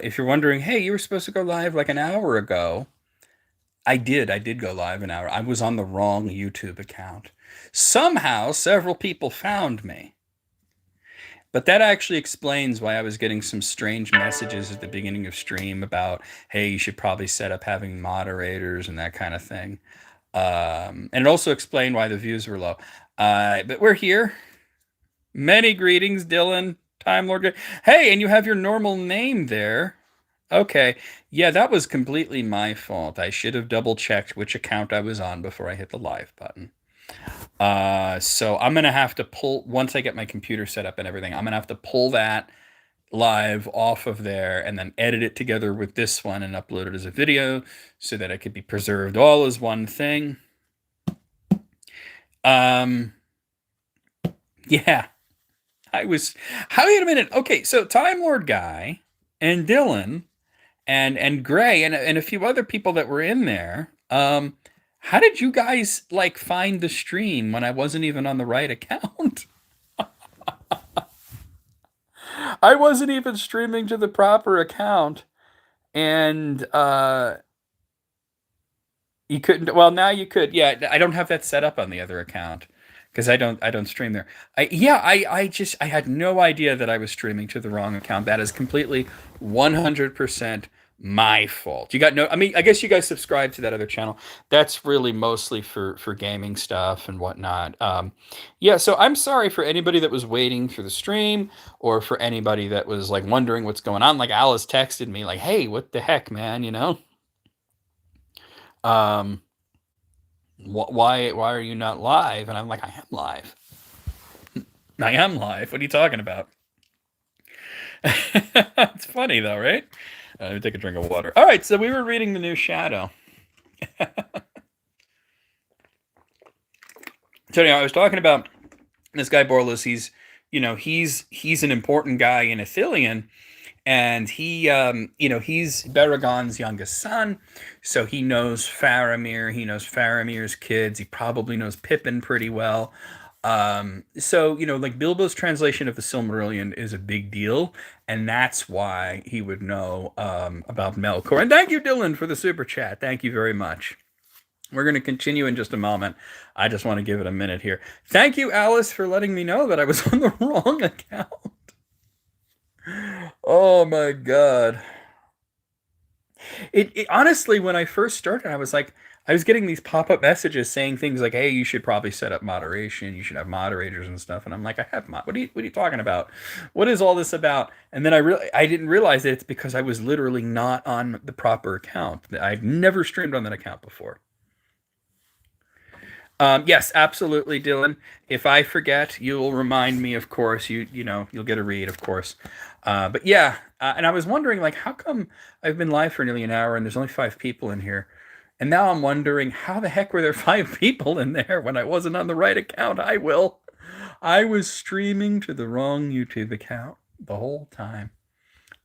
If you're wondering, hey, you were supposed to go live like an hour ago. I did. I did go live an hour. I was on the wrong YouTube account. Somehow, several people found me. But that actually explains why I was getting some strange messages at the beginning of stream about, hey, you should probably set up having moderators and that kind of thing. And it also explained why the views were low. But we're here. Many greetings, Dylan, Time Lord. Hey, and you have your normal name there. Okay. Yeah, that was completely my fault. I should have double checked which account I was on before I hit the live button. So I'm gonna have to pull once I get my computer set up and everything, I'm gonna have to pull that live off of there and then edit it together with this one and upload it as a video so that it could be preserved all as one thing. Um, yeah, I was. Wait a minute. Okay, so Time Lord Guy and Dylan and Gray and a few other people that were in there. How did you guys like find the stream when I wasn't even on the right account? I wasn't even streaming to the proper account, and you couldn't. Well, now you could. Yeah, I don't have that set up on the other account because I don't stream there. I had no idea that I was streaming to the wrong account. That is completely 100% my fault. You got no. I mean, I guess you guys subscribe to that other channel. That's really mostly for gaming stuff and whatnot. Yeah. So I'm sorry for anybody that was waiting for the stream or for anybody that was like wondering what's going on. Like Alice texted me like, "Hey, what the heck, man?" You know. Um, why are you not live? And I'm like, I am live. I am live. What are you talking about? It's funny though, right? Let me take a drink of water. All right, so we were reading the new Shadow. So anyway, I was talking about this guy Borlas. He's an important guy in Athelion, and he's Baragon's youngest son, so he knows Faramir. He knows Faramir's kids. He probably knows Pippin pretty well. So like Bilbo's translation of the Silmarillion is a big deal, and that's why he would know about Melkor. And thank you, Dylan, for the super chat. Thank you very much. We're going to continue in just a moment. I just want to give it a minute here. Thank you, Alice, for letting me know that I was on the wrong account. Oh my God. It honestly, when I first started, I was like, I was getting these pop-up messages saying things like, "Hey, you should probably set up moderation. You should have moderators and stuff." And I'm like, "I have what are you talking about? What is all this about?" And then I didn't realize that it's because I was literally not on the proper account. I've never streamed on that account before. Yes, absolutely, Dylan. If I forget, you'll remind me, of course. You'll get a read, of course. But yeah, and I was wondering, like, how come I've been live for nearly an hour and there's only 5 people in here? And now I'm wondering, how the heck were there 5 people in there when I wasn't on the right account? I was streaming to the wrong YouTube account the whole time.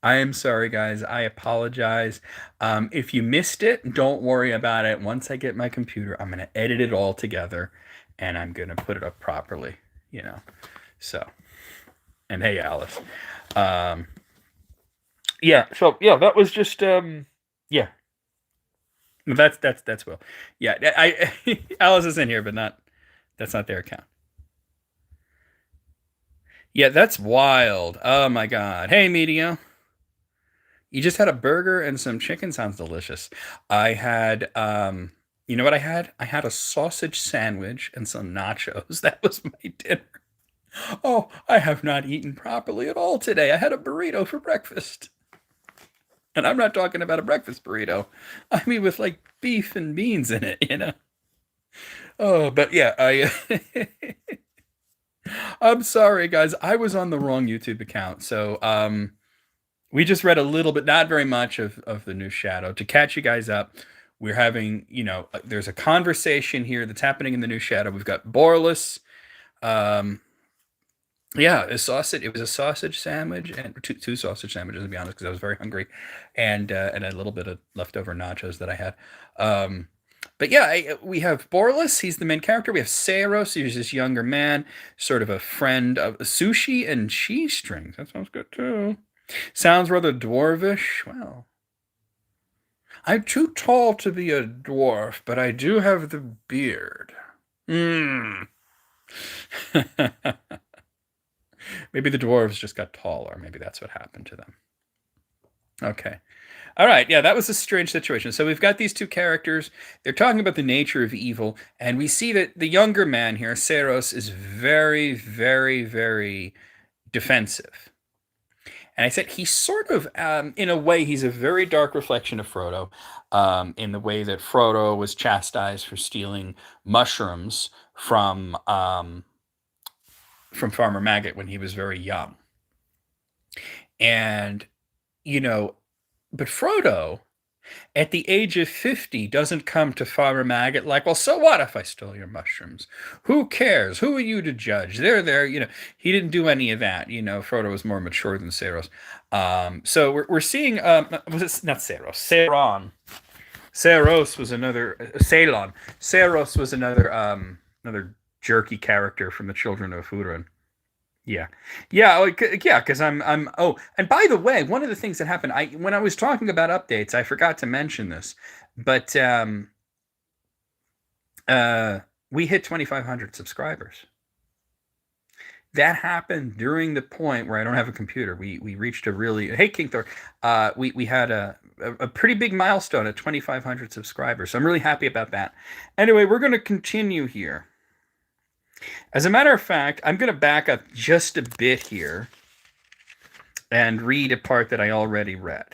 I am sorry, guys. I apologize. If you missed it, don't worry about it. Once I get my computer, I'm going to edit it all together and I'm going to put it up properly, you know. So, and hey, Alice. Um, yeah, so yeah, that was just yeah. That's Will. Yeah, Alice is in here, but not that's not their account. Yeah, that's wild. Oh my God. Hey, Medio. You just had a burger and some chicken. Sounds delicious. I had, you know what I had? I had a sausage sandwich and some nachos. That was my dinner. Oh, I have not eaten properly at all today. I had a burrito for breakfast. And I'm not talking about a breakfast burrito. I mean, with like beef and beans in it, you know? Oh, but yeah, I'm sorry, guys. I was on the wrong YouTube account. So, we just read a little bit, not very much of the new Shadow. To catch you guys up, we're having, there's a conversation here that's happening in the new Shadow. We've got Borlas. Um, yeah, it was a sausage sandwich and two sausage sandwiches, to be honest, because I was very hungry, and a little bit of leftover nachos that I had. But yeah, we have Borlas. He's the main character. We have Saros. He's this younger man, sort of a friend of sushi and cheese strings. That sounds good too. Sounds rather dwarvish. Well, I'm too tall to be a dwarf, but I do have the beard. Hmm. Maybe the dwarves just got taller. Maybe that's what happened to them. Okay. All right. Yeah, that was a strange situation. So we've got these two characters. They're talking about the nature of evil, and we see that the younger man here, Saros, is very, very, very defensive. And I said he's sort of, in a way, he's a very dark reflection of Frodo, in the way that Frodo was chastised for stealing mushrooms from Farmer Maggot when he was very young. And, you know, but Frodo, at the age of 50, doesn't come to Farmer Maggot like, well, so what if I stole your mushrooms? Who cares? Who are you to judge? They're there. He didn't do any of that. Frodo was more mature than Saros. So we're seeing, was it not Saros? Sauron. Saros was another, Ceylon. Saros was another jerky character from the Children of Hurin. Yeah, yeah, yeah. Because I'm. Oh, and by the way, one of the things that happened, when I was talking about updates, I forgot to mention this, but uh, we hit 2,500 subscribers. That happened during the point where I don't have a computer. We reached a really, hey King Thor, we had a pretty big milestone at 2,500 subscribers. So I'm really happy about that. Anyway, we're going to continue here. As a matter of fact, I'm going to back up just a bit here and read a part that I already read.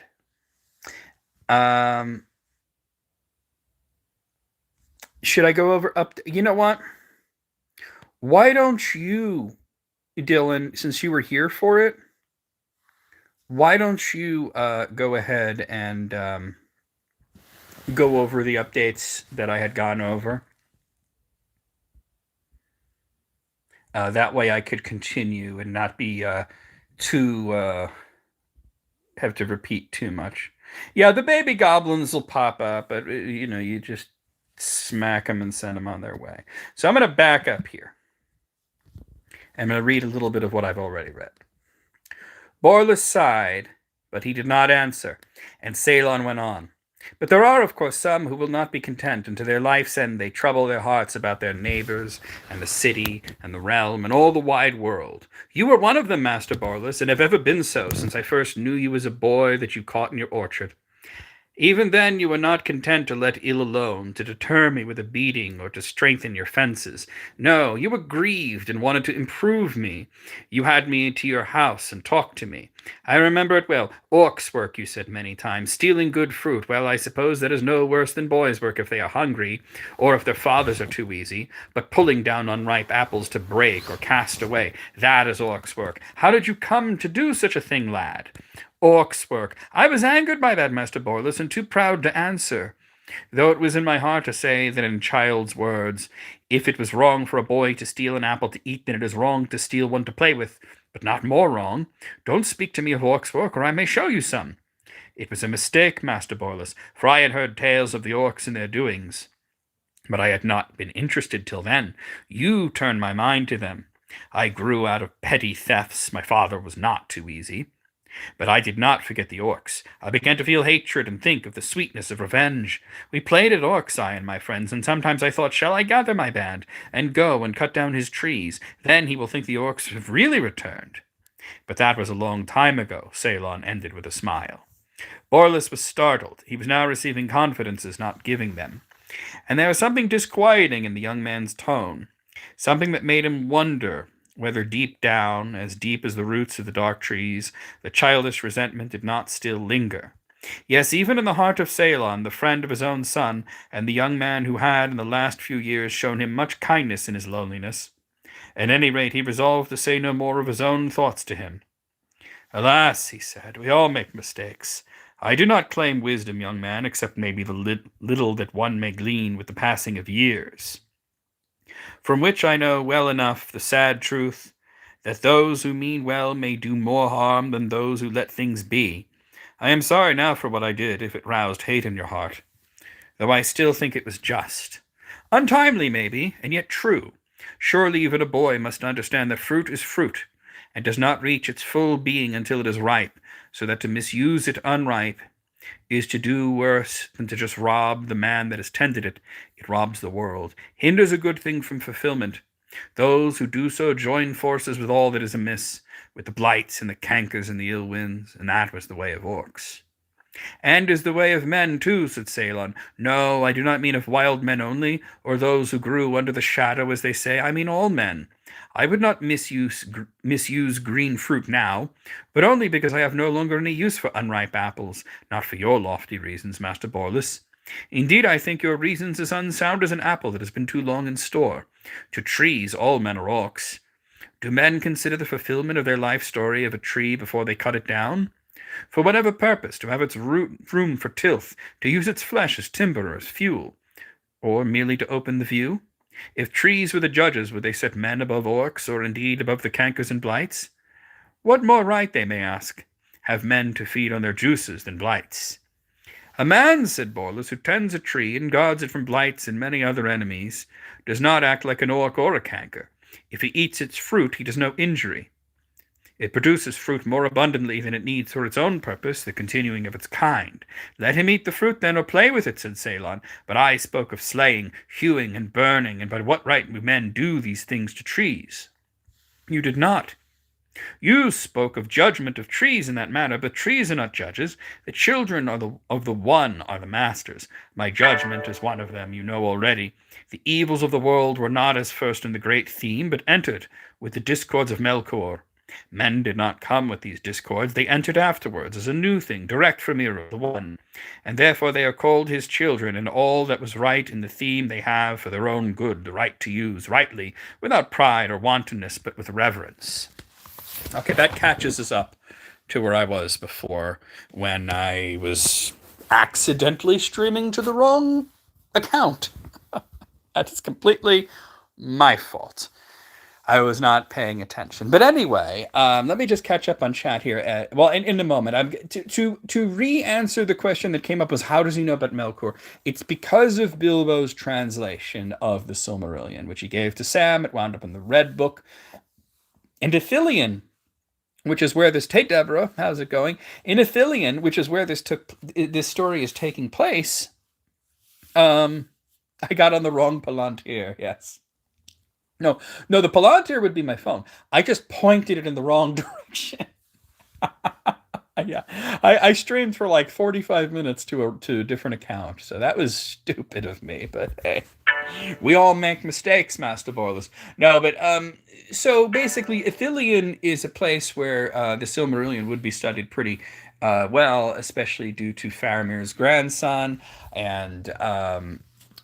Should I go over up? You know what? Why don't you, Dylan, since you were here for it, why don't you go ahead and go over the updates that I had gone over? That way I could continue and not be too have to repeat too much. Yeah, the baby goblins will pop up, but you just smack them and send them on their way. So I'm going to back up here. I'm going to read a little bit of what I've already read. Borlus sighed, but he did not answer, and Ceylon went on. But there are, of course, some who will not be content, and to their life's end they trouble their hearts about their neighbors, and the city, and the realm, and all the wide world. You are one of them, Master Borlus, and have ever been so since I first knew you as a boy that you caught in your orchard. Even then you were not content to let ill alone, to deter me with a beating, or to strengthen your fences. No, you were grieved and wanted to improve me. You had me to your house and talked to me. I remember it well. Orcs' work, you said many times. Stealing good fruit. Well, I suppose that is no worse than boys' work if they are hungry, or if their fathers are too easy. But pulling down unripe apples to break or cast away, that is orcs' work. How did you come to do such a thing, lad? Orcs' work. I was angered by that, Master Borlus, and too proud to answer. Though it was in my heart to say that in child's words, if it was wrong for a boy to steal an apple to eat, then it is wrong to steal one to play with, but not more wrong. Don't speak to me of orcs' work, or I may show you some. It was a mistake, Master Borlus, for I had heard tales of the orcs and their doings, but I had not been interested till then. You turned my mind to them. I grew out of petty thefts. My father was not too easy. But I did not forget the orcs. I began to feel hatred and think of the sweetness of revenge. We played at orcs, I and my friends, and sometimes I thought, shall I gather my band and go and cut down his trees? Then he will think the orcs have really returned. But that was a long time ago, Ceylon ended with a smile. Borlus was startled. He was now receiving confidences, not giving them. And there was something disquieting in the young man's tone, something that made him wonder whether deep down, as deep as the roots of the dark trees, the childish resentment did not still linger. Yes, even in the heart of Ceylon, the friend of his own son, and the young man who had, in the last few years, shown him much kindness in his loneliness. At any rate, he resolved to say no more of his own thoughts to him. Alas, he said, we all make mistakes. I do not claim wisdom, young man, except maybe the little that one may glean with the passing of years, from which I know well enough the sad truth that those who mean well may do more harm than those who let things be. I am sorry now for what I did, if it roused hate in your heart, though I still think it was just. Untimely, maybe, and yet true. Surely even a boy must understand that fruit is fruit, and does not reach its full being until it is ripe, so that to misuse it unripe is to do worse than to just rob the man that has tended it. It robs the world, hinders a good thing from fulfillment. Those who do so join forces with all that is amiss, with the blights and the cankers and the ill winds, and that was the way of orcs. And is the way of men too, said Ceylon. No, I do not mean of wild men only, or those who grew under the shadow, as they say. I mean all men. I would not misuse green fruit now, but only because I have no longer any use for unripe apples, not for your lofty reasons, Master Borlus. Indeed, I think your reasons as unsound as an apple that has been too long in store. To trees all men are orcs. Do men consider the fulfillment of their life story of a tree before they cut it down? For whatever purpose, to have its room for tilth, to use its flesh as timber or as fuel, or merely to open the view? If trees were the judges, would they set men above orcs, or indeed above the cankers and blights? What more right, they may ask, have men to feed on their juices than blights? A man, said Borlus, who tends a tree and guards it from blights and many other enemies, does not act like an orc or a canker. If he eats its fruit, he does no injury. It produces fruit more abundantly than it needs for its own purpose, the continuing of its kind. Let him eat the fruit then, or play with it, said Ceylon. But I spoke of slaying, hewing, and burning, and by what right do men do these things to trees? You did not. You spoke of judgment of trees in that manner, but trees are not judges. The children of the one are the masters. My judgment is one of them, you know already. The evils of the world were not as first in the great theme, but entered with the discords of Melkor. Men did not come with these discords, they entered afterwards as a new thing, direct from Eru, the One, and therefore they are called his children, and all that was right in the theme they have for their own good, the right to use rightly, without pride or wantonness, but with reverence. Okay, that catches us up to where I was before, when I was accidentally streaming to the wrong account. That is completely my fault. I was not paying attention. But anyway, let me just catch up on chat here. In a moment, to re-answer the question that came up was how does he know about Melkor? It's because of Bilbo's translation of the Silmarillion, which he gave to Sam. It wound up in the Red Book. And Ithilien, which is where this... Hey, Deborah, how's it going? In Ithilien, which is where this story is taking place, I got on the wrong Palantir, yes. No, the Palantir would be my phone. I just pointed it in the wrong direction. Yeah, I streamed for like 45 minutes to a different account, so that was stupid of me. But hey, we all make mistakes, Master Borlus. No, but so basically, Ithilien is a place where the Silmarillion would be studied pretty well, especially due to Faramir's grandson and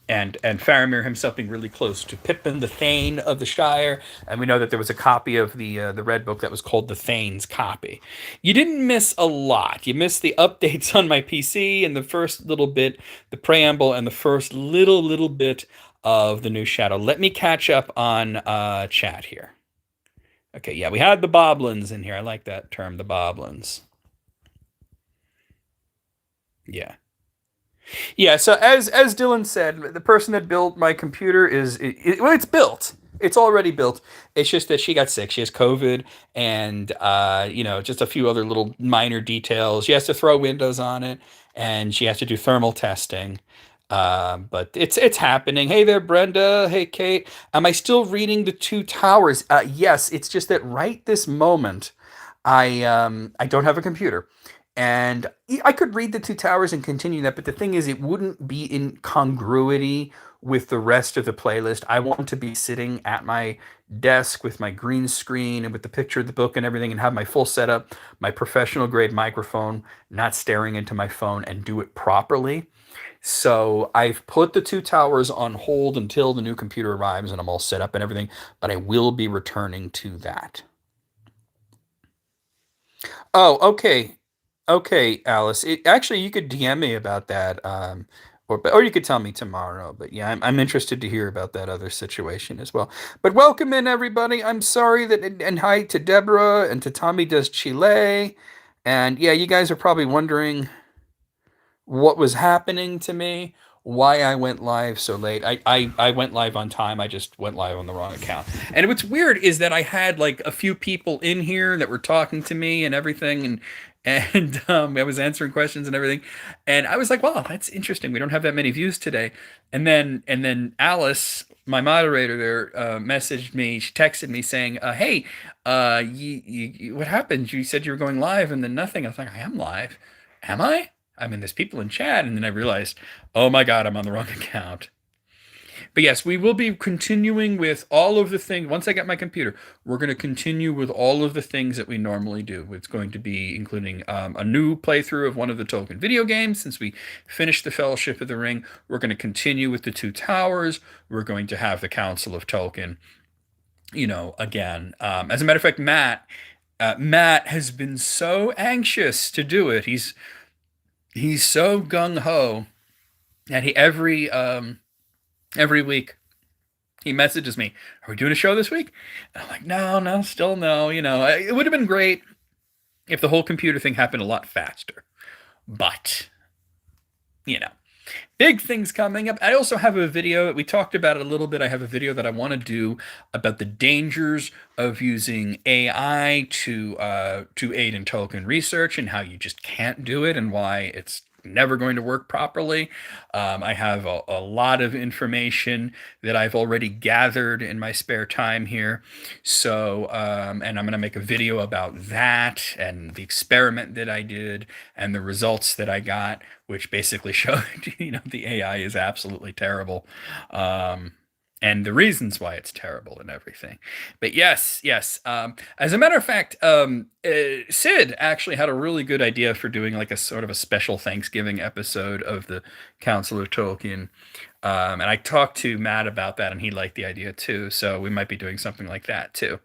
Faramir himself being really close to Pippin, the Thane of the Shire, and we know that there was a copy of the Red Book that was called the Thane's Copy. You didn't miss a lot. You missed the updates on my PC and the first little bit, the preamble, and the first little bit of the new Shadow. Let me catch up on chat here. Okay, yeah, we had the Boblins in here. I like that term, the Boblins. Yeah. Yeah, so as Dylan said, the person that built my computer it's built. It's already built. It's just that she got sick. She has COVID and, just a few other little minor details. She has to throw Windows on it, and she has to do thermal testing. But it's happening. Hey there, Brenda. Hey, Kate. Am I still reading The Two Towers? Yes, it's just that right this moment, I don't have a computer. And I could read The Two Towers and continue that, but the thing is, it wouldn't be in congruity with the rest of the playlist. I want to be sitting at my desk with my green screen and with the picture of the book and everything and have my full setup, my professional grade microphone, not staring into my phone, and do it properly. So I've put The Two Towers on hold until the new computer arrives and I'm all set up and everything, but I will be returning to that. Oh, okay. Okay, Alice. Actually, you could DM me about that, or you could tell me tomorrow. But yeah, I'm interested to hear about that other situation as well. But welcome in, everybody. I'm sorry and hi to Deborah and to Tommy Does Chile. And yeah, you guys are probably wondering what was happening to me, why I went live so late. I went live on time. I just went live on the wrong account. And what's weird is that I had like a few people in here that were talking to me and everything, and I was answering questions and everything, and I was like, "Wow, that's interesting. We don't have that many views today." And then Alice, my moderator there, messaged me. She texted me saying, "Hey, what happened? You said you were going live, and then nothing." I was like, "I am live. Am I? I mean, there's people in chat." And then I realized, "Oh my God, I'm on the wrong account." But yes, we will be continuing with all of the things. Once I get my computer, we're going to continue with all of the things that we normally do. It's going to be including a new playthrough of one of the Tolkien video games. Since we finished the Fellowship of the Ring, we're going to continue with the Two Towers. We're going to have the Council of Tolkien, again. As a matter of fact, Matt has been so anxious to do it. He's so gung ho, and he every week he messages me, "Are we doing a show this week?" And I'm like, "No, no, still no." It would have been great if the whole computer thing happened a lot faster. But, you know, big things coming up. I also have a video. We talked about it a little bit. I have a video that I want to do about the dangers of using AI to aid in Tolkien research and how you just can't do it and why it's never going to work properly. I have a lot of information that I've already gathered in my spare time here. So, and I'm going to make a video about that and the experiment that I did and the results that I got, which basically showed, the AI is absolutely terrible. And the reasons why it's terrible and everything. But yes, yes. As a matter of fact, Sid actually had a really good idea for doing like a sort of a special Thanksgiving episode of the Council of Tolkien. And I talked to Matt about that, and he liked the idea too. So we might be doing something like that too.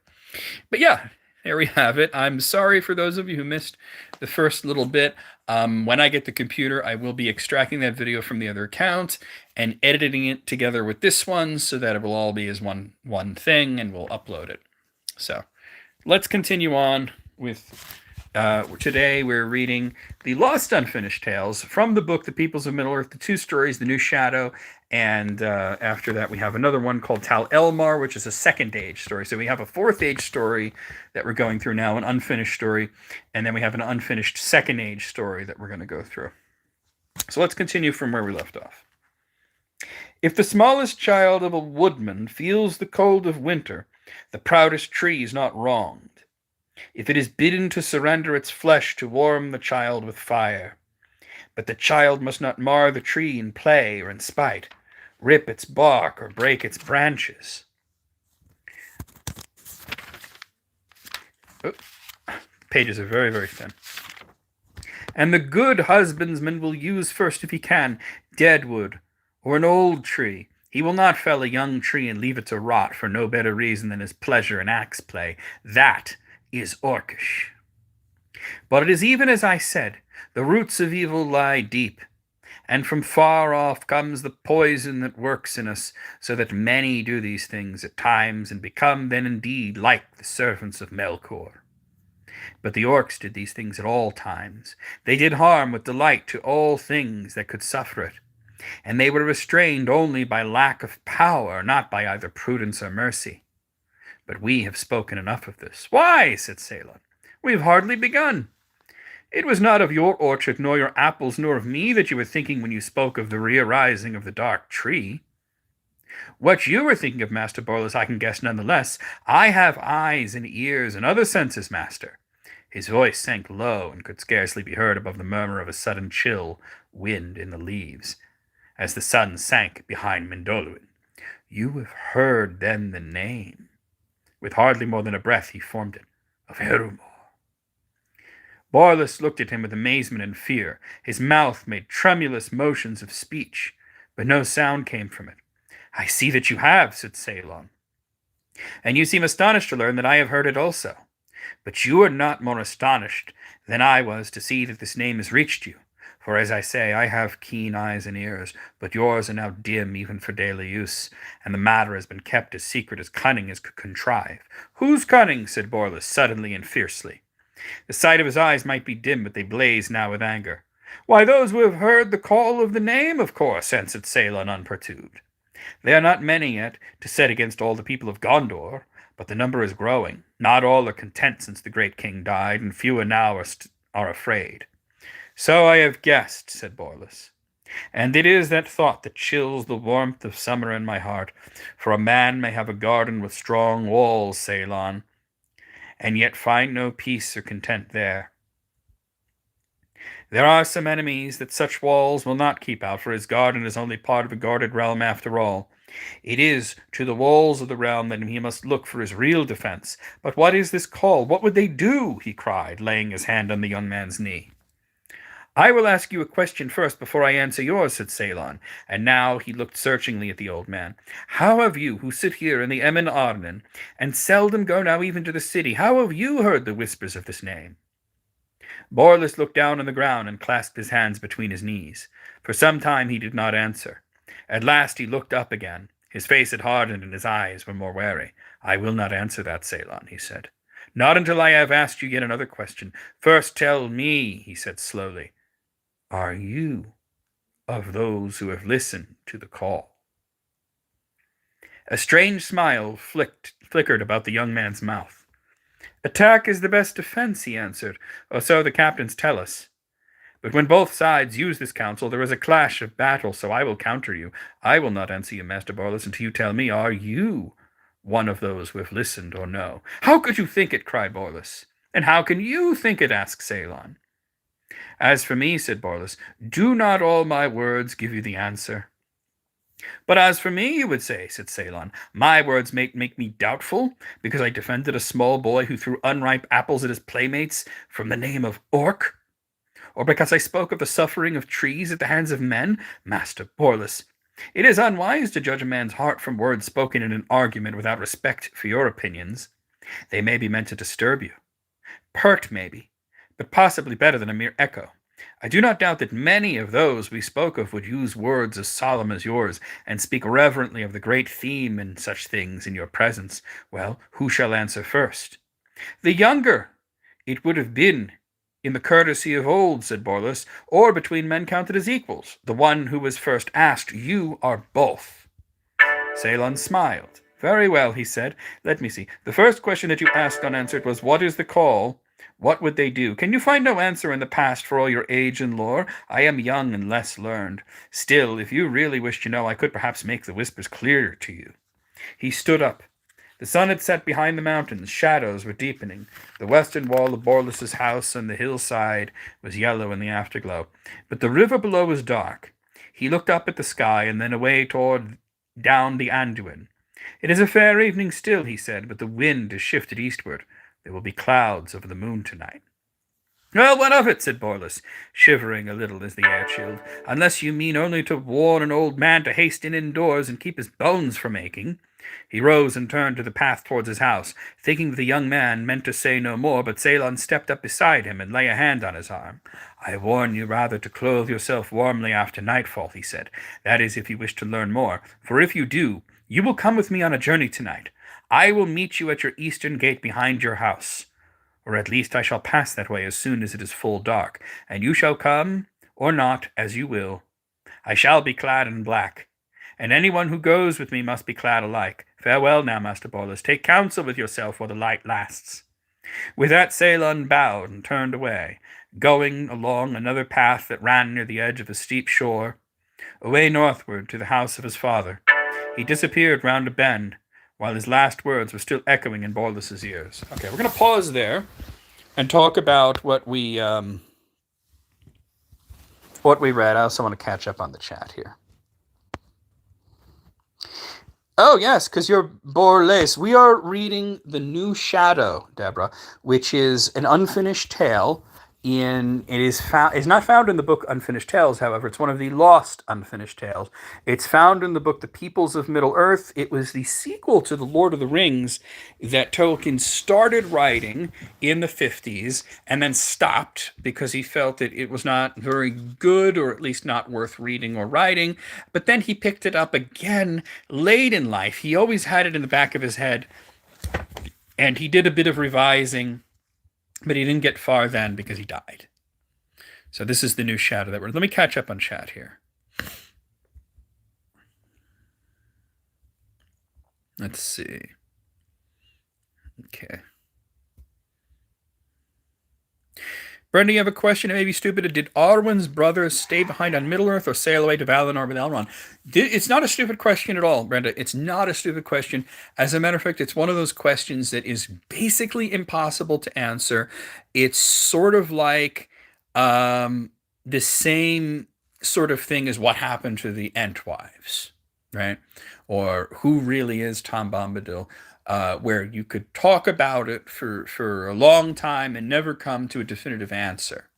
But yeah, there we have it. I'm sorry for those of you who missed the first little bit. When I get the computer, I will be extracting that video from the other account and editing it together with this one so that it will all be as one thing, and we'll upload it. So let's continue on with today we're reading The Lost Unfinished Tales from the book The Peoples of Middle-earth, the two stories, The New Shadow, and after that we have another one called Tal Elmar, which is a second age story. So we have a fourth age story that we're going through now, an unfinished story, and then we have an unfinished second age story that we're going to go through. So let's continue from where we left off. If the smallest child of a woodman feels the cold of winter, the proudest tree is not wronged. If it is bidden to surrender its flesh to warm the child with fire. But the child must not mar the tree in play or in spite, rip its bark or break its branches. Oh, pages are very, very thin. And the good husbandman will use first, if he can, dead wood or an old tree. He will not fell a young tree and leave it to rot for no better reason than his pleasure in axe play. That is orcish. But it is even as I said, the roots of evil lie deep, and from far off comes the poison that works in us, so that many do these things at times, and become then indeed like the servants of Melkor. But the orcs did these things at all times. They did harm with delight to all things that could suffer it, and they were restrained only by lack of power, not by either prudence or mercy. But we have spoken enough of this. Why, said Ceylon, we have hardly begun. It was not of your orchard, nor your apples, nor of me that you were thinking when you spoke of the re-arising of the dark tree. What you were thinking of, Master Borlus, I can guess none the less. I have eyes and ears and other senses, master. His voice sank low and could scarcely be heard above the murmur of a sudden chill wind in the leaves, as the sun sank behind Mindoluin. You have heard then the name. With hardly more than a breath he formed it, of Herumor. Borlus looked at him with amazement and fear. His mouth made tremulous motions of speech, but no sound came from it. I see that you have, said Ceylon. And you seem astonished to learn that I have heard it also. But you are not more astonished than I was to see that this name has reached you. For as I say, I have keen eyes and ears, but yours are now dim even for daily use, and the matter has been kept as secret as cunning as could contrive. Whose cunning? Said Borlus, suddenly and fiercely. The sight of his eyes might be dim, but they blazed now with anger. Why, those who have heard the call of the name, of course, answered Ceylon unperturbed. They are not many yet, to set against all the people of Gondor, but the number is growing. Not all are content since the great king died, and fewer now are afraid. So I have guessed, said Borlus. And it is that thought that chills the warmth of summer in my heart. For a man may have a garden with strong walls, Ceylon, and yet find no peace or content there. There are some enemies that such walls will not keep out, for his garden is only part of a guarded realm after all. It is to the walls of the realm that he must look for his real defense. But what is this call? What would they do? He cried, laying his hand on the young man's knee. I will ask you a question first before I answer yours, said Ceylon, and now he looked searchingly at the old man. How have you, who sit here in the Emin Arnon, and seldom go now even to the city, how have you heard the whispers of this name? Borlus looked down on the ground and clasped his hands between his knees. For some time he did not answer. At last he looked up again. His face had hardened and his eyes were more wary. I will not answer that, Ceylon, he said. Not until I have asked you yet another question. First tell me, he said slowly, are you of those who have listened to the call? A strange smile flickered about the young man's mouth. Attack is the best defense, he answered, or so the captains tell us. But when both sides use this counsel, there is a clash of battle, so I will counter you. I will not answer you, Master Borlus, until you tell me, are you one of those who have listened or no? How could you think it? Cried Borlus. And how can you think it? Asked Ceylon. As for me, said Borlus, do not all my words give you the answer? But as for me, you would say, said Ceylon, my words make me doubtful, because I defended a small boy who threw unripe apples at his playmates from the name of Orc? Or because I spoke of the suffering of trees at the hands of men? Master Borlus, it is unwise to judge a man's heart from words spoken in an argument without respect for your opinions. They may be meant to disturb you. Pert, maybe, but possibly better than a mere echo. I do not doubt that many of those we spoke of would use words as solemn as yours, and speak reverently of the great theme and such things in your presence. Well, who shall answer first? The younger it would have been in the courtesy of old, said Borlus, or between men counted as equals. The one who was first asked, you are both. Ceylon smiled. Very well, he said. Let me see. The first question that you asked unanswered was, what is the call? What would they do? Can you find no answer in the past for all your age and lore? I am young and less learned. Still, if you really wish to know, I could perhaps make the whispers clearer to you. He stood up. The sun had set behind the mountains. Shadows were deepening. The western wall of Borlus's house on the hillside was yellow in the afterglow. But the river below was dark. He looked up at the sky and then away down the Anduin. It is a fair evening still, he said, but the wind has shifted eastward. There will be clouds over the moon tonight. Well, what of it? Said Borlus, shivering a little as the air chilled, unless you mean only to warn an old man to hasten indoors and keep his bones from aching. He rose and turned to the path towards his house, thinking that the young man meant to say no more, but Ceylon stepped up beside him and lay a hand on his arm. I warn you rather to clothe yourself warmly after nightfall, he said. That is, if you wish to learn more, for if you do, you will come with me on a journey tonight. I will meet you at your eastern gate behind your house, or at least I shall pass that way as soon as it is full dark, and you shall come, or not, as you will. I shall be clad in black, and anyone who goes with me must be clad alike. Farewell now, Master Borlus. Take counsel with yourself while the light lasts. With that, Ceylon bowed and turned away, going along another path that ran near the edge of a steep shore, away northward to the house of his father. He disappeared round a bend, while his last words were still echoing in Borlus's ears. Okay, we're going to pause there and talk about what we read. I also want to catch up on the chat here. Oh, yes, because you're Borlus. We are reading The New Shadow, Deborah, which is an unfinished tale. It's not found in the book Unfinished Tales, however. It's one of the lost unfinished tales. It's found in the book The Peoples of Middle-earth. It was the sequel to The Lord of the Rings that Tolkien started writing in the 50s and then stopped because he felt that it was not very good, or at least not worth reading or writing. But then he picked it up again late in life. He always had it in the back of his head, and he did a bit of revising, but he didn't get far then because he died. So this is The New Shadow that we're... Let me catch up on chat here. Let's see. Okay. Brenda, you have a question? It may be stupid. Did Arwen's brothers stay behind on Middle Earth or sail away to Valinor with Elrond? It's not a stupid question at all, Brenda. It's not a stupid question. As a matter of fact, it's one of those questions that is basically impossible to answer. It's sort of like the same sort of thing as what happened to the Entwives, right? Or who really is Tom Bombadil? Where you could talk about it for a long time and never come to a definitive answer.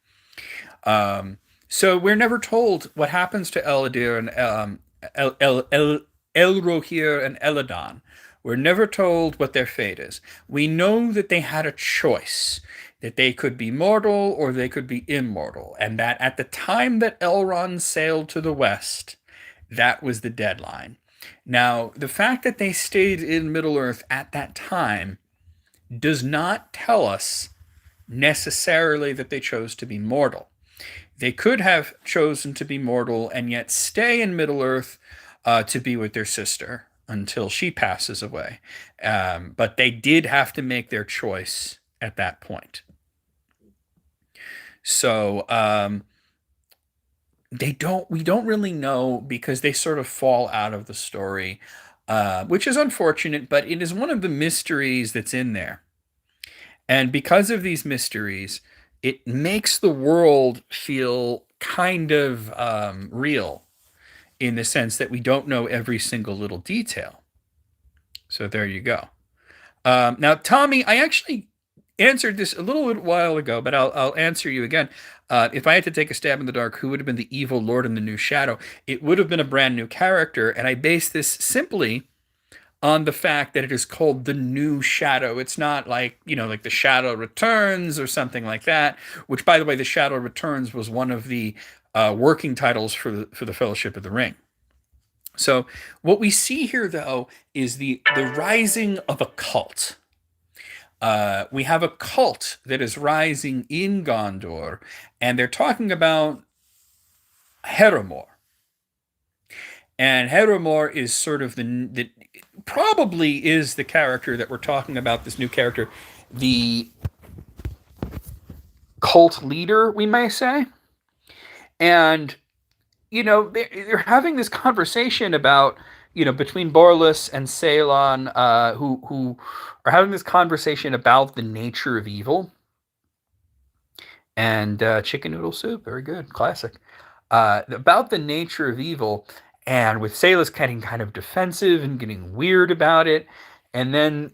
So we're never told what happens to Eladir and Elrohir and Eladon. We're never told what their fate is. We know that they had a choice, that they could be mortal or they could be immortal, and that at the time that Elrond sailed to the west, that was the deadline. Now, the fact that they stayed in Middle Earth at that time does not tell us necessarily that they chose to be mortal. They could have chosen to be mortal and yet stay in Middle Earth to be with their sister until she passes away. But they did have to make their choice at that point. So we don't really know because they sort of fall out of the story, which is unfortunate, but it is one of the mysteries that's in there. And because of these mysteries, it makes the world feel kind of real in the sense that we don't know every single little detail. So there you go. Now, Tommy, I actually answered this a little while ago, but I'll answer you again. If I had to take a stab in the dark, who would have been the evil lord in the new Shadow? It would have been a brand new character, and I base this simply on the fact that it is called the new Shadow. It's not like, like the Shadow Returns or something like that, which, by the way, the Shadow Returns was one of the working titles for the Fellowship of the Ring. So what we see here, though, is the rising of a cult. We have a cult that is rising in Gondor, and they're talking about Heramor. And Heramor is sort of the probably is the character that we're talking about, this new character, the cult leader, we may say. And, they're having this conversation about, between Borlus and Ceylon, who are having this conversation about the nature of evil. And chicken noodle soup, very good, classic. About the nature of evil, and with Salas getting kind of defensive and getting weird about it. And then,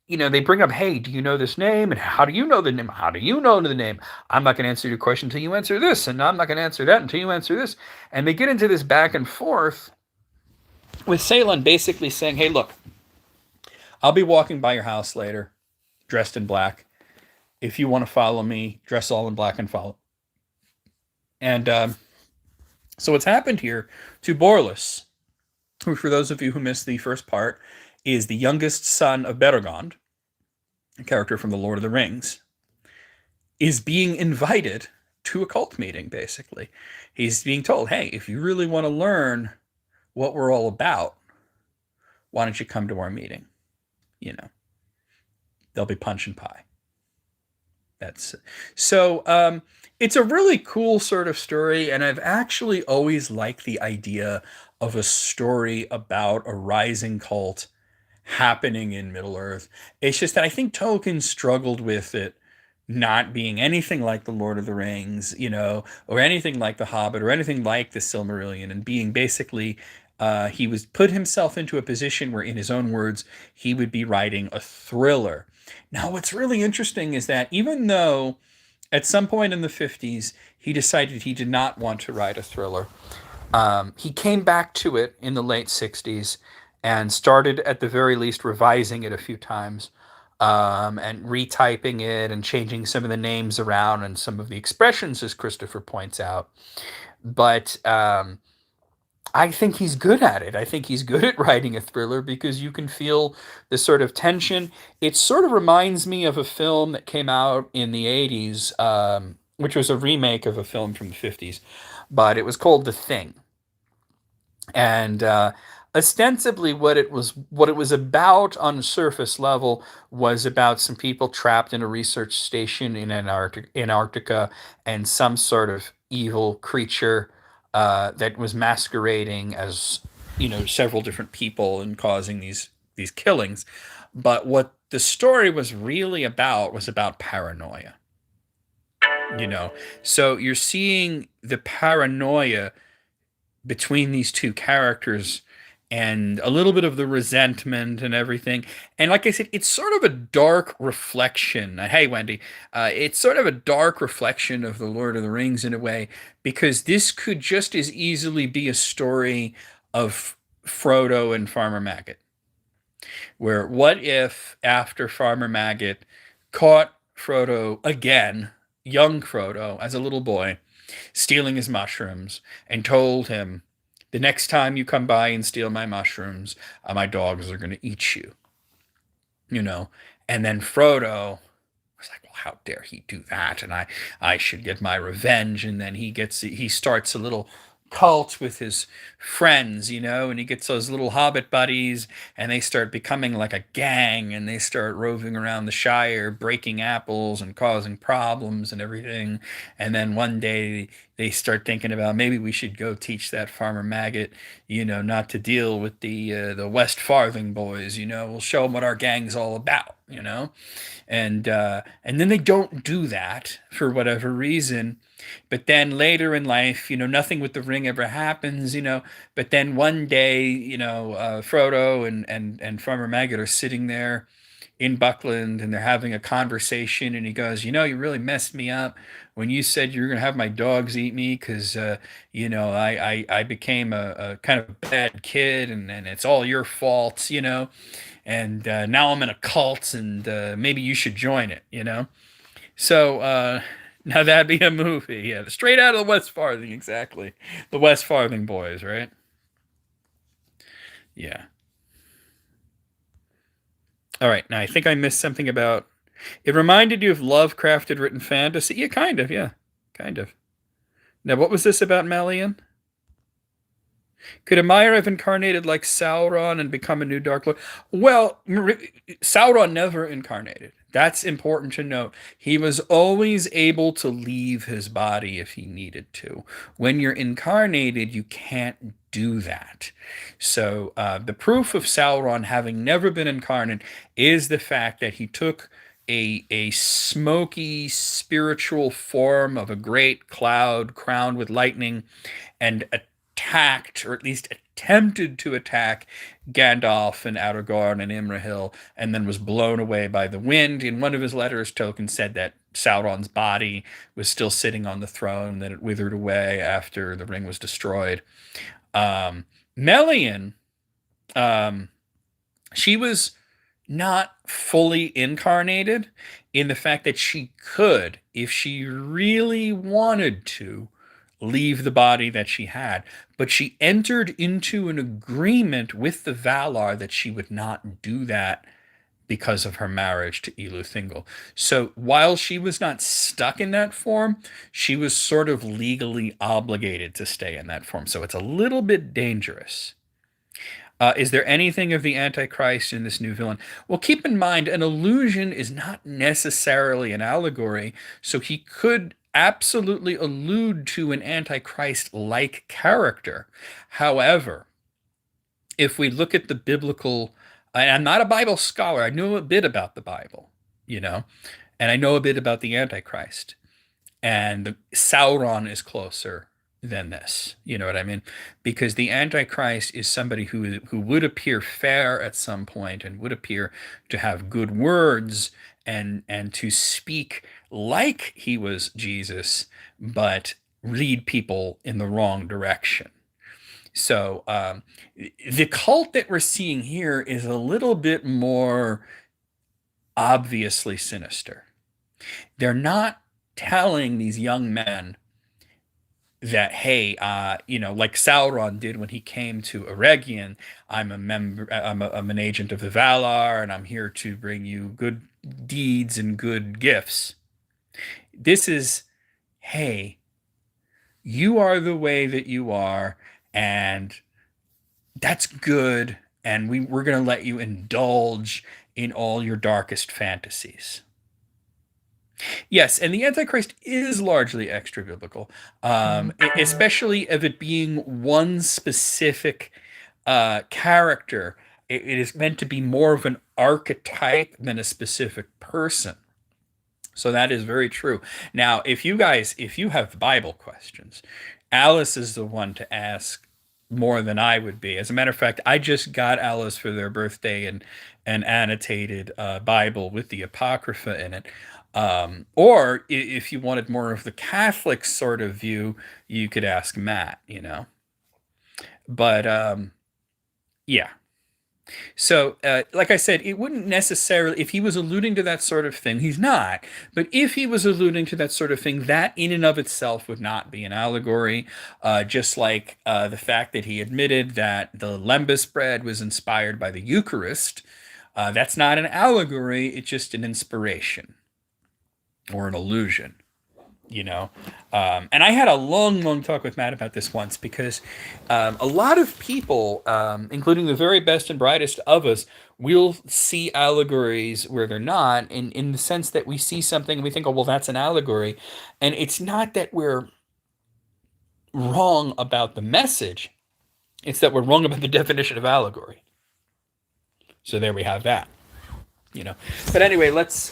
they bring up, hey, do you know this name? And how do you know the name? How do you know the name? I'm not going to answer your question until you answer this. And I'm not going to answer that until you answer this. And they get into this back and forth with Ceylon basically saying, hey, look, I'll be walking by your house later, dressed in black. If you want to follow me, dress all in black and follow. And so what's happened here to Borlus, who, for those of you who missed the first part, is the youngest son of Beregond, a character from The Lord of the Rings, is being invited to a cult meeting, basically. He's being told, hey, if you really want to learn what we're all about, why don't you come to our meeting? There'll be punch and pie. So it's a really cool sort of story, and I've actually always liked the idea of a story about a rising cult happening in Middle-earth. It's just that I think Tolkien struggled with it not being anything like The Lord of the Rings, or anything like The Hobbit, or anything like The Silmarillion, and being basically he was put himself into a position where, in his own words, he would be writing a thriller. Now, what's really interesting is that even though at some point in the 50s he decided he did not want to write a thriller, he came back to it in the late 60s and started, at the very least, revising it a few times, and retyping it and changing some of the names around and some of the expressions, as Christopher points out. But I think he's good at it. I think he's good at writing a thriller because you can feel the sort of tension. It sort of reminds me of a film that came out in the 80s, which was a remake of a film from the 50s, but it was called The Thing. And ostensibly what it was about on the surface level was about some people trapped in a research station in Antarctica, and some sort of evil creature that was masquerading as, several different people and causing these killings. But what the story was really about was about paranoia. You know, so you're seeing the paranoia between these two characters, and a little bit of the resentment and everything. And like I said, it's sort of a dark reflection. Hey, Wendy, it's sort of a dark reflection of the Lord of the Rings in a way, because this could just as easily be a story of Frodo and Farmer Maggot, where what if after Farmer Maggot caught Frodo again, young Frodo, as a little boy, stealing his mushrooms, and told him, the next time you come by and steal my mushrooms, my dogs are going to eat you, you know? And then Frodo was like, well, how dare he do that? And I should get my revenge. And then he starts a little cult with his friends, and he gets those little hobbit buddies, and they start becoming like a gang, and they start roving around the Shire, breaking apples and causing problems and everything. And then one day they start thinking about, maybe we should go teach that Farmer Maggot, not to deal with the West Farthing boys. We'll show them what our gang's all about. And then they don't do that for whatever reason. But then later in life, nothing with the ring ever happens. But then one day, Frodo and Farmer Maggot are sitting there in Buckland, and they're having a conversation, and he goes, you really messed me up when you said you were going to have my dogs eat me, because I became a kind of bad kid, and it's all your fault. And now I'm in a cult, and maybe you should join it. So now that'd be a movie, yeah, straight out of the West Farthing, exactly, the West Farthing boys, right? Yeah. All right, now I think I missed something about. It reminded you of Lovecraft had written fantasy. Yeah, kind of. Yeah, kind of. Now, what was this about Melian? Could Emhyr have incarnated like Sauron and become a new Dark Lord? Well, Sauron never incarnated. That's important to note. He was always able to leave his body if he needed to. When you're incarnated, you can't do that. So the proof of Sauron having never been incarnate is the fact that he took a smoky spiritual form of a great cloud crowned with lightning, and attacked, or at least attempted to attack, Gandalf and Aragorn and Imrahil, and then was blown away by the wind. In one of his letters, Tolkien said that Sauron's body was still sitting on the throne, that it withered away after the ring was destroyed. Melian, um, she was not fully incarnated, in the fact that she could, if she really wanted to, leave the body that she had. But she entered into an agreement with the Valar that she would not do that because of her marriage to Eluthingle. So while she was not stuck in that form, she was sort of legally obligated to stay in that form. So it's a little bit dangerous. Is there anything of the Antichrist in this new villain? Well, keep in mind, an illusion is not necessarily an allegory, so he could absolutely allude to an Antichrist like character. However, if we look at the biblical, and I'm not a Bible scholar, I know a bit about the Bible, you know, and I know a bit about the Antichrist, and Sauron is closer than this. You know what I mean? Because the Antichrist is somebody who would appear fair at some point, and would appear to have good words, and to speak like he was Jesus, but lead people in the wrong direction. So the cult that we're seeing here is a little bit more obviously sinister. They're not telling these young men that, hey, like Sauron did when he came to Eregion, I'm a member, I'm an agent of the Valar, and I'm here to bring you good deeds and good gifts. This is, hey, you are the way that you are, and that's good, and we're going to let you indulge in all your darkest fantasies. Yes, and the Antichrist is largely extra biblical, especially of it being one specific character. It is meant to be more of an archetype than a specific person. So that is very true. Now, if you have Bible questions, Alice is the one to ask more than I would be. As a matter of fact, I just got Alice for their birthday an annotated Bible with the Apocrypha in it. Or if you wanted more of the Catholic sort of view, you could ask Matt, you know. But yeah. So, like I said, it wouldn't necessarily, if he was alluding to that sort of thing, he's not, but if he was alluding to that sort of thing, that in and of itself would not be an allegory. Just like the fact that he admitted that the lembas bread was inspired by the Eucharist, that's not an allegory, it's just an inspiration or an illusion. you know. And I had a long talk with Matt about this once because a lot of people, including the very best and brightest of us, will see allegories where they're not, in the sense that we see something and we think, oh, well, that's an allegory. And it's not that we're wrong about the message, it's that we're wrong about the definition of allegory. So there we have that. But anyway, let's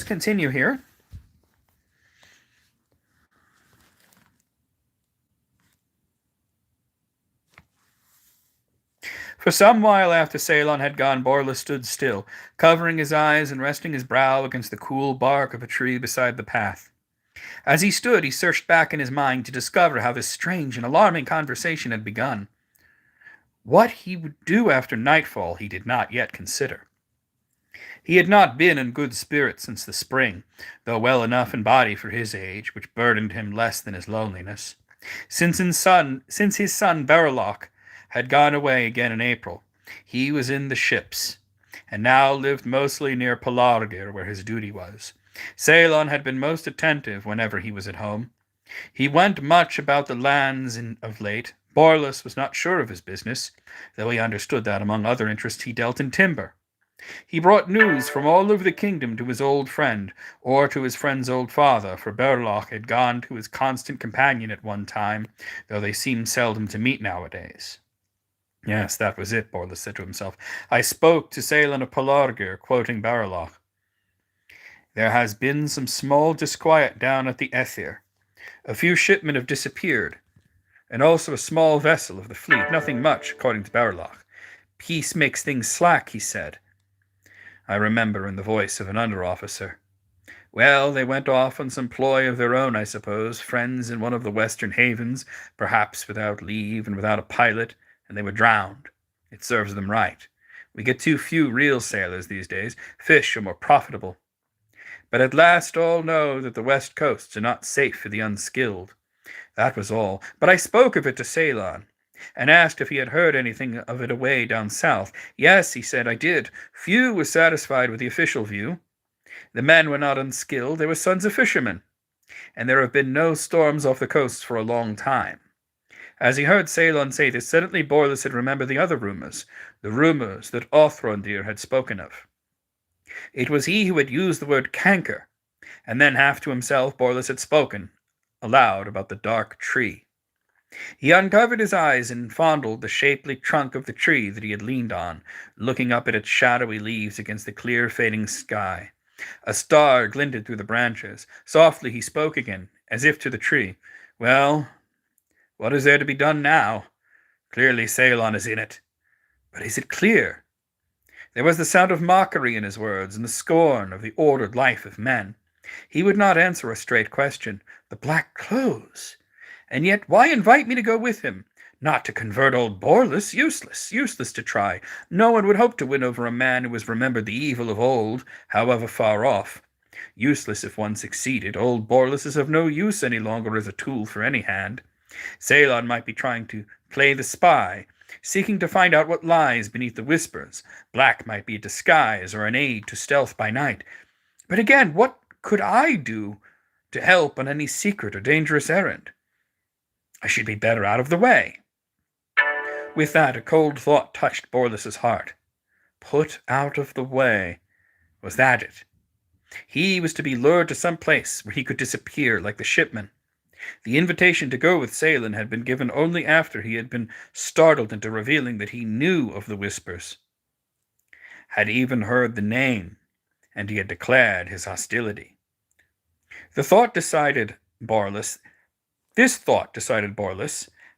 continue here. For some while after Ceylon had gone, Borla stood still, covering his eyes and resting his brow against the cool bark of a tree beside the path. As he stood, he searched back in his mind to discover how this strange and alarming conversation had begun. What he would do after nightfall he did not yet consider. He had not been in good spirits since the spring, though well enough in body for his age, which burdened him less than his loneliness. Since his son Bereloch had gone away again in April, he was in the ships, and now lived mostly near Pelargir, where his duty was. Ceylon had been most attentive whenever he was at home. He went much about the lands of late. Borlus was not sure of his business, though he understood that among other interests he dealt in timber. He brought news from all over the kingdom to his old friend, or to his friend's old father, for Beorloch had gone to his constant companion at one time, though they seem seldom to meet nowadays. Yes, that was it, Borlus said to himself. I spoke to Ceylon of Pelargir, quoting Beorloch. There has been some small disquiet down at the Ether. A few shipmen have disappeared, and also a small vessel of the fleet. Nothing much, according to Beorloch. Peace makes things slack, he said. I remember in the voice of an under-officer. Well, they went off on some ploy of their own, I suppose, friends in one of the western havens, perhaps without leave and without a pilot, and they were drowned. It serves them right. We get too few real sailors these days. Fish are more profitable. But at last all know that the west coasts are not safe for the unskilled. That was all. But I spoke of it to Ceylon, and asked if he had heard anything of it away down south. Yes, he said, I did. Few were satisfied with the official view. The men were not unskilled, they were sons of fishermen, and there have been no storms off the coast for a long time. As he heard Ceylon say this, suddenly Borlus had remembered the other rumors, the rumors that Othrondir had spoken of. It was he who had used the word canker, and then half to himself Borlus had spoken aloud about the dark tree. He uncovered his eyes and fondled the shapely trunk of the tree that he had leaned on, looking up at its shadowy leaves against the clear fading sky. A star glinted through the branches. Softly he spoke again, as if to the tree. Well, what is there to be done now? Clearly Ceylon is in it. But is it clear? There was the sound of mockery in his words, and the scorn of the ordered life of men. He would not answer a straight question. The black clothes! And yet why invite me to go with him? Not to convert old Borlus. Useless to try. No one would hope to win over a man who has remembered the evil of old, however far off. Useless if one succeeded. Old Borlus is of no use any longer as a tool for any hand. Ceylon might be trying to play the spy, seeking to find out what lies beneath the whispers. Black might be a disguise or an aid to stealth by night. But again, what could I do to help on any secret or dangerous errand? I should be better out of the way. With that, a cold thought touched Borlus's heart. Put out of the way. Was that it? He was to be lured to some place where he could disappear like the shipmen. The invitation to go with Salen had been given only after he had been startled into revealing that he knew of the whispers, had even heard the name, and he had declared his hostility. This thought decided Borlus,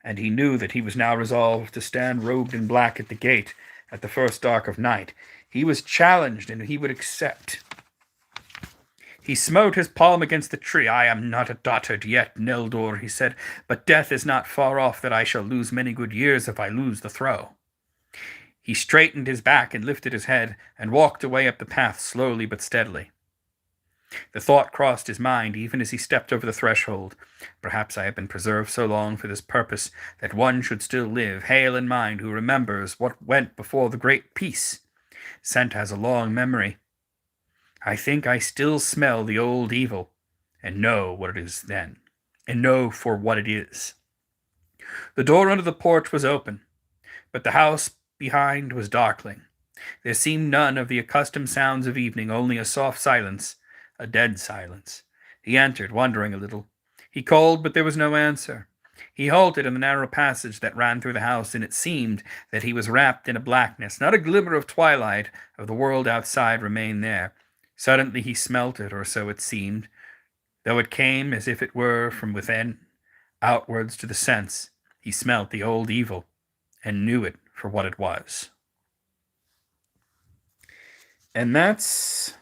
and he knew that he was now resolved to stand robed in black at the gate at the first dark of night. He was challenged, and he would accept. He smote his palm against the tree. I am not a dotard yet, Neldor, he said, but death is not far off that I shall lose many good years if I lose the throw. He straightened his back and lifted his head and walked away up the path slowly but steadily. The thought crossed his mind even as he stepped over the threshold. Perhaps I have been preserved so long for this purpose that one should still live, hale in mind, who remembers what went before the great peace. Scent has a long memory. I think I still smell the old evil, and know what it is then, and know for what it is. The door under the porch was open, but the house behind was darkling. There seemed none of the accustomed sounds of evening, only a soft silence, a dead silence. He entered, wondering a little. He called, but there was no answer. He halted in the narrow passage that ran through the house, and it seemed that he was wrapped in a blackness. Not a glimmer of twilight of the world outside remained there. Suddenly he smelt it, or so it seemed, though it came as if it were from within, outwards to the sense. He smelt the old evil, and knew it for what it was. And that's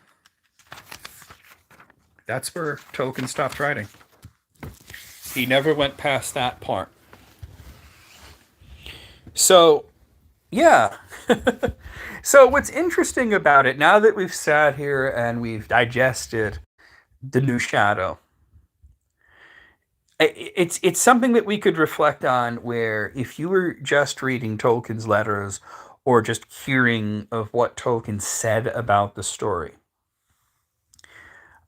where Tolkien stopped writing. He never went past that part. So, yeah. So what's interesting about it, now that we've sat here and we've digested The New Shadow, it's something that we could reflect on, where if you were just reading Tolkien's letters or just hearing of what Tolkien said about the story,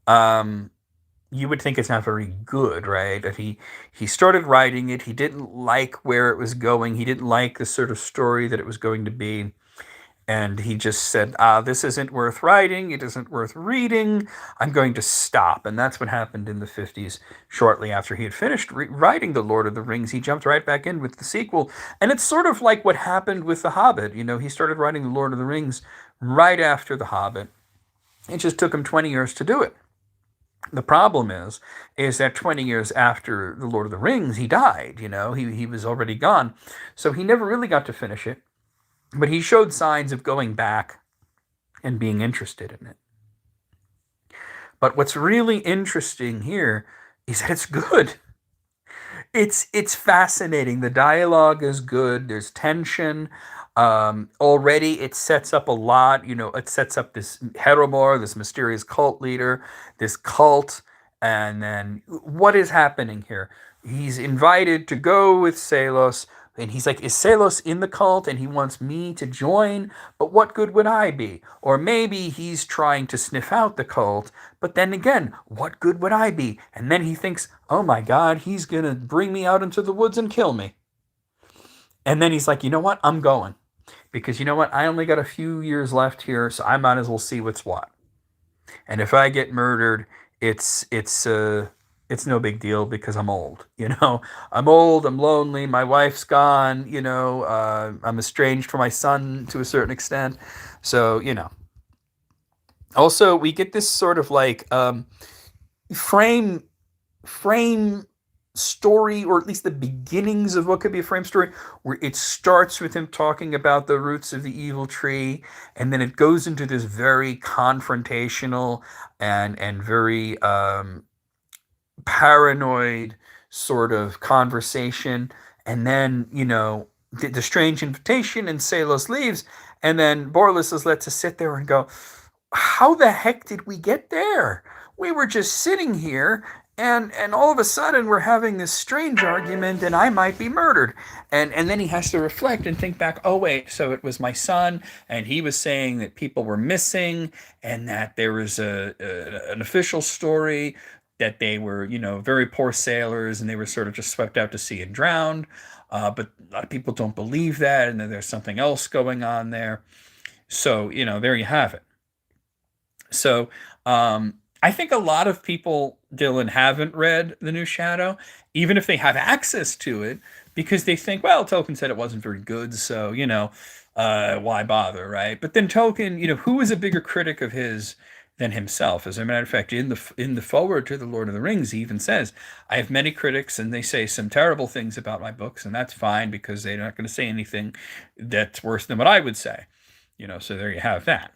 you would think it's not very good, right? That he started writing it, he didn't like where it was going, he didn't like the sort of story that it was going to be, and he just said, this isn't worth writing, it isn't worth reading, I'm going to stop. And that's what happened in the 50s. Shortly after he had finished writing The Lord of the Rings, he jumped right back in with the sequel. And it's sort of like what happened with The Hobbit. You know, he started writing The Lord of the Rings right after The Hobbit. It just took him 20 years to do it. The problem is that 20 years after The Lord of the Rings, he died, you know, he was already gone. So he never really got to finish it. But he showed signs of going back and being interested in it. But what's really interesting here is that it's good. It's fascinating. The dialogue is good. There's tension. Already it sets up a lot. You know, it sets up this Heromor, this mysterious cult leader, this cult, and then what is happening here? He's invited to go with Salos, and he's like, is Salos in the cult and he wants me to join? But what good would I be? Or maybe he's trying to sniff out the cult, but then again, what good would I be? And then he thinks, oh my God, he's going to bring me out into the woods and kill me. And then he's like, you know what? I'm going. Because you know what? I only got a few years left here, so I might as well see what's what. And if I get murdered, it's no big deal because I'm old, you know. I'm old, I'm lonely, my wife's gone, you know, I'm estranged from my son to a certain extent. So, you know. Also, we get this sort of like frame story, or at least the beginnings of what could be a frame story, where it starts with him talking about the roots of the evil tree, and then it goes into this very confrontational and very paranoid sort of conversation. And then, you know, the strange invitation, and Salos leaves, and then Borlus is let to sit there and go, how the heck did we get there? We were just sitting here, and all of a sudden we're having this strange argument, and I might be murdered. And then he has to reflect and think back, oh wait, so it was my son, and he was saying that people were missing, and that there was an official story that they were, you know, very poor sailors, and they were sort of just swept out to sea and drowned. but a lot of people don't believe that, and then there's something else going on there. So, there you have it. So, I think a lot of people, Dylan, haven't read The New Shadow, even if they have access to it, because they think, well, Tolkien said it wasn't very good, so, why bother, right? But then Tolkien, who is a bigger critic of his than himself? As a matter of fact, in the foreword to The Lord of the Rings, he even says, I have many critics, and they say some terrible things about my books, and that's fine because they're not going to say anything that's worse than what I would say. So there you have that.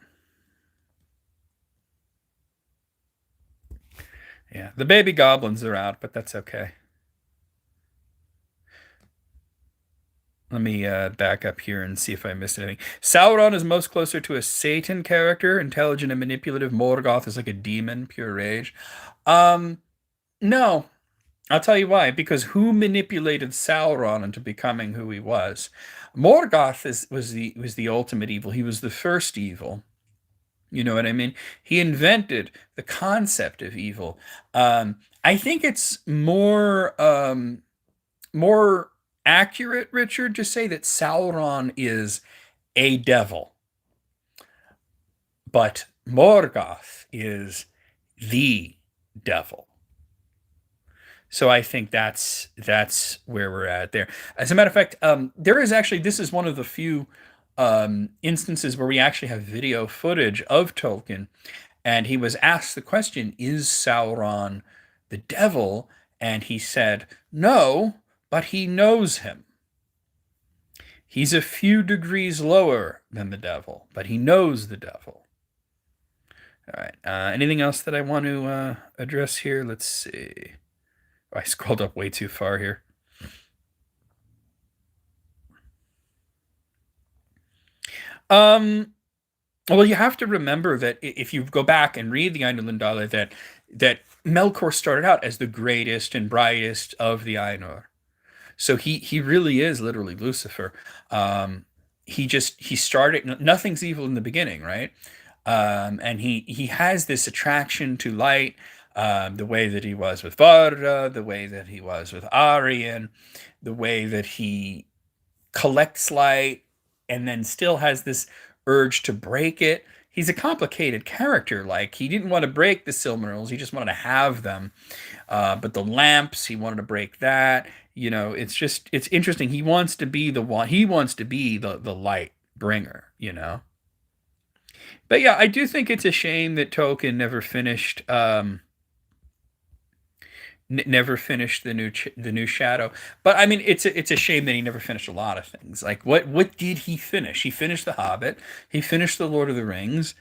Yeah, the baby goblins are out, but that's okay. Let me back up here and see if I missed anything. Sauron is most closer to a Satan character, intelligent and manipulative. Morgoth is like a demon, pure rage. Um, no, I'll tell you why. Because who manipulated Sauron into becoming who he was? Morgoth was the ultimate evil. He was the first evil. You know what I mean? He invented the concept of evil. I think it's more accurate, Richard, to say that Sauron is a devil, but Morgoth is the devil. So I think that's where we're at there. As a matter of fact, there is actually this is one of the few instances where we actually have video footage of Tolkien, and he was asked the question, "Is Sauron the devil?" And he said, "No, but he knows him. He's a few degrees lower than the devil, but he knows the devil." All right. Anything else that I want to address here? Let's see. Oh, I scrolled up way too far here. Um, well, you have to remember that if you go back and read the Ainulindale, that Melkor started out as the greatest and brightest of the Ainur. So he really is literally Lucifer. He started. Nothing's evil in the beginning, right? And he has this attraction to light, the way that he was with Varda, the way that he was with Aryan, the way that he collects light, and then still has this urge to break it. He's a complicated character. Like he didn't want to break the Silmarils; he just wanted to have them. But the lamps, he wanted to break that. It's interesting. He wants to be the one. He wants to be the light bringer. But yeah, I do think it's a shame that Tolkien never finished the new Shadow. But I mean, it's a shame that he never finished a lot of things. Like what did he finish? He finished The Hobbit. He finished The Lord of the Rings.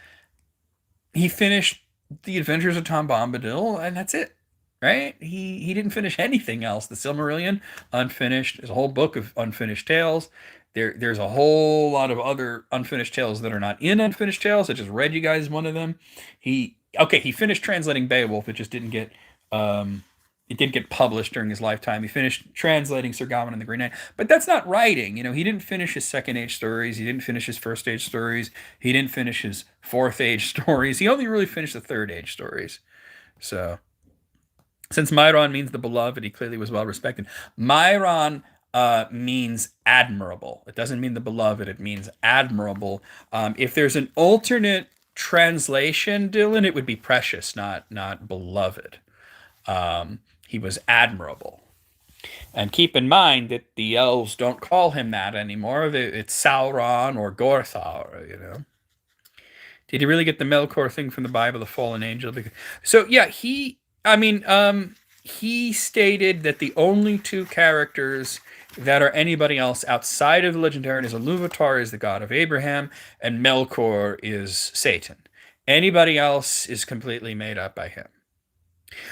He finished The Adventures of Tom Bombadil, and that's it. Right? He didn't finish anything else. The Silmarillion, unfinished. There's a whole book of unfinished tales. There's a whole lot of other unfinished tales that are not in Unfinished Tales. I just read you guys one of them. He finished translating Beowulf. It didn't get published during his lifetime. He finished translating Sir Gawain and the Green Knight, but that's not writing. He didn't finish his second age stories. He didn't finish his first age stories. He didn't finish his fourth age stories. He only really finished the third age stories. So, since Myron means the beloved, he clearly was well respected. Myron means admirable. It doesn't mean the beloved. It means admirable. If there's an alternate translation, Dylan, it would be precious, not beloved. He was admirable. And keep in mind that the elves don't call him that anymore. It's Sauron or Gorthar. Did he really get the Melkor thing from the Bible, the fallen angel? So yeah, he stated that the only two characters that are anybody else outside of the Legendarian is Iluvatar is the god of Abraham, and Melkor is Satan. Anybody else is completely made up by him.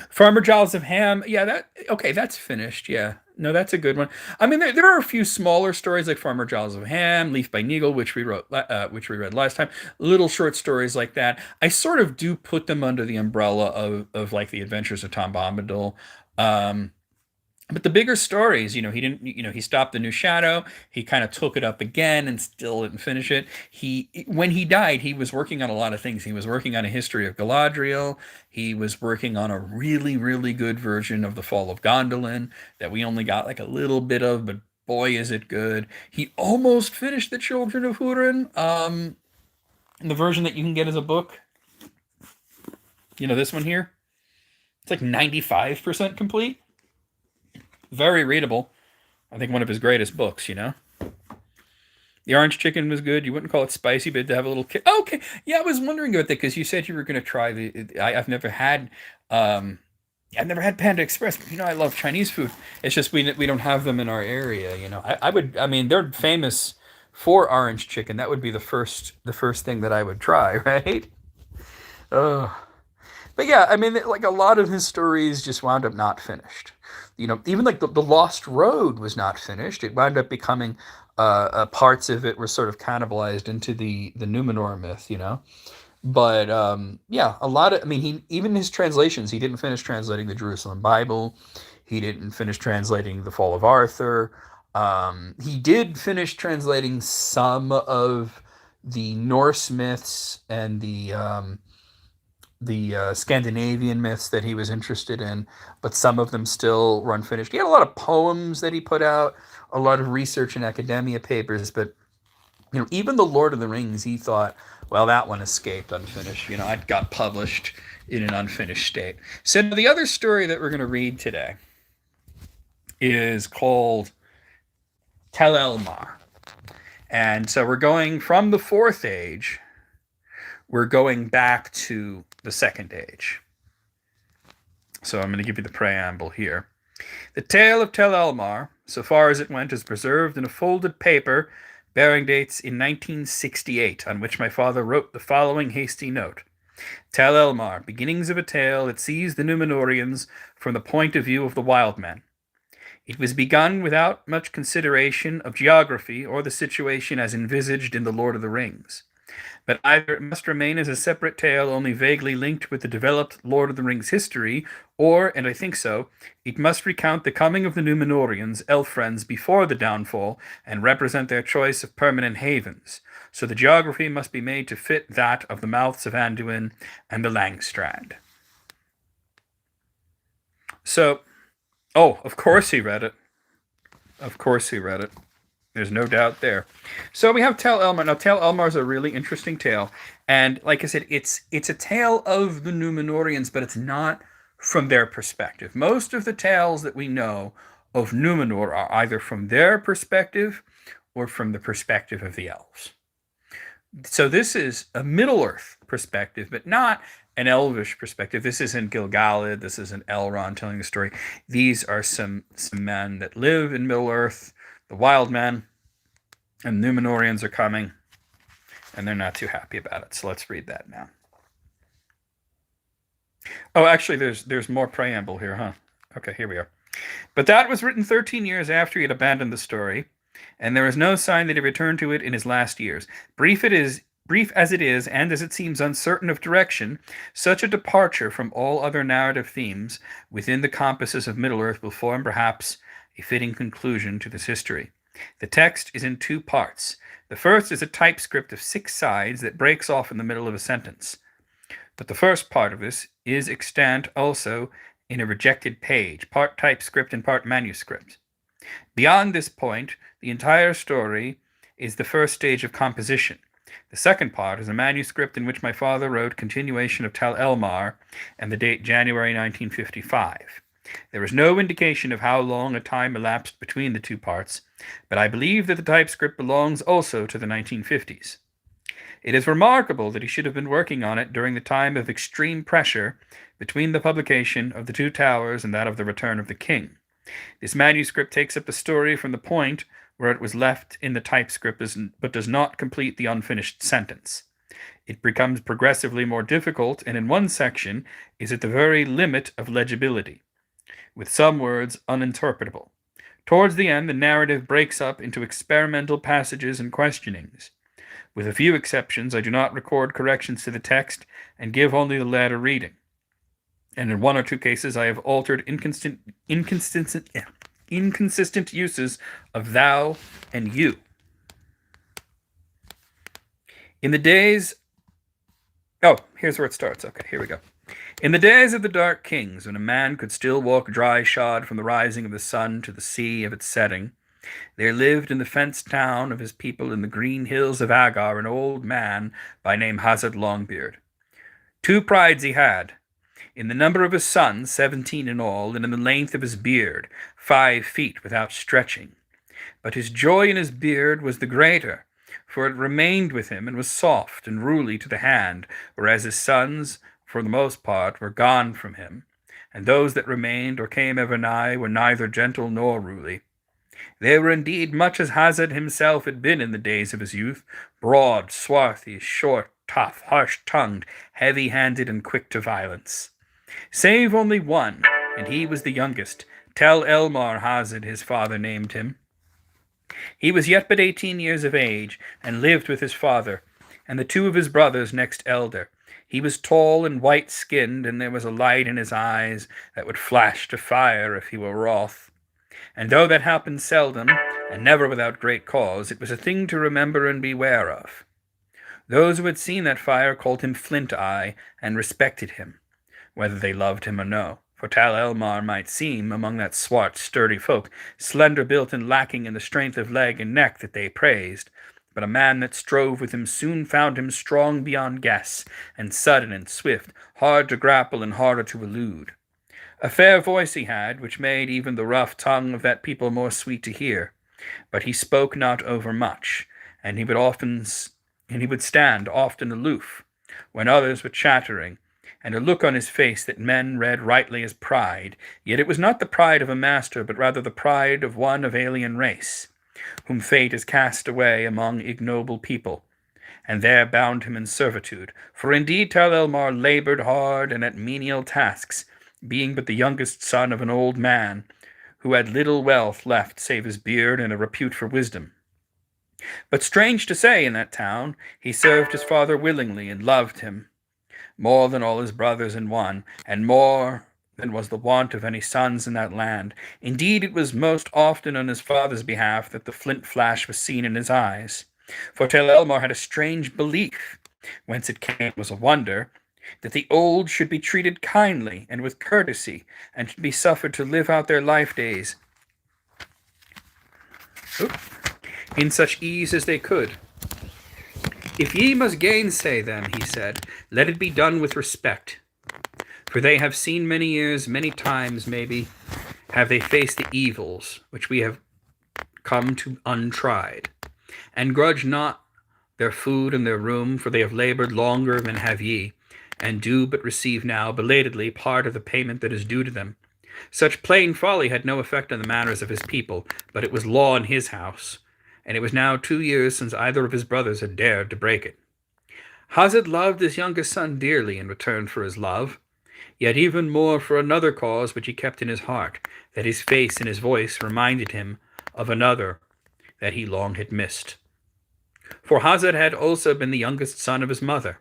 Farmer Giles of Ham, yeah, that's finished. Yeah, no, that's a good one. I mean, there are a few smaller stories like Farmer Giles of Ham, Leaf by Neagle, which we read last time. Little short stories like that. I sort of do put them under the umbrella of like the Adventures of Tom Bombadil. Um, but the bigger stories, he didn't, he stopped the new Shadow. He kind of took it up again and still didn't finish it. When he died, he was working on a lot of things. He was working on a history of Galadriel. He was working on a really, really good version of the Fall of Gondolin that we only got like a little bit of, but Boy, is it good. He almost finished The Children of Hurin, in the version that you can get as a book. You know, this one here? It's like 95% complete. Very readable. I think one of his greatest books, you know? The orange chicken was good. You wouldn't call it spicy, but to have a little kick. Oh, okay. Yeah, I was wondering about that because you said you were going to try I've never had. I've never had Panda Express. But, you know, I love Chinese food. It's just we don't have them in our area. You know, I would. I mean, they're famous for orange chicken. That would be the first thing that I would try, right? Oh, but yeah, I mean, like a lot of his stories just wound up not finished. You know, even like the Lost Road was not finished. It wound up becoming parts of it were sort of cannibalized into the Numenor myth. You know, but yeah, a lot of I mean, he even his translations, he didn't finish translating the Jerusalem Bible. He didn't finish translating the Fall of Arthur. He did finish translating some of the Norse myths and the Scandinavian myths that he was interested in, but some of them still were unfinished. He had a lot of poems that he put out, a lot of research and academia papers, but you know, even the Lord of the Rings, he thought, well, that one escaped unfinished. You know, it got published in an unfinished state. So the other story that we're going to read today is called Tel Elmar. And so we're going from the Fourth Age, we're going back to the Second Age. So I'm going to give you the preamble here. The tale of Tel Elmar, so far as it went, is preserved in a folded paper bearing dates in 1968, on which my father wrote the following hasty note. Tel Elmar, beginnings of a tale that sees the Numenorians from the point of view of the wild men. It was begun without much consideration of geography or the situation as envisaged in The Lord of the Rings. But either it must remain as a separate tale only vaguely linked with the developed Lord of the Rings history, or, and I think so, it must recount the coming of the Numenorians, elf friends, before the downfall, and represent their choice of permanent havens. So the geography must be made to fit that of the mouths of Anduin and the Langstrand. So, oh, of course he read it. Of course he read it. There's no doubt there. So we have Tel Elmar. Now, Tel Elmar is a really interesting tale. And like I said, it's a tale of the Numenorians, but it's not from their perspective. Most of the tales that we know of Numenor are either from their perspective or from the perspective of the elves. So this is a Middle-earth perspective, but not an elvish perspective. This isn't Gil-galad. This isn't Elrond telling the story. These are some men that live in Middle-earth, the wild men, and Numenorians are coming, and they're not too happy about it. So let's read that now. Oh, actually, there's more preamble here, huh? Okay, here we are. But that was written 13 years after he had abandoned the story, and there is no sign that he returned to it in his last years. Brief as it is, and as it seems uncertain of direction, such a departure from all other narrative themes within the compasses of Middle-earth will form perhaps a fitting conclusion to this history. The text is in two parts. The first is a typescript of 6 sides that breaks off in the middle of a sentence. But the first part of this is extant also in a rejected page, part typescript and part manuscript. Beyond this point, the entire story is the first stage of composition. The second part is a manuscript in which my father wrote continuation of Tel Elmar and the date January 1955. There is no indication of how long a time elapsed between the two parts, but I believe that the typescript belongs also to the 1950s. It is remarkable that he should have been working on it during the time of extreme pressure between the publication of The Two Towers and that of The Return of the King. This manuscript takes up the story from the point where it was left in the typescript, but does not complete the unfinished sentence. It becomes progressively more difficult, and in one section is at the very limit of legibility, with some words uninterpretable. Towards the end, the narrative breaks up into experimental passages and questionings. With a few exceptions, I do not record corrections to the text and give only the latter reading. And in 1 or 2 cases, I have altered inconsistent uses of thou and you. In the days... Oh, here's where it starts. Okay, here we go. In the days of the Dark Kings, when a man could still walk dry-shod from the rising of the sun to the sea of its setting, There lived in the fenced town of his people in the green hills of Agar an old man by name Hazard Longbeard. Two prides he had, in the number of his sons, 17 in all, and in the length of his beard, 5 feet without stretching. But his joy in his beard was the greater, for it remained with him and was soft and ruly to the hand, whereas his sons, for the most part, were gone from him, and those that remained or came ever nigh were neither gentle nor ruly. They were indeed much as Hazard himself had been in the days of his youth, broad, swarthy, short, tough, harsh-tongued, heavy-handed, and quick to violence. Save only one, and he was the youngest. Tel Elmar Hazard his father named him. He was yet but 18 years of age, and lived with his father, and the two of his brothers next elder. He was tall and white-skinned, and there was a light in his eyes that would flash to fire if he were wroth. And though that happened seldom, and never without great cause, it was a thing to remember and beware of. Those who had seen that fire called him Flint Eye, and respected him, whether they loved him or no. For Tal Elmar might seem, among that swart, sturdy folk, slender-built and lacking in the strength of leg and neck that they praised, but a man that strove with him soon found him strong beyond guess, and sudden and swift, hard to grapple and harder to elude. A fair voice he had, which made even the rough tongue of that people more sweet to hear, but he spoke not overmuch, and he would stand often aloof, when others were chattering, and a look on his face that men read rightly as pride, yet it was not the pride of a master, but rather the pride of one of alien race, whom fate has cast away among ignoble people, and there bound him in servitude. For indeed Tal Elmar labored hard and at menial tasks, being but the youngest son of an old man, who had little wealth left save his beard and a repute for wisdom. But strange to say, in that town he served his father willingly and loved him, more than all his brothers in one, and more than was the want of any sons in that land. Indeed, it was most often on his father's behalf that the flint flash was seen in his eyes. For Tel Elmar had a strange belief, whence it came was a wonder, that the old should be treated kindly and with courtesy, and should be suffered to live out their life days in such ease as they could. If ye must gainsay them, he said, let it be done with respect. For they have seen many years, many times, maybe, have they faced the evils which we have come to untried. And grudge not their food and their room, for they have labored longer than have ye, and do but receive now, belatedly, part of the payment that is due to them. Such plain folly had no effect on the manners of his people, but it was law in his house, and it was now 2 years since either of his brothers had dared to break it. Hazard loved his youngest son dearly in return for his love, yet even more for another cause which he kept in his heart, that his face and his voice reminded him of another that he long had missed. For Hazard had also been the youngest son of his mother,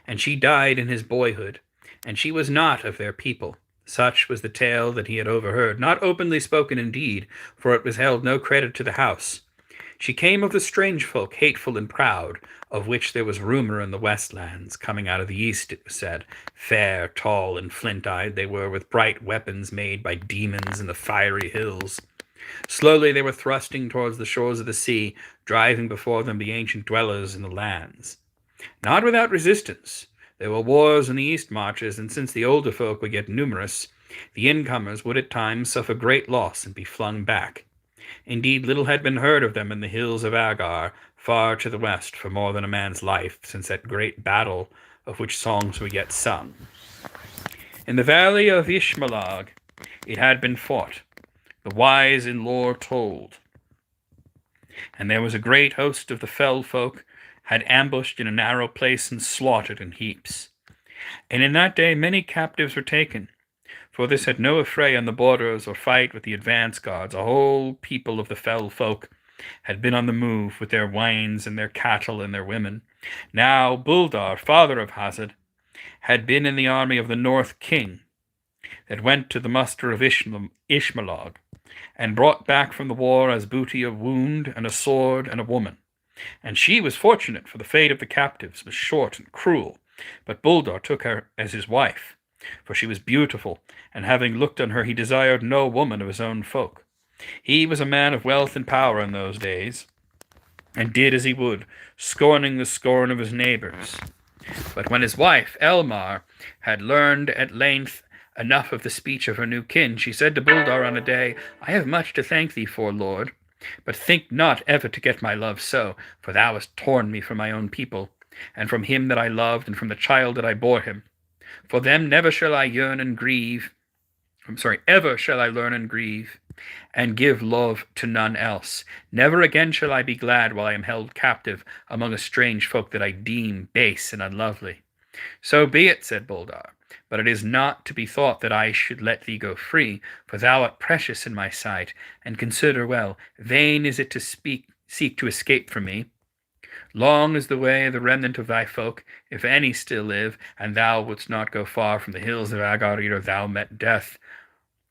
and she died in his boyhood, and she was not of their people. Such was the tale that he had overheard, not openly spoken indeed, for it was held no credit to the house. She came of the strange folk, hateful and proud, of which there was rumor in the westlands, coming out of the east, it was said. Fair, tall, and flint-eyed they were, with bright weapons made by demons in the fiery hills. Slowly they were thrusting towards the shores of the sea, driving before them the ancient dwellers in the lands. Not without resistance. There were wars in the east marches, and since the older folk were yet numerous, the incomers would at times suffer great loss and be flung back. Indeed, little had been heard of them in the hills of Agar, far to the west, for more than a man's life, since that great battle of which songs were yet sung. In the valley of Ishmalag it had been fought, the wise in lore told, and there was a great host of the fell folk had ambushed in a narrow place and slaughtered in heaps. And in that day many captives were taken, for this had no affray on the borders or fight with the advance guards. A whole people of the fell folk had been on the move with their wains and their cattle and their women. Now Buldar, father of Hazard, had been in the army of the North King, that went to the muster of Ishmalag, and brought back from the war as booty a wound and a sword and a woman. And she was fortunate, for the fate of the captives was short and cruel, but Buldar took her as his wife, for she was beautiful, and having looked on her he desired no woman of his own folk. He was a man of wealth and power in those days, and did as he would, scorning the scorn of his neighbours. But when his wife, Elmar, had learned at length enough of the speech of her new kin, she said to Buldar on a day, I have much to thank thee for, lord, but think not ever to get my love so, for thou hast torn me from my own people, and from him that I loved, and from the child that I bore him. For them never shall I yearn and grieve, ever shall I learn and grieve, and give love to none else. Never again shall I be glad while I am held captive among a strange folk that I deem base and unlovely. So be it, said Buldar, but it is not to be thought that I should let thee go free, for thou art precious in my sight, and consider well, vain is it to seek to escape from me. Long is the way of the remnant of thy folk, if any still live, and thou wouldst not go far from the hills of Agarir, or thou met death,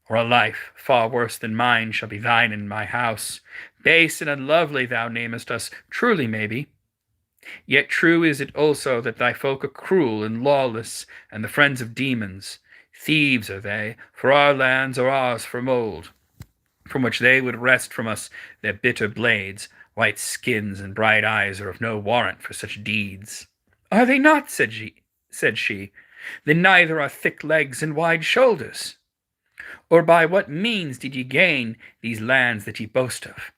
or a life far worse than mine shall be thine in my house. Base and unlovely thou namest us, truly maybe. Yet true is it also that thy folk are cruel and lawless, and the friends of demons. Thieves are they, for our lands are ours for mould, from which they would wrest from us their bitter blades. White skins and bright eyes are of no warrant for such deeds. Are they not? Said she. Then neither are thick legs and wide shoulders. Or by what means did ye gain these lands that ye boast of?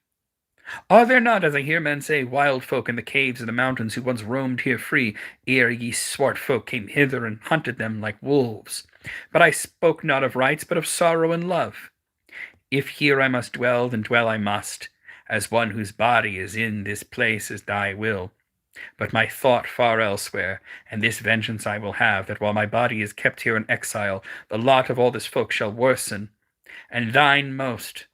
Are there not, as I hear men say, wild folk in the caves of the mountains who once roamed here free, ere ye swart folk came hither and hunted them like wolves? But I spoke not of rights, but of sorrow and love. If here I must dwell, then dwell I must, as one whose body is in this place as thy will. But my thought far elsewhere, and this vengeance I will have, that while my body is kept here in exile, the lot of all this folk shall worsen, and thine most.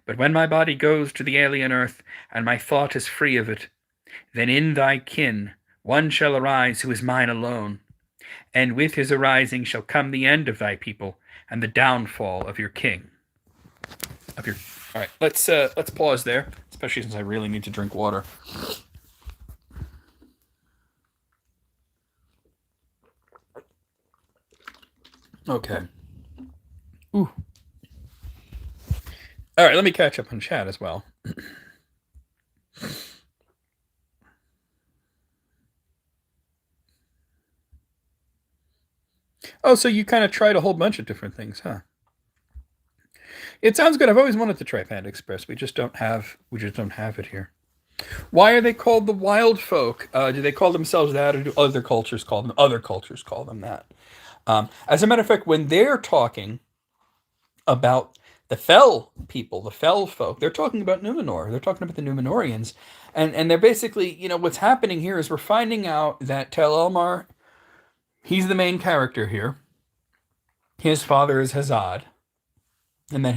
But when my body goes to the alien earth, and my thought is free of it, then in thy kin one shall arise who is mine alone, and with his arising shall come the end of thy people, and the downfall of your king. All right, let's pause there, especially since I really need to drink water. Okay. Ooh. All right, let me catch up on chat as well. Oh, so you kind of tried a whole bunch of different things, huh? It sounds good. I've always wanted to try Panda Express. We just don't have it here. Why are they called the wild folk? Do they call themselves that, or do other cultures call them? Other cultures call them that. As a matter of fact, when they're talking about the Fell people, the Fell folk, they're talking about Numenor. They're talking about the Numenorians, and they're basically, what's happening here is we're finding out that Tel Elmar, he's the main character here. His father is Hazad, and then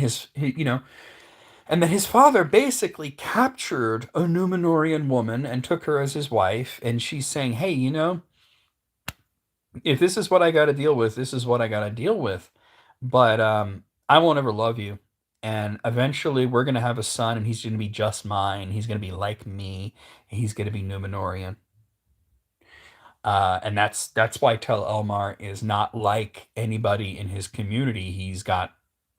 and then his father basically captured a Numenorian woman and took her as his wife, and she's saying, "Hey, if this is what I got to deal with, this is what I got to deal with. But I won't ever love you. And eventually, we're gonna have a son, and he's gonna be just mine. He's gonna be like me. He's gonna be Numenorian." And that's why Tel Elmar is not like anybody in his community. He's got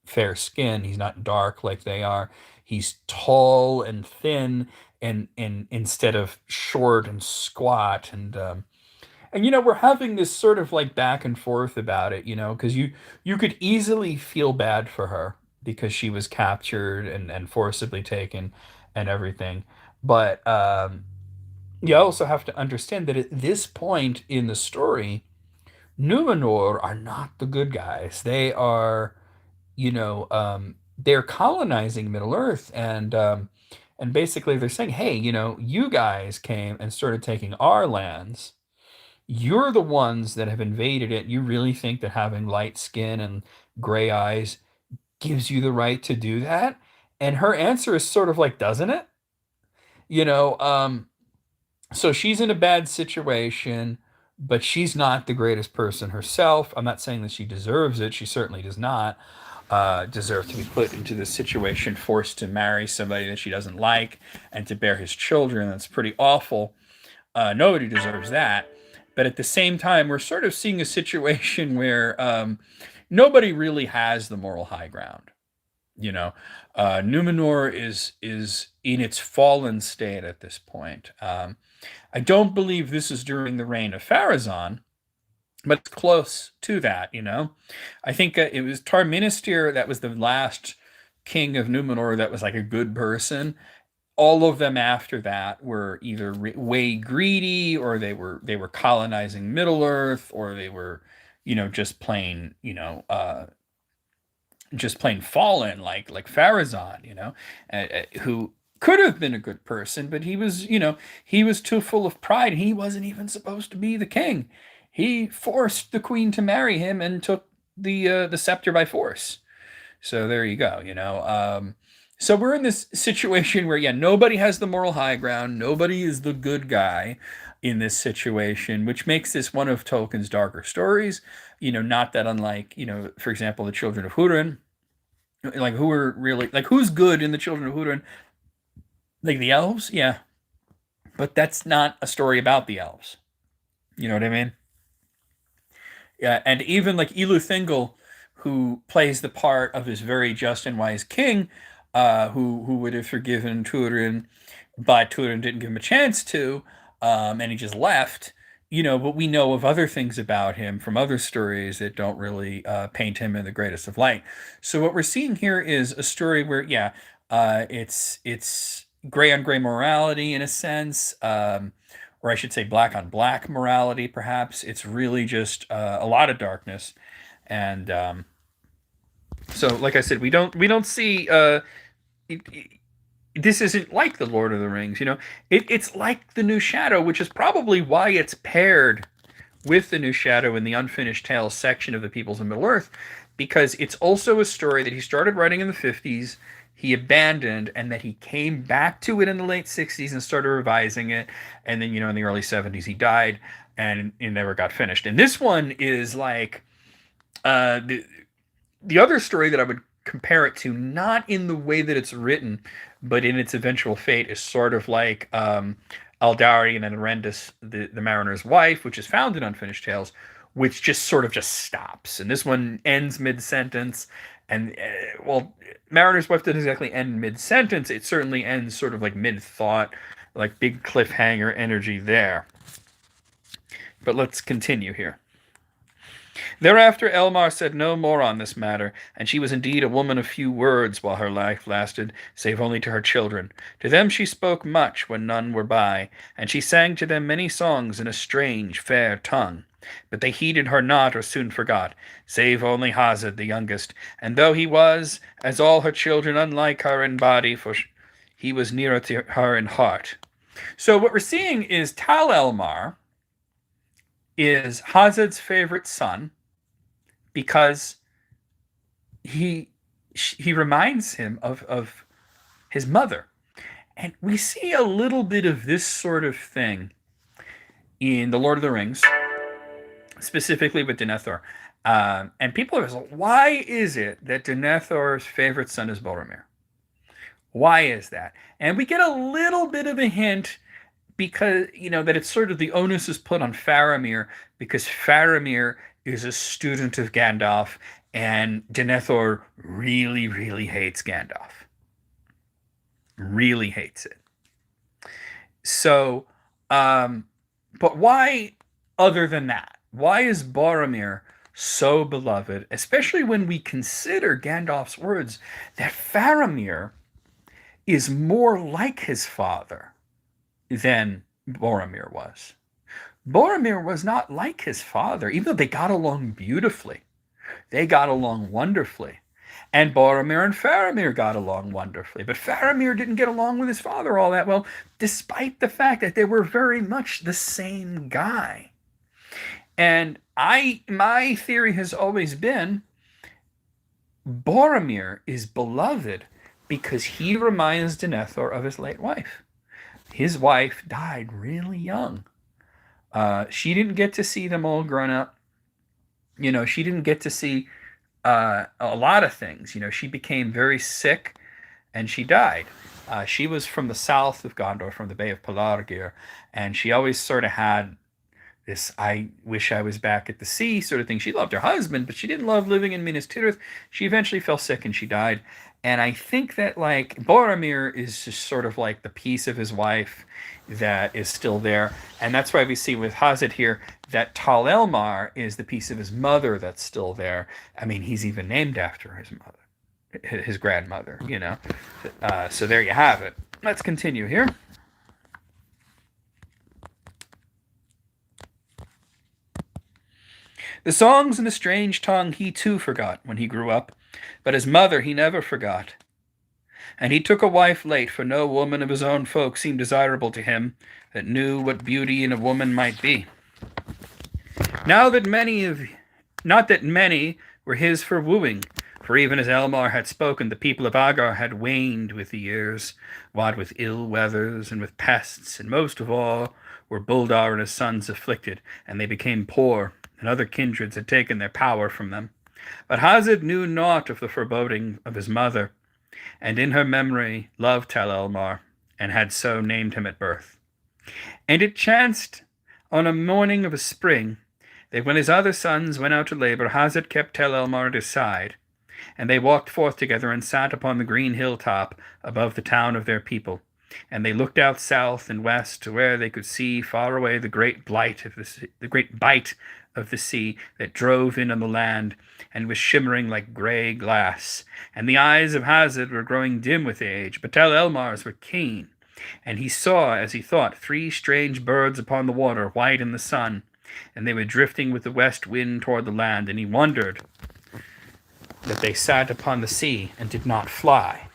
fair skin. He's not dark like they are. He's tall and thin, and instead of short and squat, and we're having this sort of like back and forth about it, because you could easily feel bad for her because she was captured and forcibly taken and everything. But you also have to understand that at this point in the story, Numenor are not the good guys. They're colonizing Middle Earth, and basically they're saying, hey, you guys came and started taking our lands. You're the ones that have invaded it. You really think that having light skin and gray eyes gives you the right to do that? And her answer is sort of like, doesn't it? You know, so she's in a bad situation, but she's not the greatest person herself. I'm not saying that she deserves it. She certainly does not deserve to be put into this situation, forced to marry somebody that she doesn't like and to bear his children. That's pretty awful. Nobody deserves that. But at the same time, we're sort of seeing a situation where nobody really has the moral high ground. You know, Numenor is in its fallen state at this point. I don't believe this is during the reign of Pharazôn, but it's close to that. I think it was Tar-Minastir that was the last king of Numenor that was like a good person. All of them after that were either way greedy, or they were colonizing Middle Earth, or they were, just plain, just plain fallen, like Pharazôn, who could have been a good person, but he was too full of pride. He wasn't even supposed to be the king. He forced the queen to marry him and took the scepter by force. So there you go. So we're in this situation where, yeah, nobody has the moral high ground. Nobody is the good guy in this situation, which makes this one of Tolkien's darker stories. Not that unlike, for example, the Children of Húrin. Like, who are really, like, who's good in the Children of Húrin? Like the elves, yeah, but that's not a story about the elves. You know what I mean? Yeah, and even like Thingol, who plays the part of this very just and wise king, who would have forgiven Turin, but Turin didn't give him a chance to, and he just left. But we know of other things about him from other stories that don't really paint him in the greatest of light. So what we're seeing here is a story where, yeah, it's gray on gray morality in a sense. Or I should say black on black morality, perhaps. It's really just a lot of darkness, and so, like I said, we don't see. This isn't like the Lord of the Rings. It's like the New Shadow, which is probably why it's paired with the New Shadow in the Unfinished Tales section of the Peoples of Middle Earth, because it's also a story that he started writing in the 50s, he abandoned, and that he came back to it in the late 60s and started revising it, and then in the early 70s he died, and it never got finished. And this one is like the other story that I would compare it to, not in the way that it's written, but in its eventual fate, is sort of like Eldarion and Arendis, the Mariner's wife, which is found in Unfinished Tales, which just sort of just stops. And this one ends mid-sentence. And, well, Mariner's wife doesn't exactly end mid-sentence. It certainly ends sort of like mid-thought, like big cliffhanger energy there. But let's continue here. Thereafter Elmar said no more on this matter, and she was indeed a woman of few words while her life lasted, save only to her children. To them she spoke much when none were by, and she sang to them many songs in a strange, fair tongue. But they heeded her not or soon forgot, save only Hazard the youngest, and though he was, as all her children, unlike her in body, for he was nearer to her in heart. So what we're seeing is Tal Elmar is Hazard's favorite son, because he reminds him of his mother. And we see a little bit of this sort of thing in The Lord of the Rings, specifically with Denethor. And people are like, why is it that Denethor's favorite son is Boromir? Why is that? And we get a little bit of a hint, because that it's sort of the onus is put on Faramir, because Faramir is a student of Gandalf, and Denethor really, really hates Gandalf. Really hates it. So, but why, other than that, why is Boromir so beloved, especially when we consider Gandalf's words that Faramir is more like his father than Boromir was? Boromir was not like his father, even though they got along beautifully. They got along wonderfully. And Boromir and Faramir got along wonderfully. But Faramir didn't get along with his father all that well, despite the fact that they were very much the same guy. And my theory has always been Boromir is beloved because he reminds Denethor of his late wife. His wife died really young. She didn't get to see them all grown up. She didn't get to see a lot of things. She became very sick and she died. She was from the south of Gondor, from the Bay of Pelargir, and she always sort of had this "I wish I was back at the sea" sort of thing. She loved her husband, but she didn't love living in Minas Tirith. She eventually fell sick and she died. And I think that like Boromir is just sort of like the piece of his wife that is still there, and that's why we see with Hazard here that Tal Elmar is the piece of his mother that's still there. I mean, he's even named after his mother, his grandmother. So there you have it. Let's continue here. The songs in the strange tongue he too forgot when he grew up, but his mother he never forgot. And he took a wife late, for no woman of his own folk seemed desirable to him that knew what beauty in a woman might be. Now that many of Not that many were his for wooing, for even as Elmar had spoken, the people of Agar had waned with the years, what with ill weathers and with pests, and most of all were Buldar and his sons afflicted, and they became poor, and other kindreds had taken their power from them. But Hazard knew naught of the foreboding of his mother, and in her memory loved Tal Elmar, and had so named him at birth. And it chanced on a morning of a spring that when his other sons went out to labor, Hazard kept Tal Elmar at his side, and they walked forth together and sat upon the green hilltop above the town of their people. And they looked out south and west to where they could see far away the great bight of the sea that drove in on the land and was shimmering like grey glass. And the eyes of Hazard were growing dim with age, but Tal Elmar's were keen. And he saw, as he thought, 3 strange birds upon the water, white in the sun, and they were drifting with the west wind toward the land, and he wondered that they sat upon the sea and did not fly.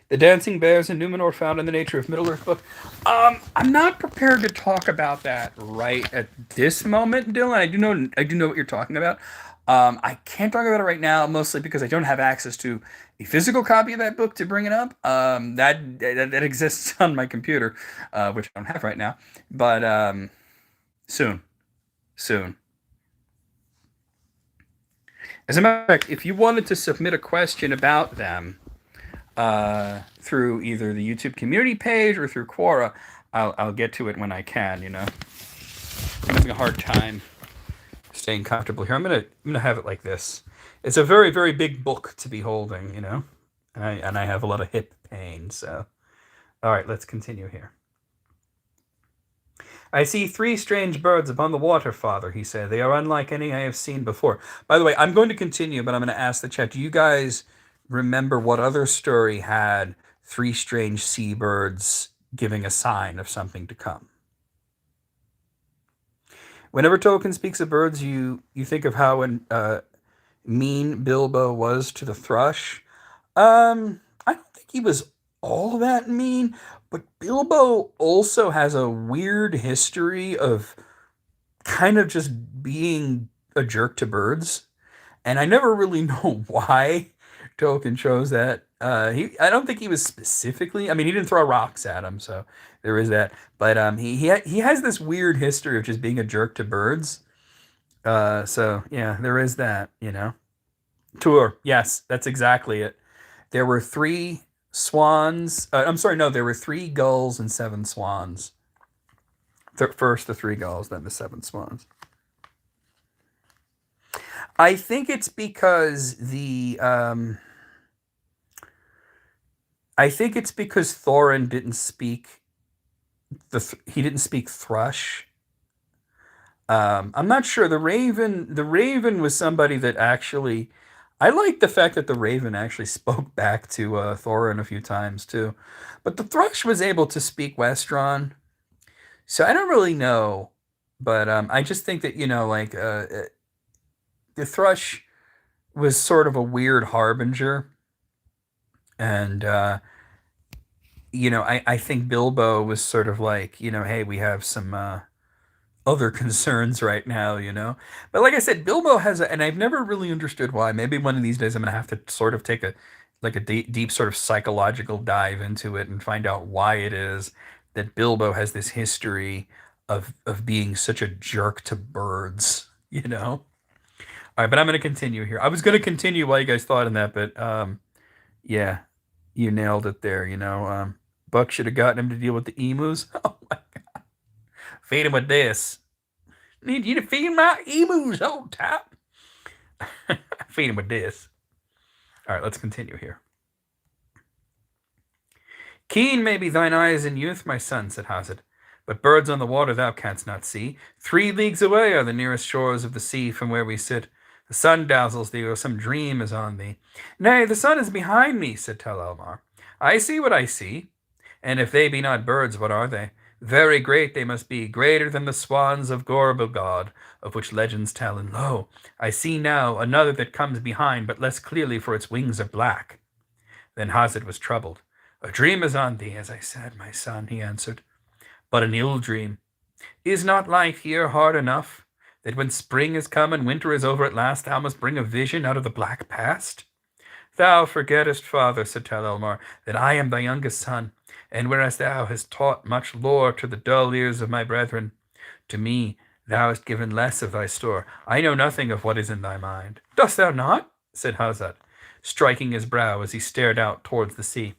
The Dancing Bears in Numenor found in the Nature of Middle-earth book. I'm not prepared to talk about that right at this moment, Dylan. I do know what you're talking about. I can't talk about it right now, mostly because I don't have access to a physical copy of that book to bring it up. That exists on my computer, which I don't have right now. But soon. As a matter of fact, if you wanted to submit a question about them through either the YouTube community page or through Quora, I'll get to it when I can. I'm having a hard time staying comfortable here. I'm gonna have it like this. It's a very, very big book to be holding, and I have a lot of hip pain. So, all right, let's continue here. I see 3 strange birds upon the water, Father, he said. They are unlike any I have seen before. By the way, I'm going to continue, but I'm going to ask the chat, do you guys remember what other story had 3 strange seabirds giving a sign of something to come? Whenever Tolkien speaks of birds, you think of how mean Bilbo was to the thrush. I don't think he was all that mean, but Bilbo also has a weird history of kind of just being a jerk to birds, and I never really know why Tolkien chose that. I don't think he was specifically. I mean, he didn't throw rocks at him, so there is that. But he has this weird history of just being a jerk to birds. So yeah, there is that. Tour. Yes, that's exactly it. There were 3 swans. I'm sorry, no, there were 3 gulls and 7 swans. First the 3 gulls, then the 7 swans. I think it's because Thorin didn't speak he didn't speak thrush. I'm not sure. The Raven was somebody that actually. I like the fact that the Raven actually spoke back to Thorin a few times too, but the Thrush was able to speak Westron, so I don't really know. But I just think that like the Thrush was sort of a weird harbinger, and I think Bilbo was sort of like hey, we have some other concerns right now. But like I said, Bilbo and I've never really understood why. Maybe one of these days I'm gonna have to sort of take a deep, deep sort of psychological dive into it and find out why it is that Bilbo has this history of being such a jerk to birds. All right, but I'm gonna continue here. I was gonna continue while you guys thought on that, but yeah, you nailed it there. Buck should have gotten him to deal with the emus. Oh my, feed him with this. Need you to feed my emus, old top. Feed him with this. All right, let's continue here. Keen may be thine eyes in youth, my son, said Hazard, but birds on the water thou canst not see. 3 leagues away are the nearest shores of the sea from where we sit. The sun dazzles thee, or some dream is on thee. Nay, the sun is behind me, said Tel Elmar. I see what I see, and if they be not birds, what are they? Very great they must be, greater than the swans of Gorbelgod, of which legends tell. And lo, I see now another that comes behind, but less clearly, for its wings are black. Then Hazard was troubled. A dream is on thee, as I said, my son, he answered, but an ill dream. Is not life here hard enough, that when spring is come and winter is over at last, thou must bring a vision out of the black past? Thou forgettest, father, said Tel Elmar, that I am thy youngest son, and whereas thou hast taught much lore to the dull ears of my brethren, to me thou hast given less of thy store. I know nothing of what is in thy mind. Dost thou not? Said Hazard, striking his brow as he stared out towards the sea.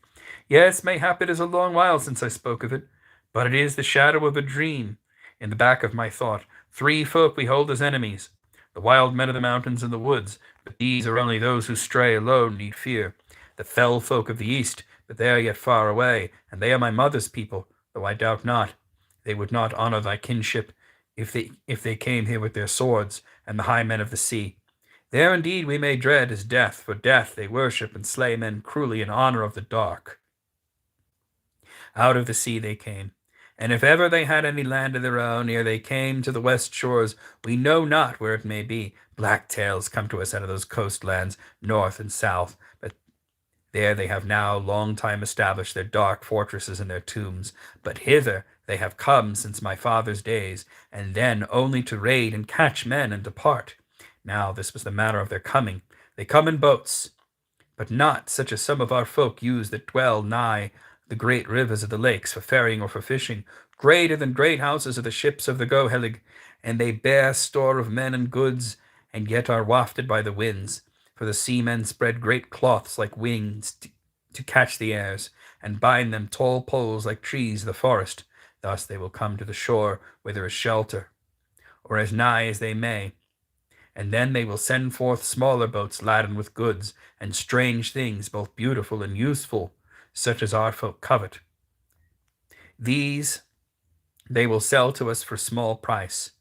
Yes, mayhap it is a long while since I spoke of it, but it is the shadow of a dream in the back of my thought. 3 folk we hold as enemies, the wild men of the mountains and the woods, but these are only those who stray alone need fear. The fell folk of the east, but they are yet far away, and they are my mother's people, though I doubt not they would not honor thy kinship if they came here with their swords, and the high men of the sea. There indeed we may dread is death, for death they worship and slay men cruelly in honor of the dark. Out of the sea they came, and if ever they had any land of their own, ere they came to the west shores, we know not where it may be. Black tales come to us out of those coastlands, north and south, but there they have now long time established their dark fortresses and their tombs. But hither they have come since my father's days, and then only to raid and catch men and depart. Now this was the manner of their coming. They come in boats, but not such as some of our folk use that dwell nigh the great rivers of the lakes for ferrying or for fishing. Greater than great houses are the ships of the Gohelig, and they bear store of men and goods, and yet are wafted by the winds. For the seamen spread great cloths like wings to catch the airs, and bind them tall poles like trees of the forest. Thus they will come to the shore where there is shelter, or as nigh as they may. And then they will send forth smaller boats laden with goods, and strange things, both beautiful and useful, such as our folk covet. These they will sell to us for small price,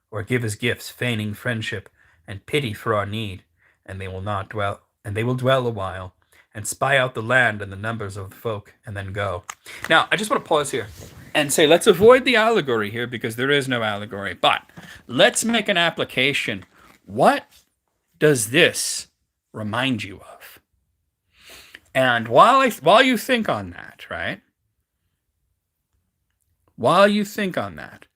or give as gifts, feigning friendship and pity for our need, and they will dwell a while, and spy out the land and the numbers of the folk, and then go. Now, I just want to pause here and say, let's avoid the allegory here, because there is no allegory, but let's make an application. What does this remind you of? And while you think on that, right? While you think on that,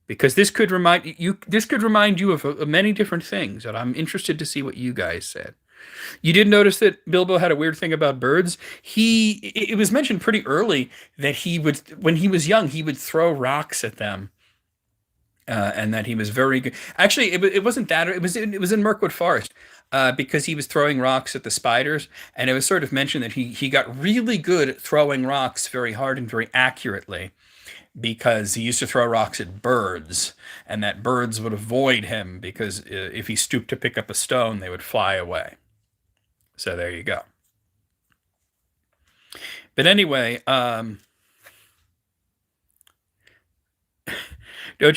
because this could remind you of many different things, and I'm interested to see what you guys said. You did notice that Bilbo had a weird thing about birds. It was mentioned pretty early that when he was young, he would throw rocks at them. And that he was very good. Actually, it wasn't that. It was in Mirkwood Forest, because he was throwing rocks at the spiders, and it was sort of mentioned that he got really good at throwing rocks very hard and very accurately, because he used to throw rocks at birds, and that birds would avoid him because if he stooped to pick up a stone, they would fly away. So there you go. But anyway, don't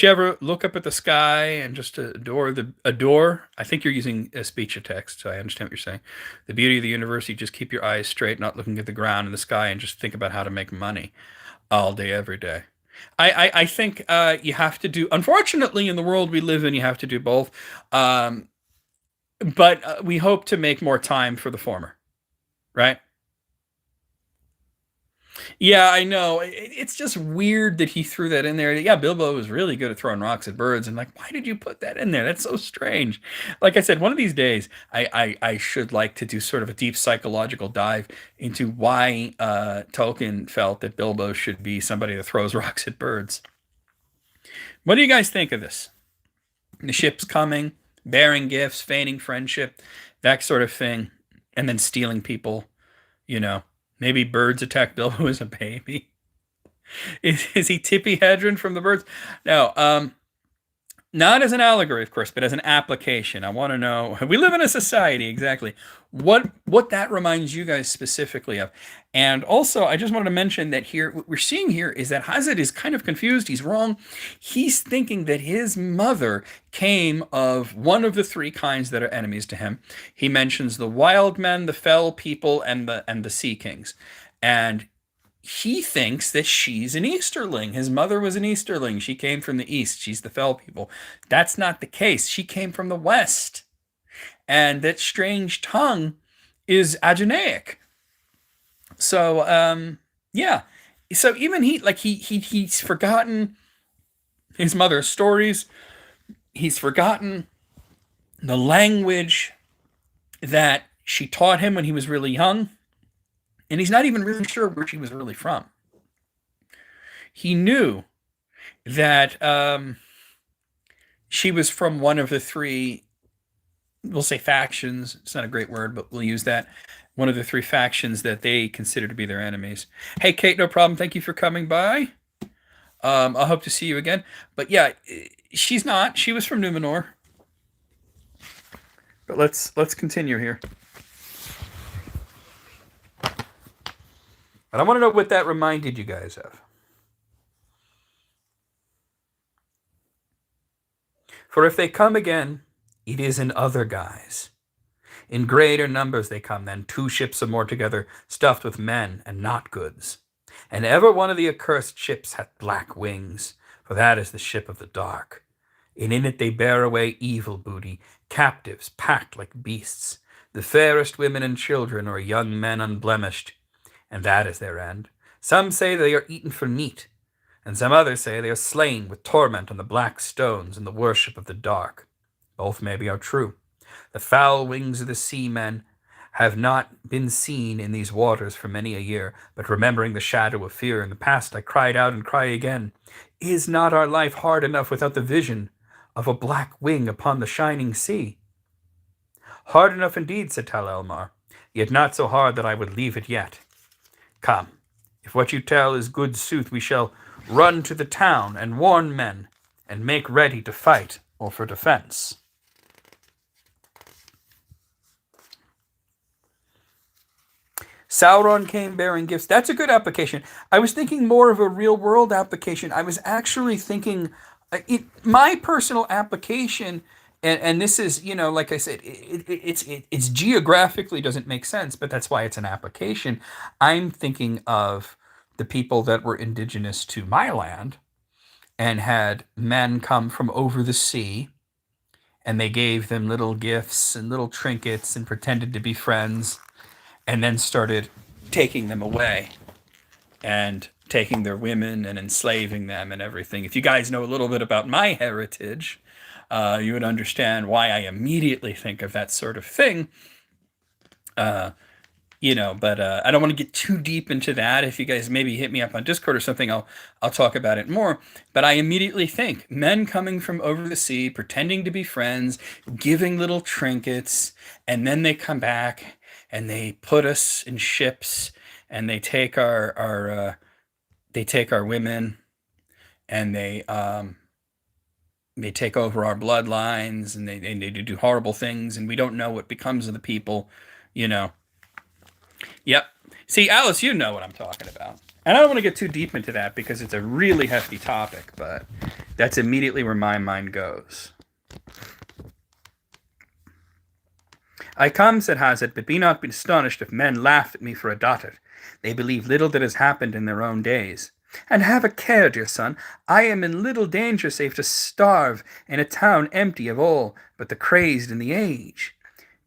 you ever look up at the sky and just adore? I think you're using a speech to text, so I understand what you're saying. The beauty of the universe, you just keep your eyes straight, not looking at the ground and the sky, and just think about how to make money all day, every day. I think you have to do, unfortunately, in the world we live in, you have to do both. But we hope to make more time for the former, right? Yeah, I know. It's just weird that he threw that in there. Yeah, Bilbo was really good at throwing rocks at birds, and like, why did you put that in there? That's so strange. Like I said, one of these days, I should like to do sort of a deep psychological dive into why Tolkien felt that Bilbo should be somebody that throws rocks at birds. What do you guys think of this? The ship's coming, bearing gifts, feigning friendship, that sort of thing, and then stealing people, you know. Maybe birds attack Bilbo as a baby. Is he Tippi Hedren from the birds? No. Not as an allegory, of course, but as an application. I want to know. We live in a society, exactly. What that reminds you guys specifically of, and also I just wanted to mention that here what we're seeing here is that Hazard is kind of confused. He's wrong. He's thinking that his mother came of one of the three kinds that are enemies to him. He mentions the wild men, the fell people, and the sea kings, and he thinks that she's an Easterling. His mother was an Easterling. She came from the East. She's the Fell people. That's not the case. She came from the West. And that strange tongue is Agenaic. So, yeah. So even he's forgotten his mother's stories. He's forgotten the language that she taught him when he was really young. And he's not even really sure where she was really from. He knew that she was from one of the three, we'll say factions. It's not a great word, but we'll use that. One of the three factions that they consider to be their enemies. Hey, Kate, no problem. Thank you for coming by. I hope to see you again. But yeah, she's not. She was from Numenor. But let's continue here. And I want to know what that reminded you guys of. For if they come again, it is in other guise. In greater numbers they come then, 2 ships or more together, stuffed with men and not goods. And ever one of the accursed ships hath black wings, for that is the ship of the dark. And in it they bear away evil booty, captives packed like beasts, the fairest women and children, or young men unblemished. And that is their end. Some say they are eaten for meat, and some others say they are slain with torment on the black stones and the worship of the dark. Both maybe are true. The foul wings of the seamen have not been seen in these waters for many a year, but remembering the shadow of fear in the past, I cried out and cry again, is not our life hard enough without the vision of a black wing upon the shining sea? Hard enough indeed, said Tal Elmar, yet not so hard that I would leave it yet. Come, if what you tell is good sooth, we shall run to the town and warn men, and make ready to fight or for defense. Sauron came bearing gifts. That's a good application. I was thinking more of a real world application. I was actually thinking, my personal application, and this is, like I said, it's geographically doesn't make sense, but that's why it's an application. I'm thinking of the people that were indigenous to my land and had men come from over the sea, and they gave them little gifts and little trinkets and pretended to be friends, and then started taking them away and taking their women and enslaving them and everything. If you guys know a little bit about my heritage, you would understand why I immediately think of that sort of thing. But I don't want to get too deep into that. If you guys maybe hit me up on Discord or something, I'll talk about it more. But I immediately think men coming from over the sea, pretending to be friends, giving little trinkets, and then they come back and they put us in ships and they take our women, and they take over our bloodlines, and they do horrible things, and we don't know what becomes of the people, you know. Yep. See, Alice, you know what I'm talking about. And I don't want to get too deep into that because it's a really hefty topic, but that's immediately where my mind goes. I come, said Hazard, but be not astonished if men laugh at me for a dotard. They believe little that has happened in their own days. And have a care, dear son, I am in little danger save to starve in a town empty of all but the crazed and the age.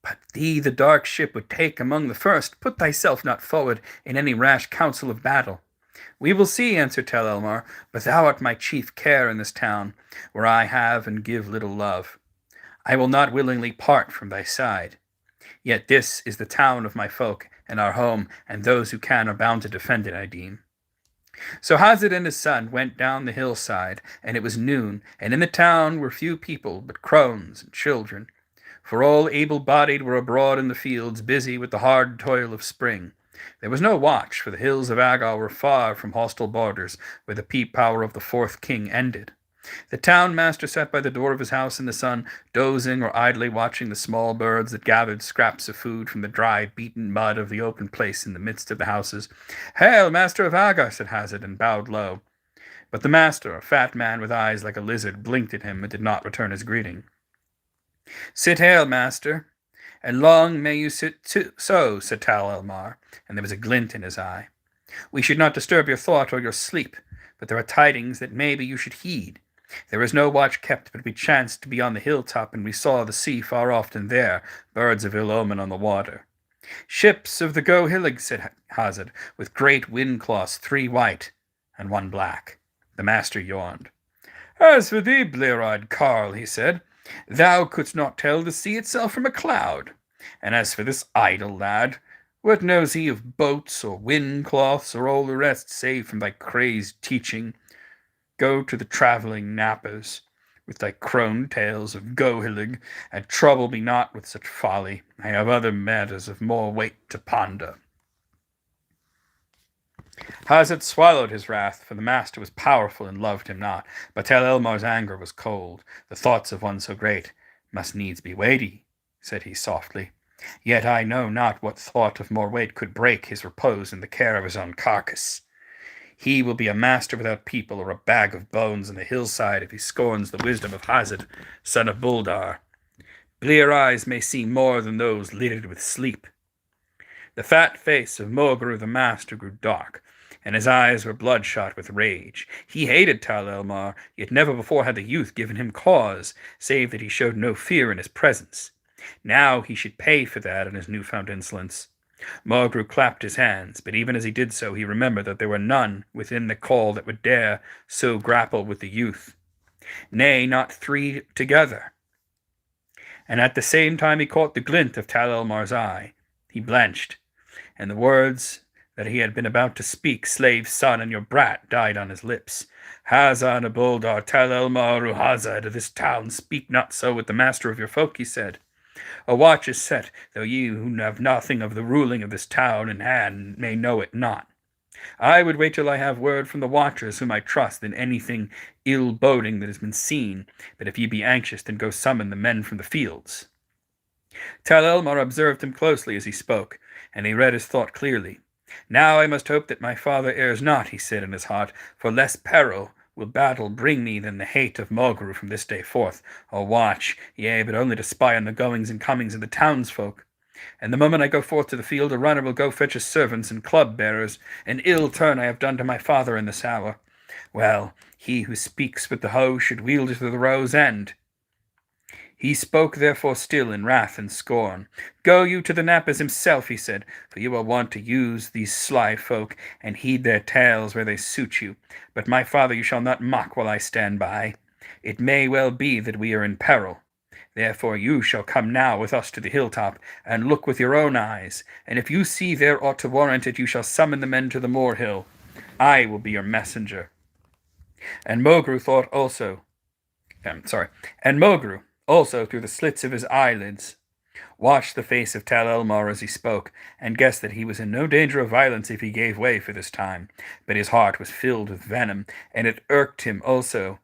But thee the dark ship would take among the first. Put thyself not forward in any rash council of battle. We will see, answered Tel Elmar, but thou art my chief care in this town, where I have and give little love. I will not willingly part from thy side. Yet this is the town of my folk, and our home, and those who can are bound to defend it, I deem. So Hazard and his son went down the hillside, and it was noon, and in the town were few people but crones and children. For all able-bodied were abroad in the fields, busy with the hard toil of spring. There was no watch, for the hills of Agar were far from hostile borders, where the peep power of the fourth king ended. The town master sat by the door of his house in the sun, dozing or idly watching the small birds that gathered scraps of food from the dry, beaten mud of the open place in the midst of the houses. "Hail, Master of Agar," said Hazard, and bowed low. But the master, a fat man with eyes like a lizard, blinked at him and did not return his greeting. "Sit hail, master, and long may you sit so," said Tal Elmar, and there was a glint in his eye. "We should not disturb your thought or your sleep, but there are tidings that maybe you should heed. There is no watch kept, but we chanced to be on the hilltop, and we saw the sea far off, and there birds of ill omen on the water." "Ships of the Gohillig," said Hazard, "with great wind-cloths, 3 white and 1 black." The master yawned. "As for thee, blear-eyed carle," he said, "thou couldst not tell the sea itself from a cloud. And as for this idle lad, what knows he of boats or wind-cloths or all the rest, save from thy crazed teaching? Go to the travelling nappers with thy crone tales of Gohillig, and trouble me not with such folly. I have other matters of more weight to ponder." Hazard swallowed his wrath, for the master was powerful and loved him not, but Tal Elmar's anger was cold. "The thoughts of one so great must needs be weighty," said he softly. "Yet I know not what thought of more weight could break his repose in the care of his own carcass. He will be a master without people, or a bag of bones on the hillside, if he scorns the wisdom of Hazard, son of Buldar. Blear eyes may see more than those lidded with sleep." The fat face of Morgru the master grew dark, and his eyes were bloodshot with rage. He hated Tal Elmar, yet never before had the youth given him cause, save that he showed no fear in his presence. Now he should pay for that in his newfound insolence. Morgru clapped his hands, but even as he did so, he remembered that there were none within the call that would dare so grapple with the youth. Nay, not 3 together. And at the same time he caught the glint of Tal Elmar's eye. He blenched, and the words that he had been about to speak, "slave son and your brat," died on his lips. "Hazard Buldar, Tal Elmar Hazard of this town, speak not so with the master of your folk," he said. "A watch is set, though ye who have nothing of the ruling of this town in hand may know it not. I would wait till I have word from the watchers whom I trust than anything ill-boding that has been seen, but if ye be anxious, then go summon the men from the fields." Tal Elmar observed him closely as he spoke, and he read his thought clearly. "Now I must hope that my father errs not," he said in his heart, "for less peril will battle bring me than the hate of Morgru from this day forth. A watch, yea, but only to spy on the goings and comings of the townsfolk. And the moment I go forth to the field, a runner will go fetch his servants and club-bearers. An ill turn I have done to my father in this hour. Well, he who speaks with the hoe should wield it to the row's end." He spoke therefore still in wrath and scorn. "Go you to the nappers himself," he said, "for you are wont to use these sly folk, and heed their tales where they suit you. But my father you shall not mock while I stand by. It may well be that we are in peril. Therefore you shall come now with us to the hilltop, and look with your own eyes, and if you see there ought to warrant it, you shall summon the men to the moor-hill. I will be your messenger." And Morgru also, through the slits of his eyelids, watched the face of Tal Elmar as he spoke, and guessed that he was in no danger of violence if he gave way for this time. But his heart was filled with venom, and it irked him also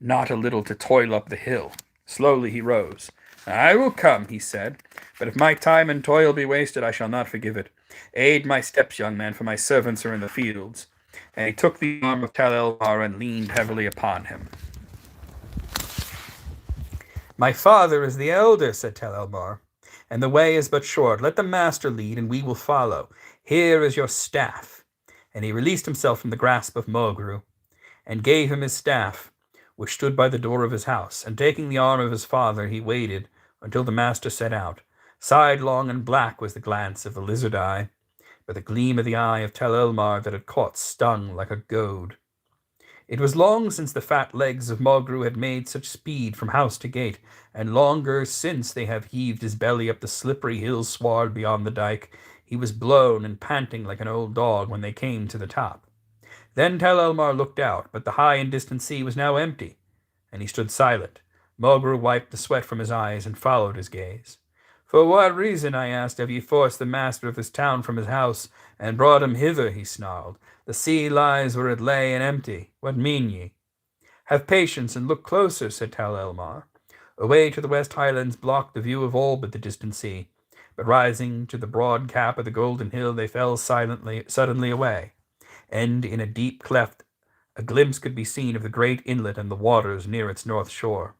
not a little to toil up the hill. Slowly he rose. "I will come," he said, "but if my time and toil be wasted, I shall not forgive it. Aid my steps, young man, for my servants are in the fields." And he took the arm of Tal Elmar and leaned heavily upon him. "My father is the elder," said Tal Elmar, "and the way is but short. Let the master lead, and we will follow. Here is your staff." And he released himself from the grasp of Morgru, and gave him his staff, which stood by the door of his house. And taking the arm of his father, he waited until the master set out. Sidelong and black was the glance of the lizard eye, but the gleam of the eye of Tal Elmar that had caught stung like a goad. It was long since the fat legs of Morgru had made such speed from house to gate, and longer since they have heaved his belly up the slippery hill sward beyond the dike. He was blown and panting like an old dog when they came to the top. Then Tal Elmar looked out, but the high and distant sea was now empty, and he stood silent. Morgru wiped the sweat from his eyes and followed his gaze. "For what reason," I asked, "have ye forced the master of this town from his house, and brought him hither?" he snarled. "The sea lies where it lay and empty. What mean ye?" "Have patience and look closer," said Tal Elmar. Away to the west highlands blocked the view of all but the distant sea, but rising to the broad cap of the golden hill they fell suddenly away, and in a deep cleft a glimpse could be seen of the great inlet and the waters near its north shore.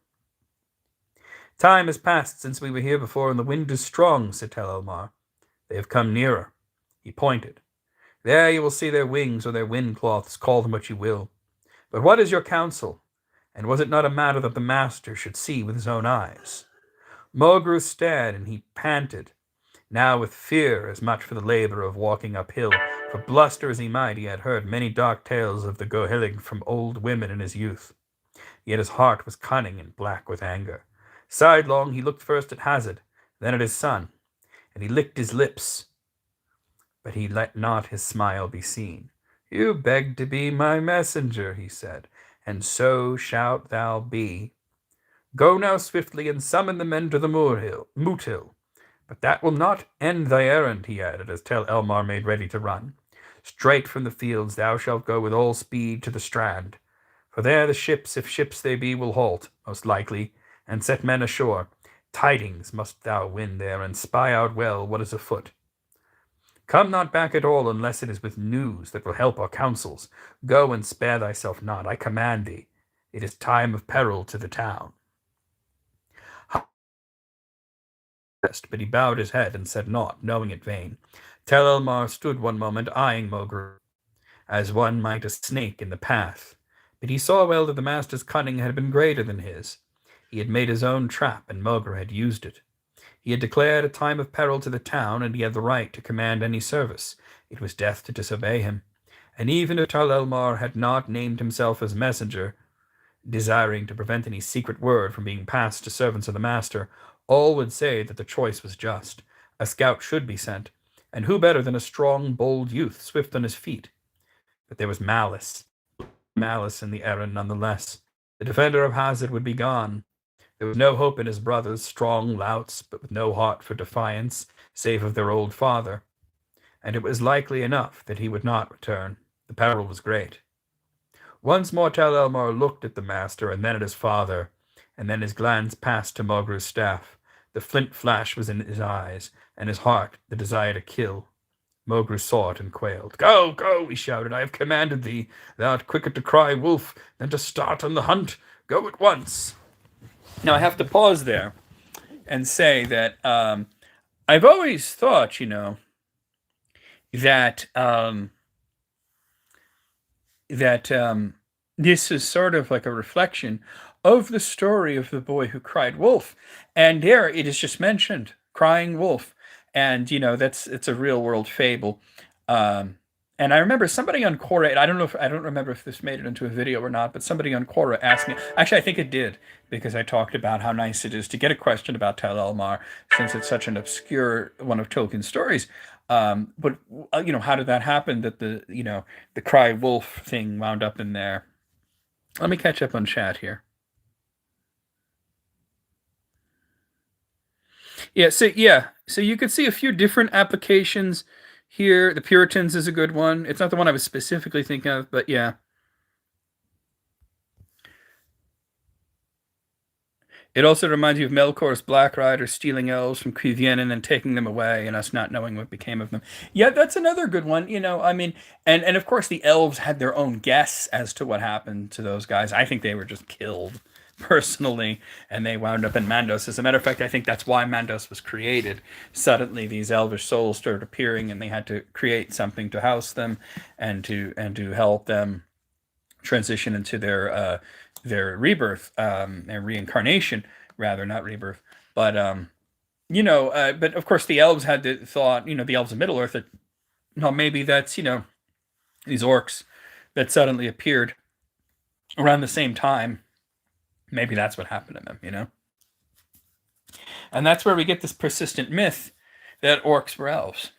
"Time has passed since we were here before, and the wind is strong," said Tel Elmar. "They have come nearer." He pointed. "There you will see their wings or their wind cloths, call them what you will. But what is your counsel? And was it not a matter that the master should see with his own eyes?" Mogru stared, and he panted, now with fear as much for the labor of walking uphill, for bluster as he might, he had heard many dark tales of the Gohillig from old women in his youth. Yet his heart was cunning and black with anger. Sidelong he looked first at Hazard, then at his son, and he licked his lips, but he let not his smile be seen. "You begged to be my messenger," he said, "and so shalt thou be. Go now swiftly and summon the men to the Moot Hill. But that will not end thy errand," he added, as Tel Elmar made ready to run. "Straight from the fields thou shalt go with all speed to the strand. For there the ships, if ships they be, will halt, most likely, and set men ashore. Tidings must thou win there, and spy out well what is afoot. Come not back at all unless it is with news that will help our counsels. Go and spare thyself not, I command thee. It is time of peril to the town." But he bowed his head and said naught, knowing it vain. Tel Elmar stood one moment eyeing Mogru, as one might a snake in the path. But he saw well that the master's cunning had been greater than his. He had made his own trap, and Mogru had used it. He had declared a time of peril to the town, and he had the right to command any service. It was death to disobey him. And even if Tal Elmar had not named himself as messenger, desiring to prevent any secret word from being passed to servants of the master, all would say that the choice was just. A scout should be sent, and who better than a strong, bold youth, swift on his feet? But there was malice in the errand nonetheless. The defender of Hazard would be gone. There was no hope in his brothers, strong louts, but with no heart for defiance, save of their old father. And it was likely enough that he would not return. The peril was great. Once more Tal Elmar looked at the master, and then at his father, and then his glance passed to Mogru's staff. The flint flash was in his eyes, and his heart the desire to kill. Mogru saw it and quailed. "Go, go," he shouted. "I have commanded thee. Thou art quicker to cry wolf than to start on the hunt. Go at once." Now I have to pause there and say that I've always thought, that this is sort of like a reflection of the story of the boy who cried wolf, and there it is just mentioned, crying wolf, and it's a real world fable. And I remember somebody on Quora, and I don't remember if this made it into a video or not, but somebody on Quora asked me. Actually, I think it did, because I talked about how nice it is to get a question about Tal Elmar, since it's such an obscure one of Tolkien's stories. But how did that happen? That the cry wolf thing wound up in there. Let me catch up on chat here. So you could see a few different applications here. The Puritans is a good one. It's not the one I was specifically thinking of, but yeah. It also reminds you of Melkor's Black Riders stealing elves from Cuiviénen and then taking them away, and us not knowing what became of them. Yeah, that's another good one. I mean, and of course the elves had their own guess as to what happened to those guys. I think they were just killed personally, and they wound up in Mandos. As a matter of fact, I think that's why Mandos was created. Suddenly, these elvish souls started appearing, and they had to create something to house them, and to help them transition into their rebirth, and reincarnation, rather, not rebirth. But but of course the elves had the thought, the elves of Middle Earth, that maybe that's these orcs that suddenly appeared around the same time. Maybe that's what happened to them, And that's where we get this persistent myth that orcs were elves.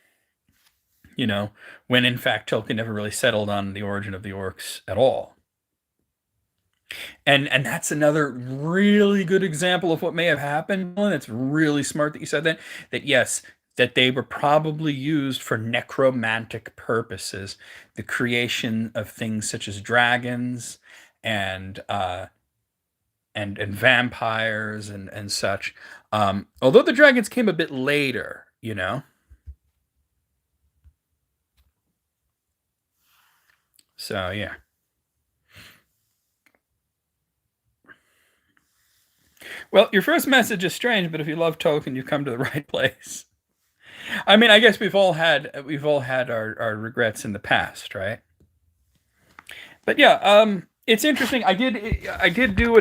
When in fact Tolkien never really settled on the origin of the orcs at all. And that's another really good example of what may have happened. And it's really smart that you said that. That yes, that they were probably used for necromantic purposes, the creation of things such as dragons and and vampires and such. Although the dragons came a bit later, you know. So yeah. Well, your first message is strange, but if you love Tolkien, you've come to the right place. I mean, I guess we've all had our regrets in the past, right? But yeah, it's interesting. I did do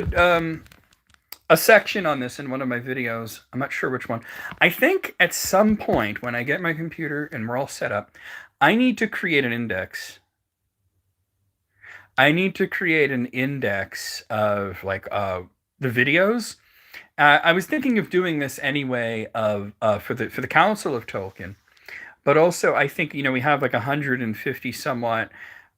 a section on this in one of my videos. I'm not sure which one. I think at some point when I get my computer and we're all set up, I need to create an index. I need to create an index of like the videos. I was thinking of doing this anyway of for the Council of Tolkien, but also I think we have like 150 somewhat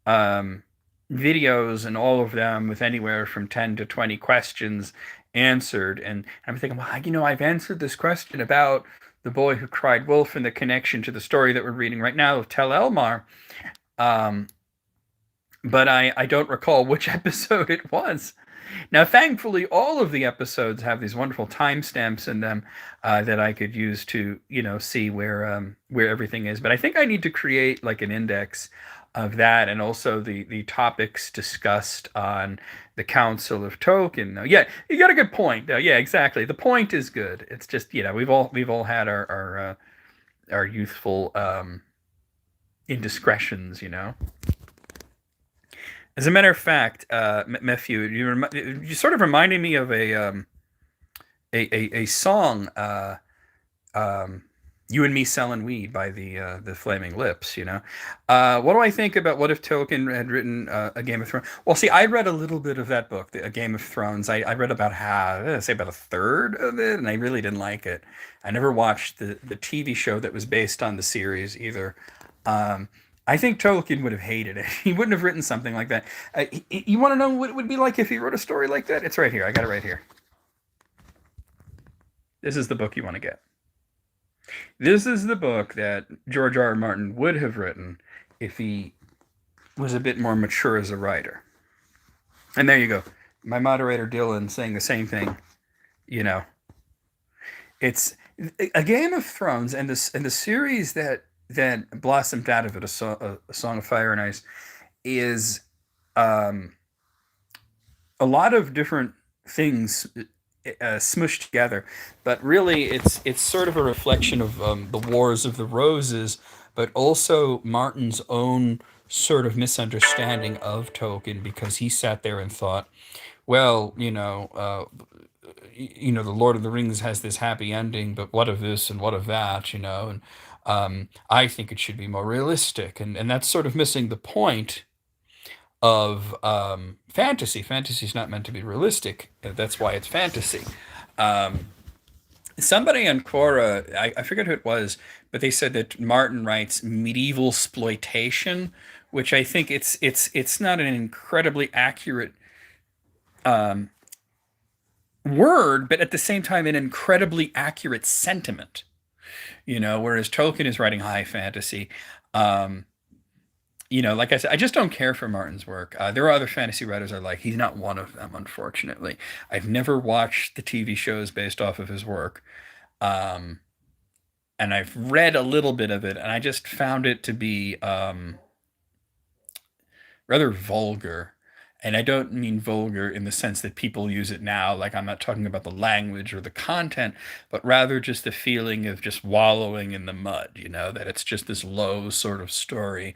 um, videos, and all of them with anywhere from 10 to 20 questions answered. And I'm thinking, well, I've answered this question about the boy who cried wolf and the connection to the story that we're reading right now of Tel Elmar. Um, but I don't recall which episode it was. Now, thankfully, all of the episodes have these wonderful timestamps in them that I could use to, see where everything is. But I think I need to create like an index of that, and also the topics discussed on the Council of Tolkien. Now, yeah, you got a good point. Yeah, exactly. The point is good. It's just we've all had our youthful indiscretions, As a matter of fact, Matthew, you sort of reminded me of a song, um, "You and Me Selling Weed" by the Flaming Lips. What do I think about what if Tolkien had written a Game of Thrones? Well, see, I read a little bit of that book, A Game of Thrones. I read about half, I'd say about a third of it, and I really didn't like it. I never watched the TV show that was based on the series either. Um, I think Tolkien would have hated it. He wouldn't have written something like that. You want to know what it would be like if he wrote a story like that? It's right here. I got it right here. This is the book you want to get. This is the book that George R. R. Martin would have written if he was a bit more mature as a writer. And there you go. My moderator Dylan saying the same thing. You know, it's a Game of Thrones, and the series that blossomed out of it, a Song of Fire and Ice, is um, a lot of different things smushed together. But really, it's sort of a reflection of the Wars of the Roses, but also Martin's own sort of misunderstanding of Tolkien, because he sat there and thought, well, the Lord of the Rings has this happy ending, but what of this and what of that, and I think it should be more realistic, and that's sort of missing the point of fantasy. Fantasy is not meant to be realistic. That's why it's fantasy. Um, Somebody on Quora, I forget who it was, but they said that Martin writes medieval exploitation, which I think it's not an incredibly accurate um, word, but at the same time an incredibly accurate sentiment. Whereas Tolkien is writing high fantasy. Um, like I said, I just don't care for Martin's work. There are other fantasy writers I like. He's not one of them, unfortunately. I've never watched the TV shows based off of his work. Um, and I've read a little bit of it, and I just found it to be rather vulgar. And I don't mean vulgar in the sense that people use it now, like I'm not talking about the language or the content, but rather just the feeling of just wallowing in the mud, that it's just this low sort of story.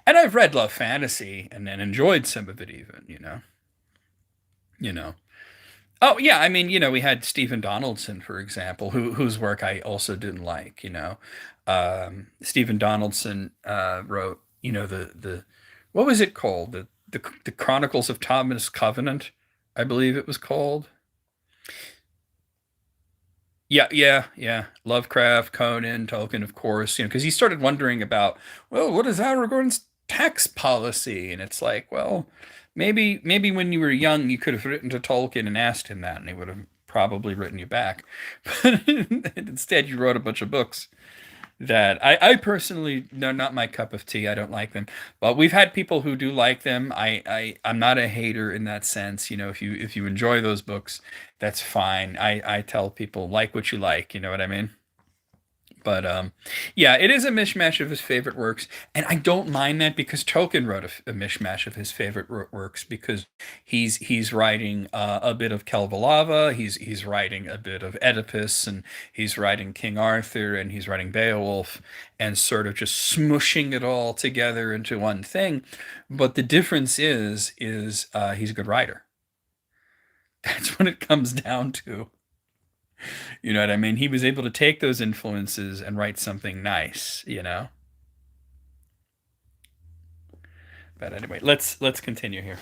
And I've read Love Fantasy and enjoyed some of it even, you know. Oh yeah, I mean, we had Stephen Donaldson, for example, whose work I also didn't like, Stephen Donaldson wrote, the what was it called? The Chronicles of Thomas Covenant, I believe it was called. Yeah, yeah, yeah. Lovecraft, Conan, Tolkien, of course, because he started wondering about, well, what is Aragorn's tax policy? And it's like, well, maybe when you were young, you could have written to Tolkien and asked him that, and he would have probably written you back. But instead, you wrote a bunch of books. that I personally, they're not my cup of tea. I don't like them, but we've had people who do like them. I'm not a hater in that sense. If you enjoy those books, that's fine. I tell people like what you like. You know what I mean? But yeah, it is a mishmash of his favorite works, and I don't mind that because Tolkien wrote a mishmash of his favorite works because he's writing a bit of Kalevala, he's writing a bit of Oedipus, and he's writing King Arthur, and he's writing Beowulf, and sort of just smushing it all together into one thing. But the difference is he's a good writer. That's what it comes down to. You know what I mean? He was able to take those influences and write something nice. But anyway, let's continue here.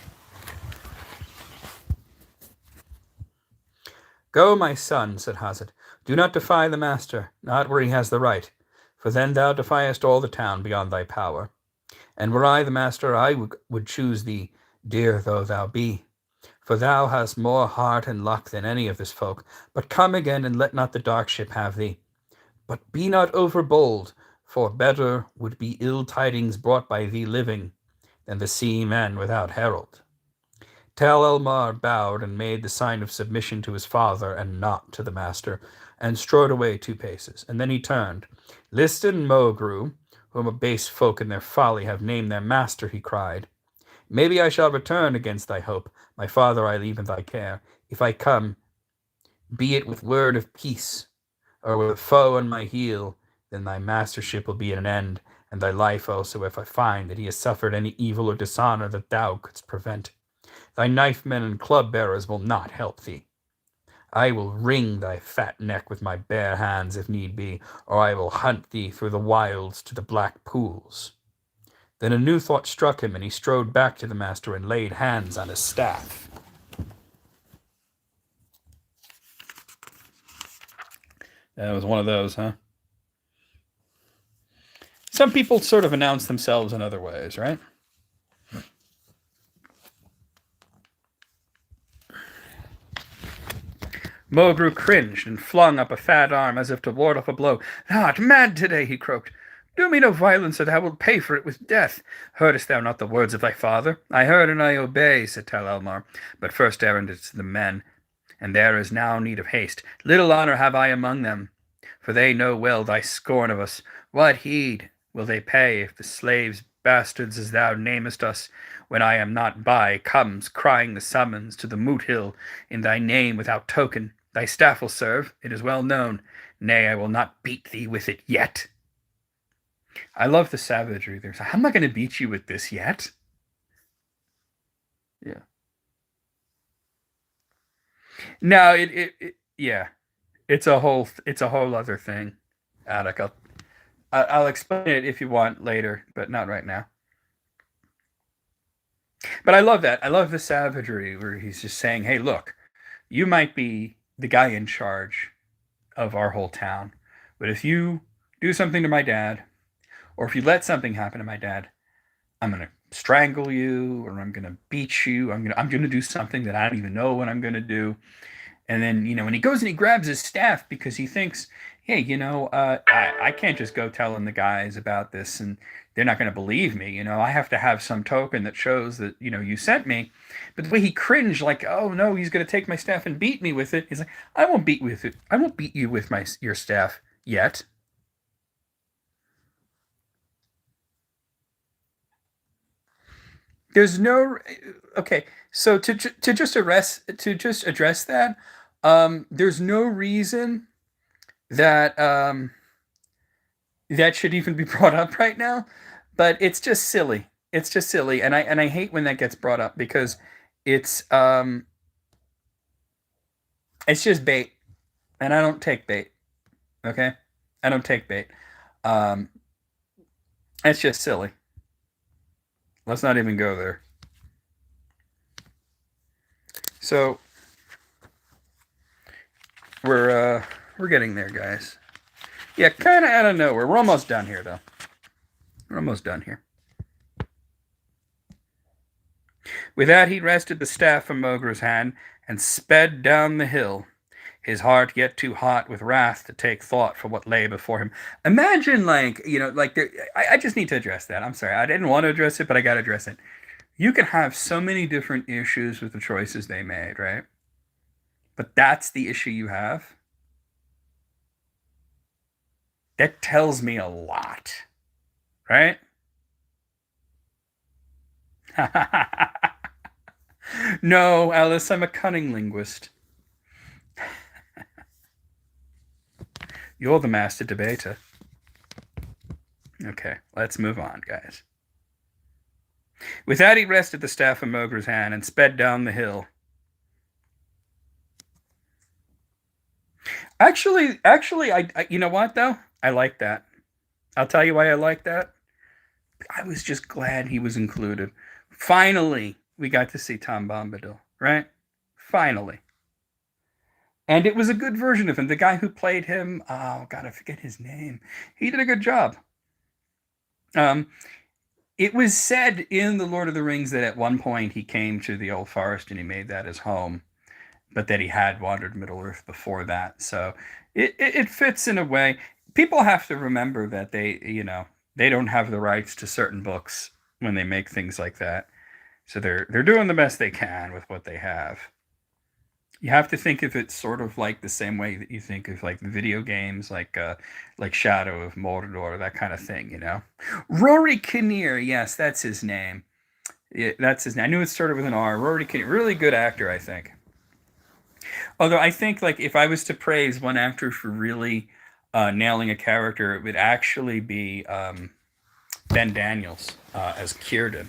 Go, my son, said Hazard. Do not defy the master, not where he has the right, for then thou defiest all the town beyond thy power. And were I the master, I would choose thee, dear though thou be. For thou hast more heart and luck than any of this folk. But come again, and let not the dark ship have thee. But be not overbold, for better would be ill tidings brought by thee living than the seaman without herald. Tal Elmar bowed and made the sign of submission to his father and not to the master, and strode away 2 paces. And then he turned. Liston Mogru, whom a base folk in their folly have named their master, he cried. Maybe I shall return against thy hope. My father I leave in thy care. If I come, be it with word of peace, or with a foe on my heel, then thy mastership will be at an end, and thy life also, if I find that he has suffered any evil or dishonor that thou couldst prevent. Thy knife men and club bearers will not help thee. I will wring thy fat neck with my bare hands if need be, or I will hunt thee through the wilds to the black pools. Then a new thought struck him, and he strode back to the master and laid hands on his staff. That was one of those, huh? Some people sort of announce themselves in other ways, right? Mogru cringed and flung up a fat arm as if to ward off a blow. Thou art mad today, he croaked. Do me no violence, or thou wilt pay for it with death. Heardest thou not the words of thy father? I heard and I obey, said Tal Elmar. But first errand is to the men, and there is now need of haste. Little honor have I among them, for they know well thy scorn of us. What heed will they pay if the slaves, bastards as thou namest us, when I am not by, comes crying the summons to the moot hill in thy name without token? Thy staff will serve, it is well known. Nay, I will not beat thee with it yet. I love the savagery there. So I'm not going to beat you with this yet. Yeah. No, yeah. It's a whole other thing. Attic. I'll explain it if you want later, but not right now. But I love that. I love the savagery where he's just saying, "Hey, look, you might be the guy in charge of our whole town, but if you do something to my dad, or if you let something happen to my dad, I'm gonna strangle you, or I'm gonna beat you. I'm gonna do something that I don't even know what I'm gonna do." And then when he goes and he grabs his staff because he thinks, hey, I can't just go telling the guys about this and they're not going to believe me. I have to have some token that shows that you sent me. But the way he cringed, like, oh no, he's going to take my staff and beat me with it. He's like, I won't beat with it. I won't beat you with your staff yet. There's no okay. So to just address that, there's no reason that that should even be brought up right now, but it's just silly. It's just silly, and I hate when that gets brought up because it's um it's just bait, and I don't take bait. Okay, I don't take bait. Um, it's just silly. Let's not even go there. So we're getting there, guys. Yeah, kind of out of nowhere. We're almost done here, though. We're almost done here. With that, he wrested the staff from Mogru's hand and sped down the hill. his heart yet too hot with wrath to take thought for what lay before him. Imagine, like, like, I just need to address that. I'm sorry. I didn't want to address it, but I got to address it. You can have so many different issues with the choices they made, right? But that's the issue you have. That tells me a lot, right? No, Alice, I'm a cunning linguist. You're the master debater. Okay, let's move on, guys. With that, he rested the staff in Mogre's hand and sped down the hill. Actually, I you know what though? I like that. I'll tell you why I like that. I was just glad he was included. Finally, we got to see Tom Bombadil, right? Finally. And it was a good version of him. The guy who played him, oh God, I forget his name. He did a good job. It was said in The Lord of the Rings that at one point he came to the Old Forest and he made that his home, but that he had wandered Middle Earth before that. So it fits in a way. People have to remember that they don't have the rights to certain books when they make things like that. So they're doing the best they can with what they have. You have to think of it sort of like the same way that you think of like video games, like Shadow of Mordor, that kind of thing, you know. Rory Kinnear, yes, that's his name. Yeah, that's his name. I knew it started with an R. Rory Kinnear, really good actor, I think. Although I think like if I was to praise one actor for really nailing a character, it would actually be Ben Daniels as Círdan.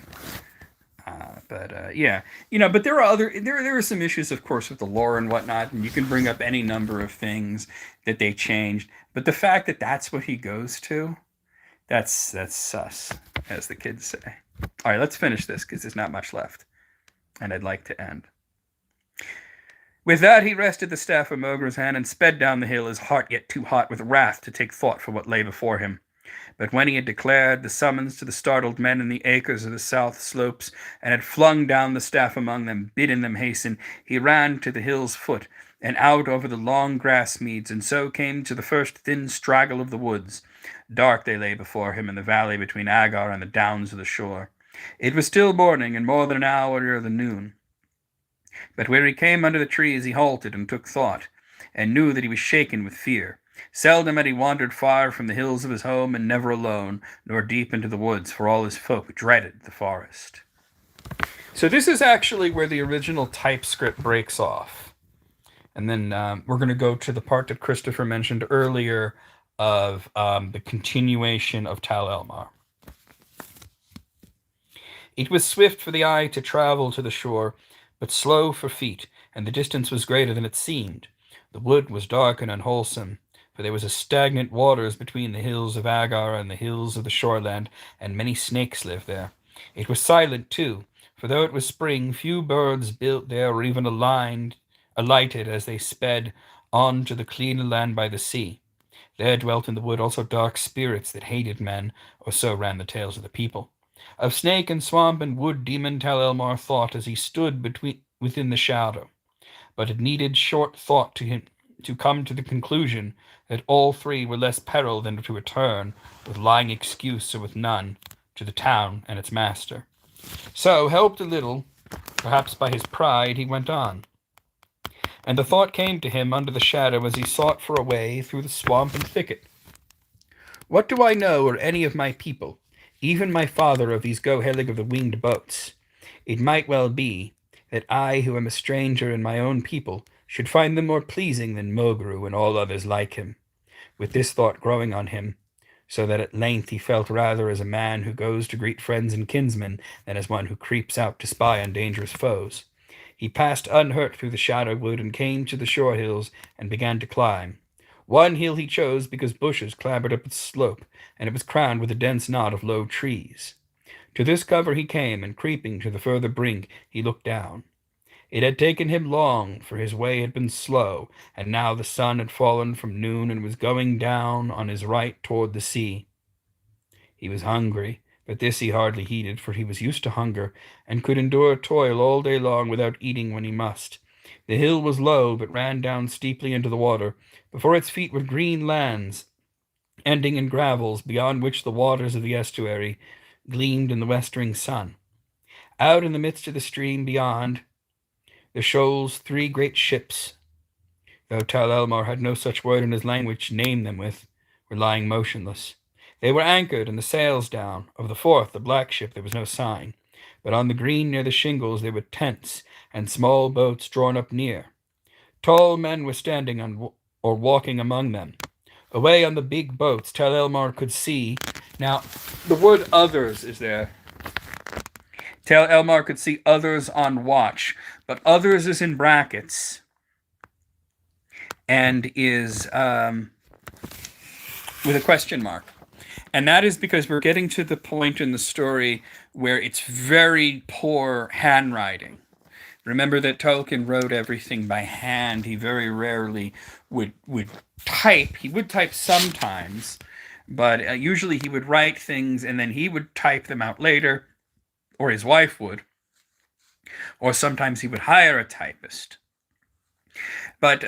But yeah, but there are some issues, of course, with the lore and whatnot, and you can bring up any number of things that they changed. But the fact that that's what he goes to, that's sus, as the kids say. All right, let's finish this because there's not much left, and I'd like to end. With that, he rested the staff of Mogre's hand and sped down the hill, his heart yet too hot with wrath to take thought for what lay before him. But when he had declared the summons to the startled men in the acres of the south slopes, and had flung down the staff among them, bidding them hasten, he ran to the hill's foot, and out over the long grass meads, and so came to the first thin straggle of the woods. Dark they lay before him in the valley between Agar and the downs of the shore. It was still morning, and more than an hour ere the noon. But where he came under the trees he halted and took thought, and knew that he was shaken with fear. Seldom had he wandered far from the hills of his home, and never alone, nor deep into the woods, for all his folk dreaded the forest. So this is actually where the original typescript breaks off. And then we're going to go to the part that Christopher mentioned earlier of the continuation of Tal Elmar. It was swift for the eye to travel to the shore, but slow for feet, and the distance was greater than it seemed. The wood was dark and unwholesome, for there was a stagnant waters between the hills of Agar and the hills of the shoreland, and many snakes lived there. It was silent, too, for though it was spring, few birds built there or even alighted as they sped on to the cleaner land by the sea. There dwelt in the wood also dark spirits that hated men, or so ran the tales of the people. Of snake and swamp and wood demon Tal Elmar thought as he stood within the shadow, but it needed short thought to him to come to the conclusion that all three were less peril than to return, with lying excuse or with none, to the town and its master. So, helped a little, perhaps by his pride, he went on. And the thought came to him under the shadow as he sought for a way through the swamp and thicket. What do I know, or any of my people, even my father, of these Gohelig of the winged boats? It might well be that I, who am a stranger in my own people, should find them more pleasing than Mogru and all others like him. With this thought growing on him, so that at length he felt rather as a man who goes to greet friends and kinsmen than as one who creeps out to spy on dangerous foes. He passed unhurt through the shadow wood and came to the shore hills and began to climb. One hill he chose because bushes clambered up its slope, and it was crowned with a dense knot of low trees. To this cover he came, and creeping to the further brink, he looked down. It had taken him long, for his way had been slow, and now the sun had fallen from noon and was going down on his right toward the sea. He was hungry, but this he hardly heeded, for he was used to hunger, and could endure toil all day long without eating when he must. The hill was low, but ran down steeply into the water. Before its feet were green lands, ending in gravels, beyond which the waters of the estuary gleamed in the westering sun. Out in the midst of the stream beyond the shoals, three great ships, though Tal Elmar had no such word in his language to name them with, were lying motionless. They were anchored and the sails down. Of the fourth, the black ship, there was no sign. But on the green near the shingles there were tents and small boats drawn up near. Tall men were standing on or walking among them. Away on the big boats, Tal Elmar could see. Now, the word others is there. Tal Elmar could see others on watch, but others is in brackets and is with a question mark. And that is because we're getting to the point in the story where it's very poor handwriting. Remember that Tolkien wrote everything by hand. He very rarely would type. He would type sometimes, but usually he would write things and then he would type them out later, or his wife would, or sometimes he would hire a typist. But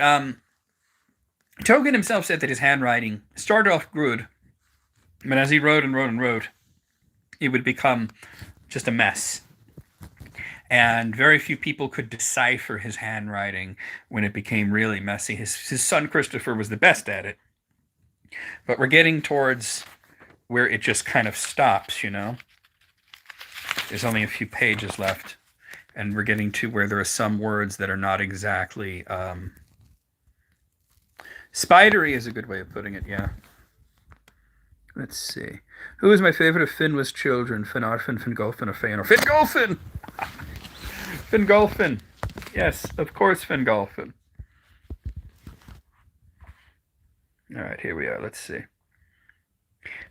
Tolkien himself said that his handwriting started off good, but as he wrote and wrote and wrote, it would become just a mess. And very few people could decipher his handwriting when it became really messy. His son Christopher was the best at it. But we're getting towards where it just kind of stops, you know? There's only a few pages left. And we're getting to where there are some words that are not exactly... Spidery is a good way of putting it, yeah. Let's see. Who is my favorite of Finwë's children? Finarfin, Fingolfin, or Feanor? Fingolfin! Fingolfin. Yes, of course, Fingolfin. All right, here we are. Let's see.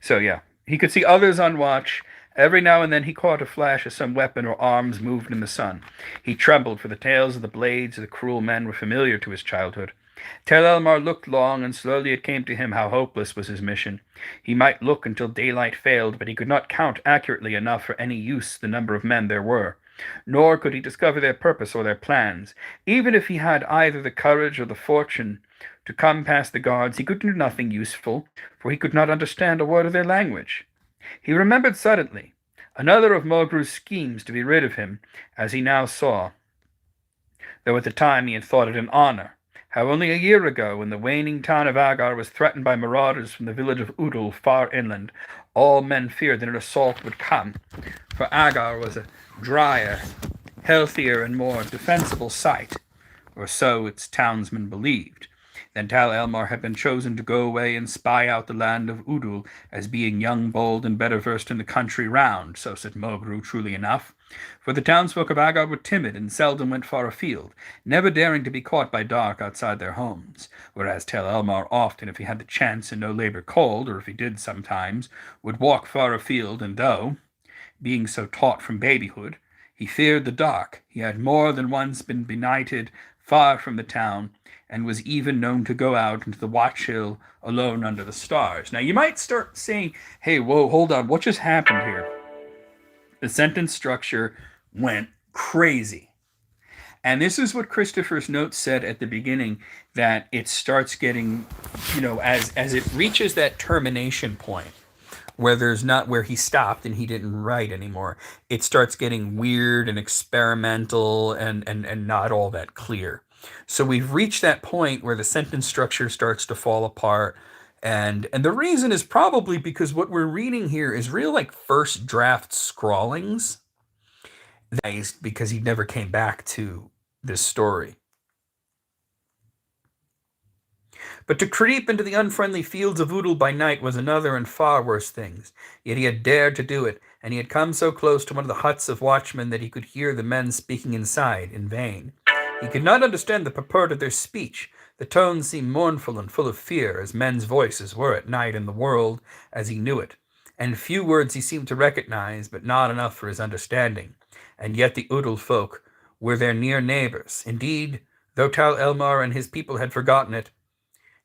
So, yeah, he could see others on watch. Every now and then he caught a flash as some weapon or arms moved in the sun. He trembled, for the tales of the blades of the cruel men were familiar to his childhood. Tal Elmar looked long, and slowly it came to him how hopeless was his mission. He might look until daylight failed, but he could not count accurately enough for any use the number of men there were. Nor could he discover their purpose or their plans. Even if he had either the courage or the fortune to come past the guards, he could do nothing useful, for he could not understand a word of their language. He remembered suddenly another of Morgru's schemes to be rid of him, as he now saw, though at the time he had thought it an honor. How only a year ago, when the waning town of Agar was threatened by marauders from the village of Udal far inland, all men feared that an assault would come, for Agar was a drier, healthier, and more defensible site, or so its townsmen believed. Then Tal Elmar had been chosen to go away and spy out the land of Udal, as being young, bold, and better versed in the country round, so said Morgru truly enough. For the townsfolk of Agar were timid and seldom went far afield, never daring to be caught by dark outside their homes, whereas Tal Elmar often, if he had the chance and no labor called, or if he did sometimes, would walk far afield, and though, being so taught from babyhood, he feared the dark, he had more than once been benighted far from the town, and was even known to go out into the watch hill alone under the stars. Now, you might start saying, hey, whoa, hold on, what just happened here? The sentence structure went crazy. And this is what Christopher's note said at the beginning, that it starts getting, as it reaches that termination point, where he stopped and he didn't write anymore, it starts getting weird and experimental and not all that clear. So we've reached that point where the sentence structure starts to fall apart. And the reason is probably because what we're reading here is real like first draft scrawlings. Because he never came back to this story. But to creep into the unfriendly fields of Udal by night was another and far worse things. Yet he had dared to do it, and he had come so close to one of the huts of watchmen that he could hear the men speaking inside in vain. He could not understand the purport of their speech. The tones seemed mournful and full of fear, as men's voices were at night in the world as he knew it. And few words he seemed to recognize, but not enough for his understanding. And yet the Udal folk were their near neighbors. Indeed, though Tal Elmar and his people had forgotten it,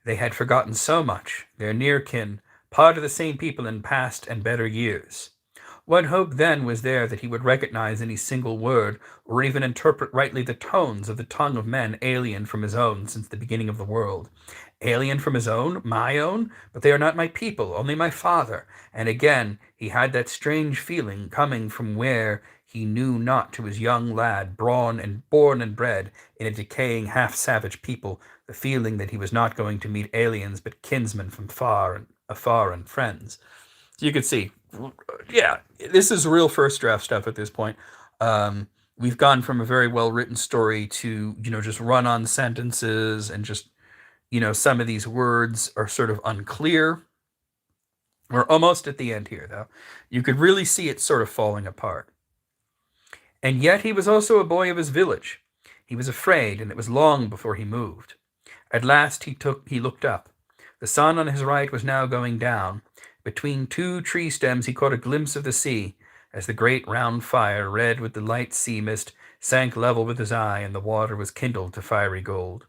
they had forgotten so much, their near kin, part of the same people in past and better years. What hope then was there that he would recognize any single word, or even interpret rightly the tones of the tongue of men alien from his own since the beginning of the world? Alien from his own, my own, but they are not my people, only my father. And again he had that strange feeling coming from where he knew not to his young lad, born and bred in a decaying half-savage people, the feeling that he was not going to meet aliens but kinsmen from afar and friends. So you could see, yeah, this is real first draft stuff at this point. We've gone from a very well written story to, just run on sentences and just, some of these words are sort of unclear. We're almost at the end here, though. You could really see it sort of falling apart. And yet he was also a boy of his village. He was afraid, and it was long before he moved. At last he looked up. The sun on his right was now going down. Between two tree stems he caught a glimpse of the sea, as the great round fire, red with the light sea mist, sank level with his eye, and the water was kindled to fiery gold.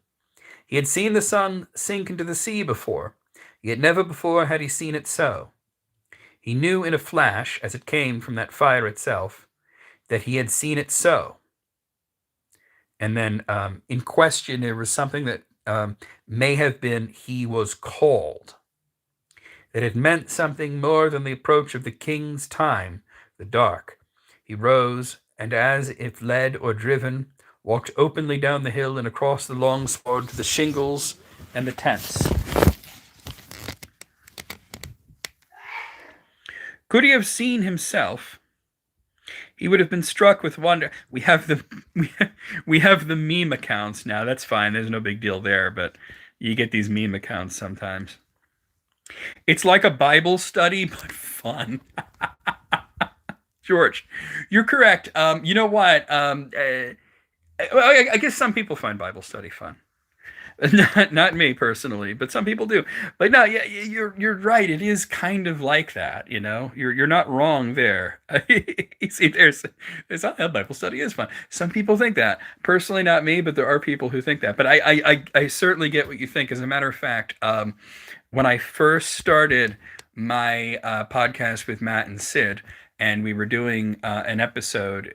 He had seen the sun sink into the sea before, yet never before had he seen it so. He knew in a flash, as it came from that fire itself, that he had seen it so. And then in question, there was something that may have been he was called. That it meant something more than the approach of the king's time, the dark. He rose, and as if led or driven, walked openly down the hill and across the long sward to the shingles and the tents. Could he have seen himself, he would have been struck with wonder. We have the meme accounts now. That's fine. There's no big deal there, but you get these meme accounts sometimes. It's like a Bible study, but fun. George, you're correct. You know what? I guess some people find Bible study fun. Not me personally, but some people do. But no, yeah, you're right. It is kind of like that, You're not wrong there. You see, there's Bible study is fun. Some people think that. Personally, not me, but there are people who think that. But I certainly get what you think. As a matter of fact, when I first started my podcast with Matt and Sid, and we were doing an episode,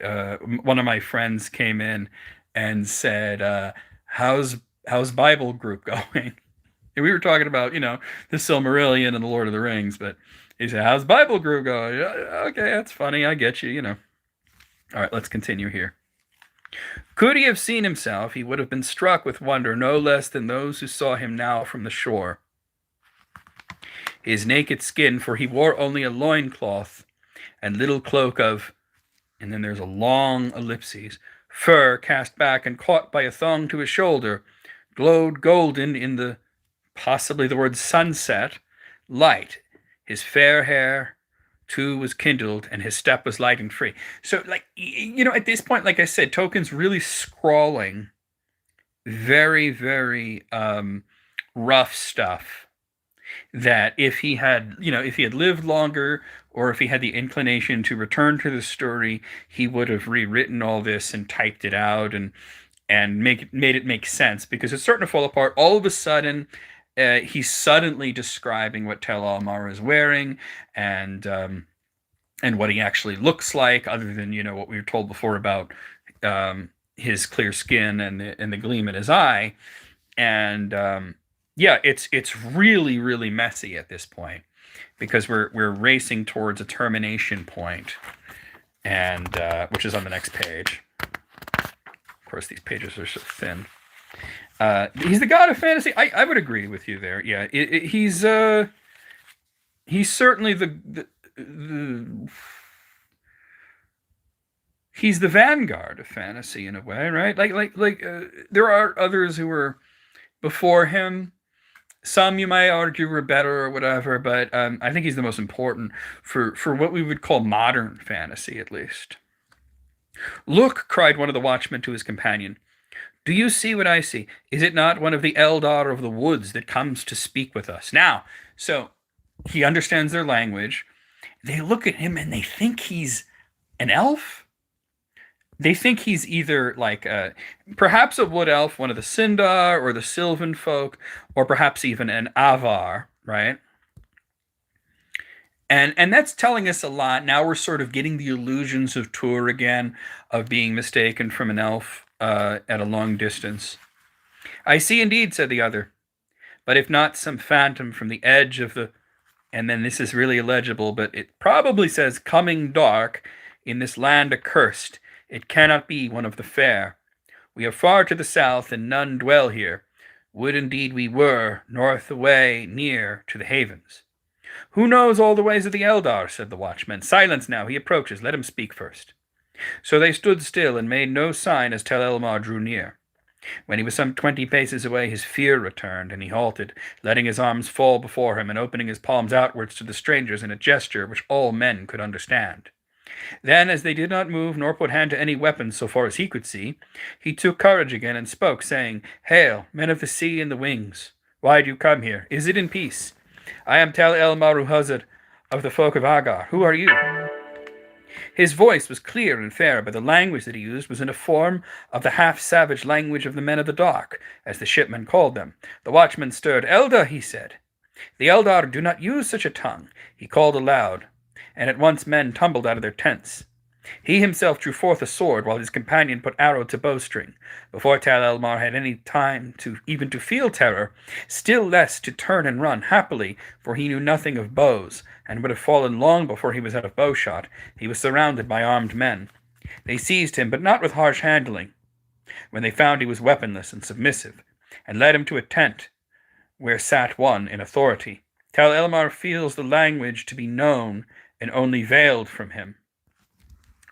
one of my friends came in and said, how's Bible group going? And we were talking about, the Silmarillion and the Lord of the Rings, but he said, how's Bible group going? Okay, that's funny. I get you, All right, let's continue here. Could he have seen himself, he would have been struck with wonder no less than those who saw him now from the shore. His naked skin, for he wore only a loincloth and little cloak of, and then there's a long ellipses, fur cast back and caught by a thong to his shoulder, glowed golden in the, possibly the word sunset, light. His fair hair, too, was kindled, and his step was light and free. So, at this point, like I said, Tolkien's really scrawling very, very rough stuff that if he had lived longer, or if he had the inclination to return to the story, he would have rewritten all this and typed it out and made it make sense, because it's starting to fall apart. All of a sudden, he's suddenly describing what Tel Al-Mar is wearing and what he actually looks like, other than what we were told before about his clear skin and the gleam in his eye. And it's really, really messy at this point, because we're racing towards a termination point, and which is on the next page. Of course, these pages are so thin. He's the god of fantasy. I would agree with you there. Yeah, he's certainly the he's the vanguard of fantasy in a way, right? Like there are others who were before him. Some you might argue were better or whatever, but I think he's the most important for what we would call modern fantasy, at least. Look, cried one of the watchmen to his companion. Do you see what I see? Is it not one of the Eldar of the woods that comes to speak with us? Now, so he understands their language. They look at him and they think he's an elf. They think he's either like perhaps a wood elf, one of the Sindar or the Sylvan folk, or perhaps even an Avar, right? And that's telling us a lot. Now we're sort of getting the illusions of Tur again, of being mistaken from an elf at a long distance. I see indeed, said the other, but if not some phantom from the edge of the. And then this is really illegible, but it probably says coming dark in this land accursed. It cannot be one of the fair. We are far to the south, and none dwell here. Would indeed we were, north away, near to the havens. Who knows all the ways of the Eldar? Said the watchman. Silence now, he approaches, let him speak first. So they stood still and made no sign as Tel Elmar drew near. When he was some 20 paces away, his fear returned, and he halted, letting his arms fall before him and opening his palms outwards to the strangers in a gesture which all men could understand. Then, as they did not move nor put hand to any weapons so far as he could see, he took courage again and spoke, saying, Hail, men of the sea and the wings! Why do you come here? Is it in peace? I am Tel El Maruhazad of the folk of Agar. Who are you? His voice was clear and fair, but the language that he used was in a form of the half-savage language of the men of the dark, as the shipmen called them. The watchman stirred. Elda, he said. The Eldar do not use such a tongue. He called aloud, and at once men tumbled out of their tents. He himself drew forth a sword, while his companion put arrow to bowstring. Before Tal Elmar had any time even to feel terror, still less to turn and run, happily, for he knew nothing of bows, and would have fallen long before he was out of bowshot, he was surrounded by armed men. They seized him, but not with harsh handling, when they found he was weaponless and submissive, and led him to a tent, where sat one in authority. Tal Elmar feels the language to be known and only veiled from him.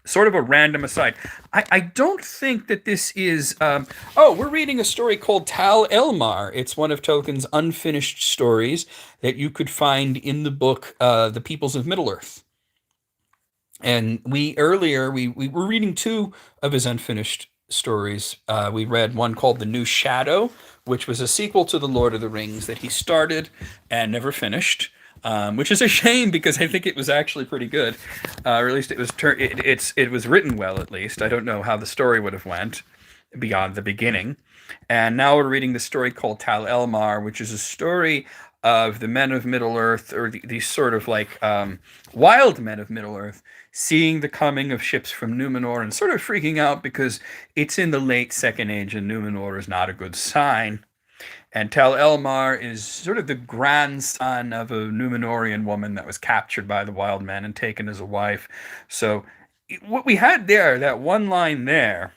Sort of a random aside. I don't think that this is. We're reading a story called Tal Elmar. It's one of Tolkien's unfinished stories that you could find in the book The Peoples of Middle-earth. And we were reading two of his unfinished stories. We read one called The New Shadow, which was a sequel to The Lord of the Rings that he started and never finished. Which is a shame because I think it was actually pretty good, or at least it was it was written well. At least I don't know how the story would have went beyond the beginning. And now we're reading the story called Tal Elmar, which is a story of the men of Middle Earth, or these sort of like wild men of Middle Earth, seeing the coming of ships from Numenor and sort of freaking out because it's in the late Second Age and Numenor is not a good sign. And Tel Elmar is sort of the grandson of a Numenorian woman that was captured by the wild men and taken as a wife. So what we had there, that one line there,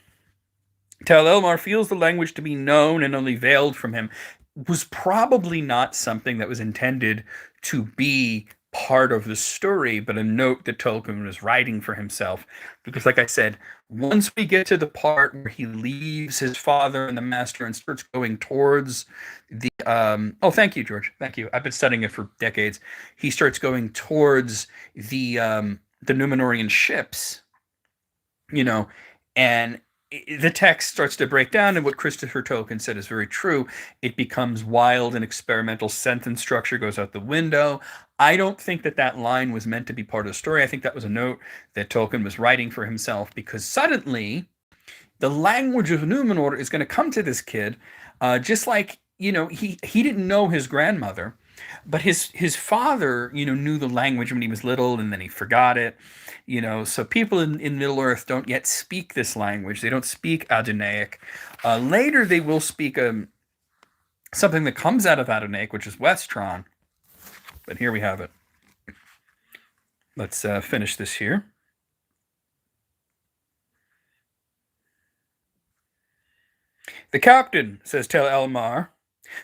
Tel Elmar feels the language to be known and only veiled from him, was probably not something that was intended to be part of the story, but a note that Tolkien was writing for himself. Because, like I said, once we get to the part where he leaves his father and the master and starts going towards the thank you, George. Thank you. I've been studying it for decades. He starts going towards the Numenorian ships, and the text starts to break down, and what Christopher Tolkien said is very true. It becomes wild, and experimental sentence structure goes out the window. I don't think that line was meant to be part of the story. I think that was a note that Tolkien was writing for himself, because suddenly the language of Numenor is going to come to this kid, just like, he didn't know his grandmother, but his father, knew the language when he was little, and then he forgot it. So people in Middle-earth don't yet speak this language. They don't speak Adonaic. Later they will speak something that comes out of Adonaic, which is Westron. But here we have it. Let's finish this here. The captain, says Tel Elmar,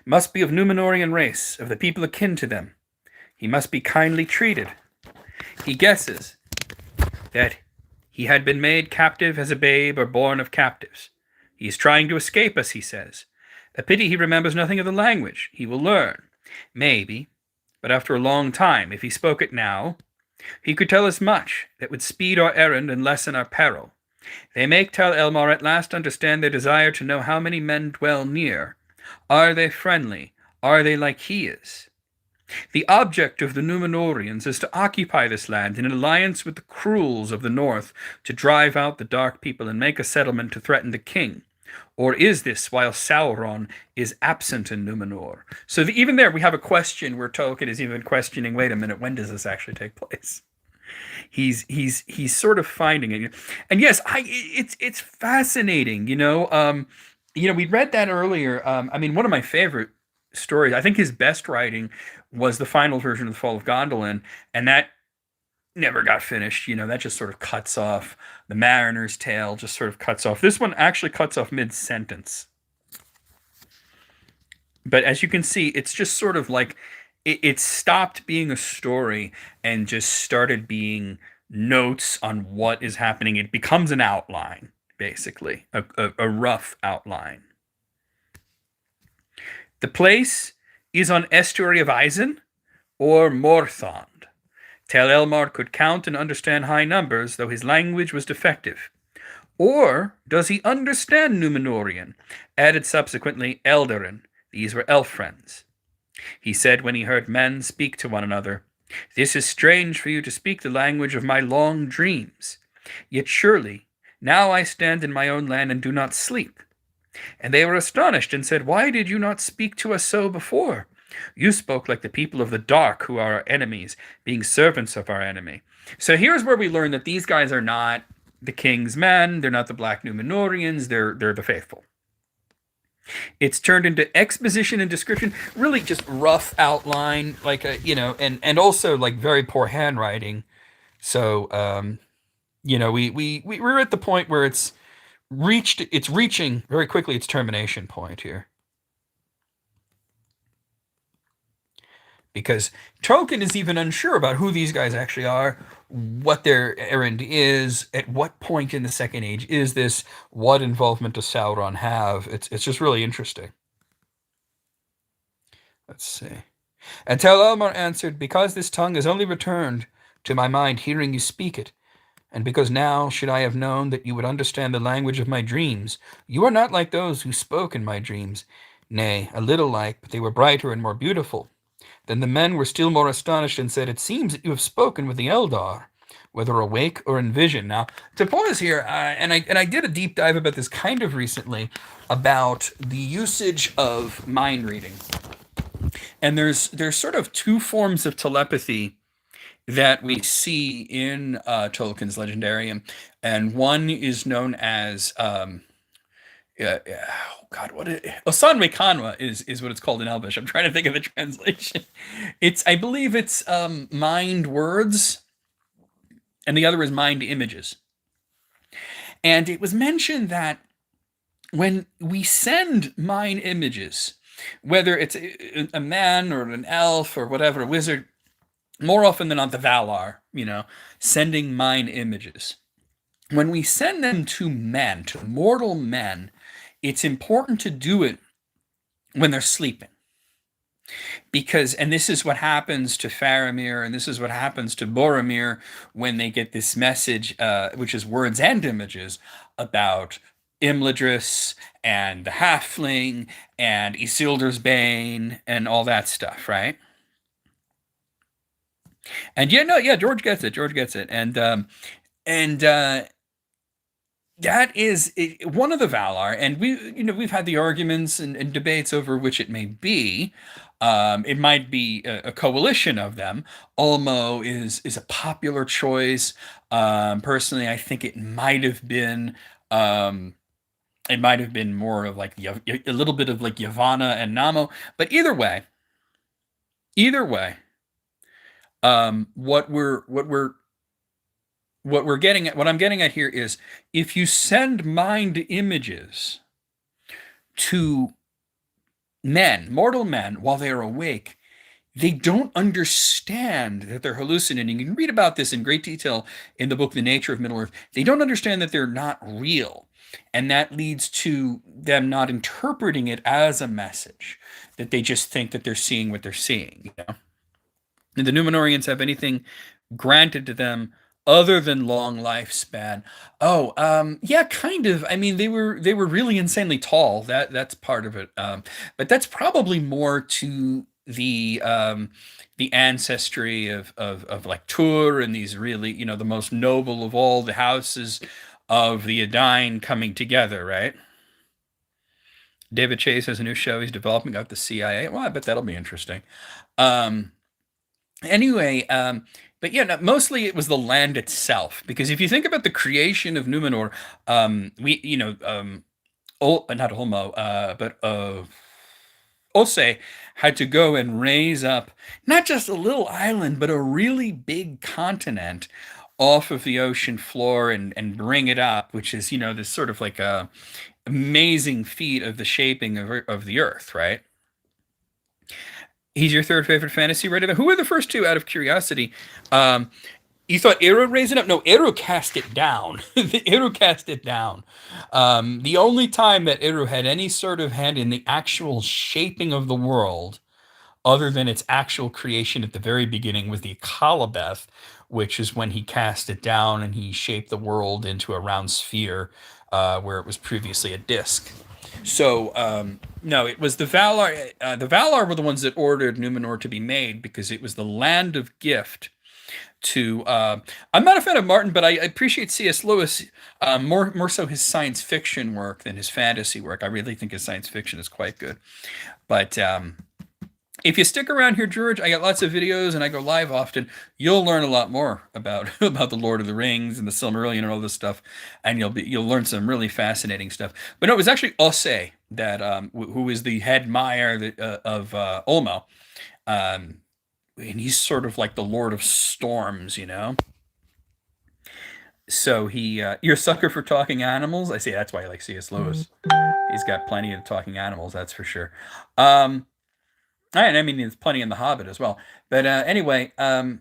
must be of Numenorian race, of the people akin to them. He must be kindly treated. He guesses that he had been made captive as a babe or born of captives. He is trying to escape us, he says. A pity he remembers nothing of the language. He will learn. Maybe. But after a long time, if he spoke it now, he could tell us much that would speed our errand and lessen our peril. They make Tal Elmar at last understand their desire to know how many men dwell near. Are they friendly? Are they like he is? The object of the Numenorians is to occupy this land in alliance with the Cruels of the north, to drive out the dark people and make a settlement to threaten the king. Or is this while Sauron is absent in Numenor? So even there, we have a question where Tolkien is even questioning. Wait a minute, when does this actually take place? He's sort of finding it, and yes, it's fascinating. We read that earlier. I mean, one of my favorite stories. I think his best writing was the final version of the Fall of Gondolin, and that never got finished. That just sort of cuts off the Mariner's Tale. Just sort of cuts off. This one actually cuts off mid-sentence. But as you can see, it's just sort of like it stopped being a story and just started being notes on what is happening. It becomes an outline, basically, a rough outline. The place is on estuary of Isen or Morthond. Tel Elmar could count and understand high numbers, though his language was defective. Or does he understand Numenorian? Added subsequently Eldarin. These were elf friends. He said when he heard men speak to one another, "This is strange for you to speak the language of my long dreams. Yet surely, now I stand in my own land and do not sleep." And they were astonished and said, "Why did you not speak to us so before? You spoke like the people of the dark who are our enemies, being servants of our enemy." So here's where we learn that these guys are not the king's men. They're not the Black Numenorians. They're the faithful. It's turned into exposition and description, really just rough outline, like and also like very poor handwriting. So we're at the point where it's reaching very quickly its termination point here. Because Tolkien is even unsure about who these guys actually are, what their errand is, at what point in the Second Age is this, what involvement does Sauron have. It's just really interesting. Let's see. And Tel Elmar answered, "Because this tongue has only returned to my mind hearing you speak it, and because now should I have known that you would understand the language of my dreams. You are not like those who spoke in my dreams. Nay, a little like, but they were brighter and more beautiful." Then the men were still more astonished and said, "It seems that you have spoken with the Eldar, whether awake or in vision." Now, to pause here, and I did a deep dive about this kind of recently, about the usage of mind reading. And there's sort of two forms of telepathy that we see in Tolkien's Legendarium, and one is known as Osan Mekanwa is what it's called in Elvish. I'm trying to think of the translation. I believe it's mind words, and the other is mind images. And it was mentioned that when we send mind images, whether it's a man or an elf or whatever, a wizard, more often than not the Valar, sending mind images. When we send them to men, to mortal men, it's important to do it when they're sleeping. And this is what happens to Faramir, and this is what happens to Boromir when they get this message, which is words and images, about Imladris and the Halfling and Isildur's Bane and all that stuff, right? And George gets it. And that is one of the Valar, and we've had the arguments and debates over which it may be. It might be a coalition of them. Ulmo is a popular choice. Personally, I think it might have been more of like a little bit of like Yavanna and Namo. But either way, what I'm getting at here is, if you send mind images to men, mortal men, while they are awake, they don't understand that they're hallucinating. You can read about this in great detail in the book The Nature of Middle-earth. They don't understand that they're not real, and that leads to them not interpreting it as a message, that they just think that they're seeing what they're seeing. And the Numenorians have anything granted to them other than long lifespan? Yeah, kind of. I mean, they were really insanely tall. That's part of it. But that's probably more to the ancestry of like Tur and these really, the most noble of all the houses of the Edain coming together, right? David Chase has a new show he's developing about the CIA. Well, I bet that'll be interesting. Um, anyway, but yeah, no, mostly it was the land itself. Because if you think about the creation of Numenor, not Olmo, but Ose had to go and raise up not just a little island, but a really big continent off of the ocean floor and bring it up, which is, this sort of like a amazing feat of the shaping of the earth, right? He's your third favorite fantasy writer. Who were the first two out of curiosity? Um, you thought Eru raised it up? No, Eru cast it down. Eru cast it down. The only time that Eru had any sort of hand in the actual shaping of the world, other than its actual creation at the very beginning, was the Akalabeth, which is when he cast it down and he shaped the world into a round sphere where it was previously a disc. So no, it was the Valar. The Valar were the ones that ordered Numenor to be made because it was the land of gift to. I'm not a fan of Martin, but I appreciate C.S. Lewis more so his science fiction work than his fantasy work. I really think his science fiction is quite good. But if you stick around here, George, I got lots of videos and I go live often. You'll learn a lot more about about the Lord of the Rings and the Silmarillion and all this stuff, and you'll learn some really fascinating stuff. But no, it was actually Ose that who is the head Maiar of Olmo, and he's sort of like the Lord of Storms, So you're a sucker for talking animals. I see that's why I like C.S. Lewis. He's got plenty of talking animals, that's for sure. And I mean, there's plenty in The Hobbit as well. But anyway, yeah,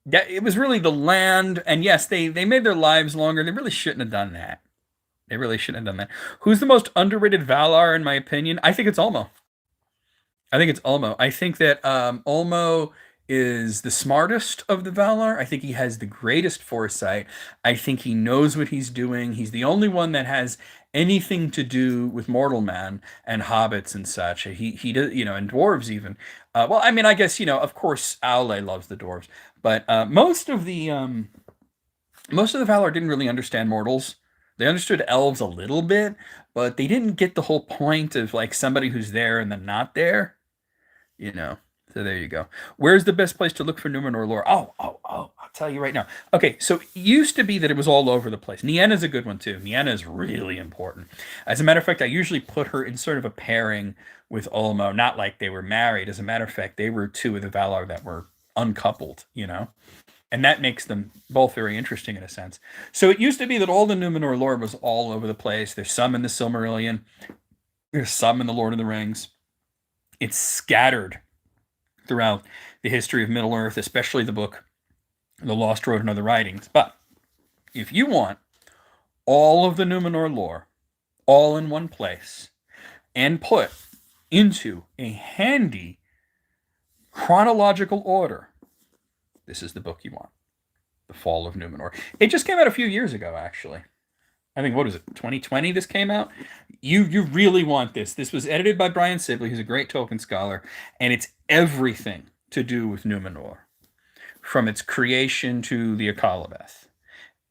it was really the land. And yes, they made their lives longer. They really shouldn't have done that. They really shouldn't have done that. Who's the most underrated Valar, in my opinion? I think it's Ulmo. I think it's Ulmo. I think that Ulmo is the smartest of the Valar. I think he has the greatest foresight. I think he knows what he's doing. He's the only one that has anything to do with mortal man and hobbits and such. He does, and dwarves even. Well, I mean, I guess of course, Aule loves the dwarves, but most of the Valar didn't really understand mortals. They understood elves a little bit, but they didn't get the whole point of like somebody who's there and then not there. So there you go. Where's the best place to look for Numenor lore? Oh, I'll tell you right now. Okay, so it used to be that it was all over the place. Nienna's a good one too. Nienna is really important. As a matter of fact, I usually put her in sort of a pairing with Ulmo, not like they were married. As a matter of fact, they were two of the Valar that were uncoupled, And that makes them both very interesting in a sense. So it used to be that all the Numenor lore was all over the place. There's some in the Silmarillion. There's some in the Lord of the Rings. It's scattered throughout the history of Middle Earth, especially the book The Lost Road and Other Writings. But if you want all of the Numenor lore all in one place and put into a handy chronological order, this is the book you want. The Fall of Numenor. It just came out a few years ago, actually. I think, what is it, 2020 this came out? You really want this. This was edited by Brian Sibley, who's a great Tolkien scholar, and it's everything to do with Numenor, from its creation to the Akalabeth,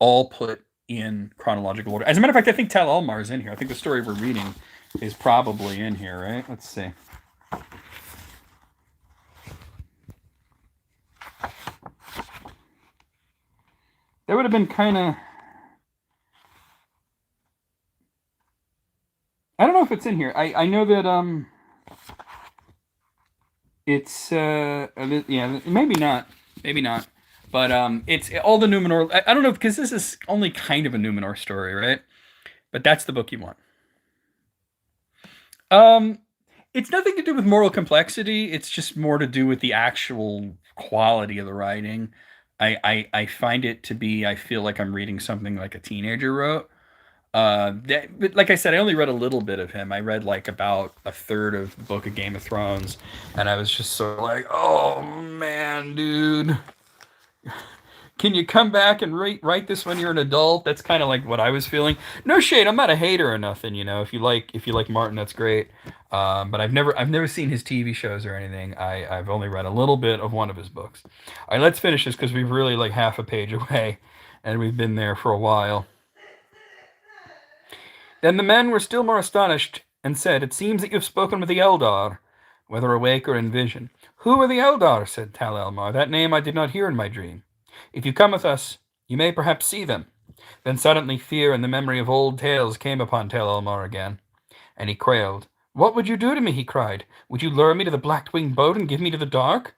all put in chronological order. As a matter of fact, I think Tal Elmar is in here. I think the story we're reading is probably in here, right? Let's see. That would have been kind of... I don't know if it's in here. I know that it's yeah, maybe not, but it's all the Numenor. I don't know, because this is only kind of a Numenor story, right? But that's the book you want. It's nothing to do with moral complexity. It's just more to do with the actual quality of the writing. I find it to be. I feel like I'm reading something like a teenager wrote. But like I said, I only read a little bit of him. I read like about a third of the book of Game of Thrones, and I was just sort of like, oh man, dude, can you come back and write this when you're an adult? That's kind of like what I was feeling. No shade, I'm not a hater or nothing, If you like Martin, that's great. But I've never seen his TV shows or anything. I've only read a little bit of one of his books. All right, let's finish this because we've really like half a page away, and we've been there for a while. Then the men were still more astonished and said, "It seems that you have spoken with the Eldar, whether awake or in vision." "Who are the Eldar?" said Tal Elmar. "That name I did not hear in my dream. If you come with us, you may perhaps see them." Then suddenly fear and the memory of old tales came upon Tal Elmar again, and he quailed. "What would you do to me?" he cried. "Would you lure me to the black-winged boat and give me to the dark?"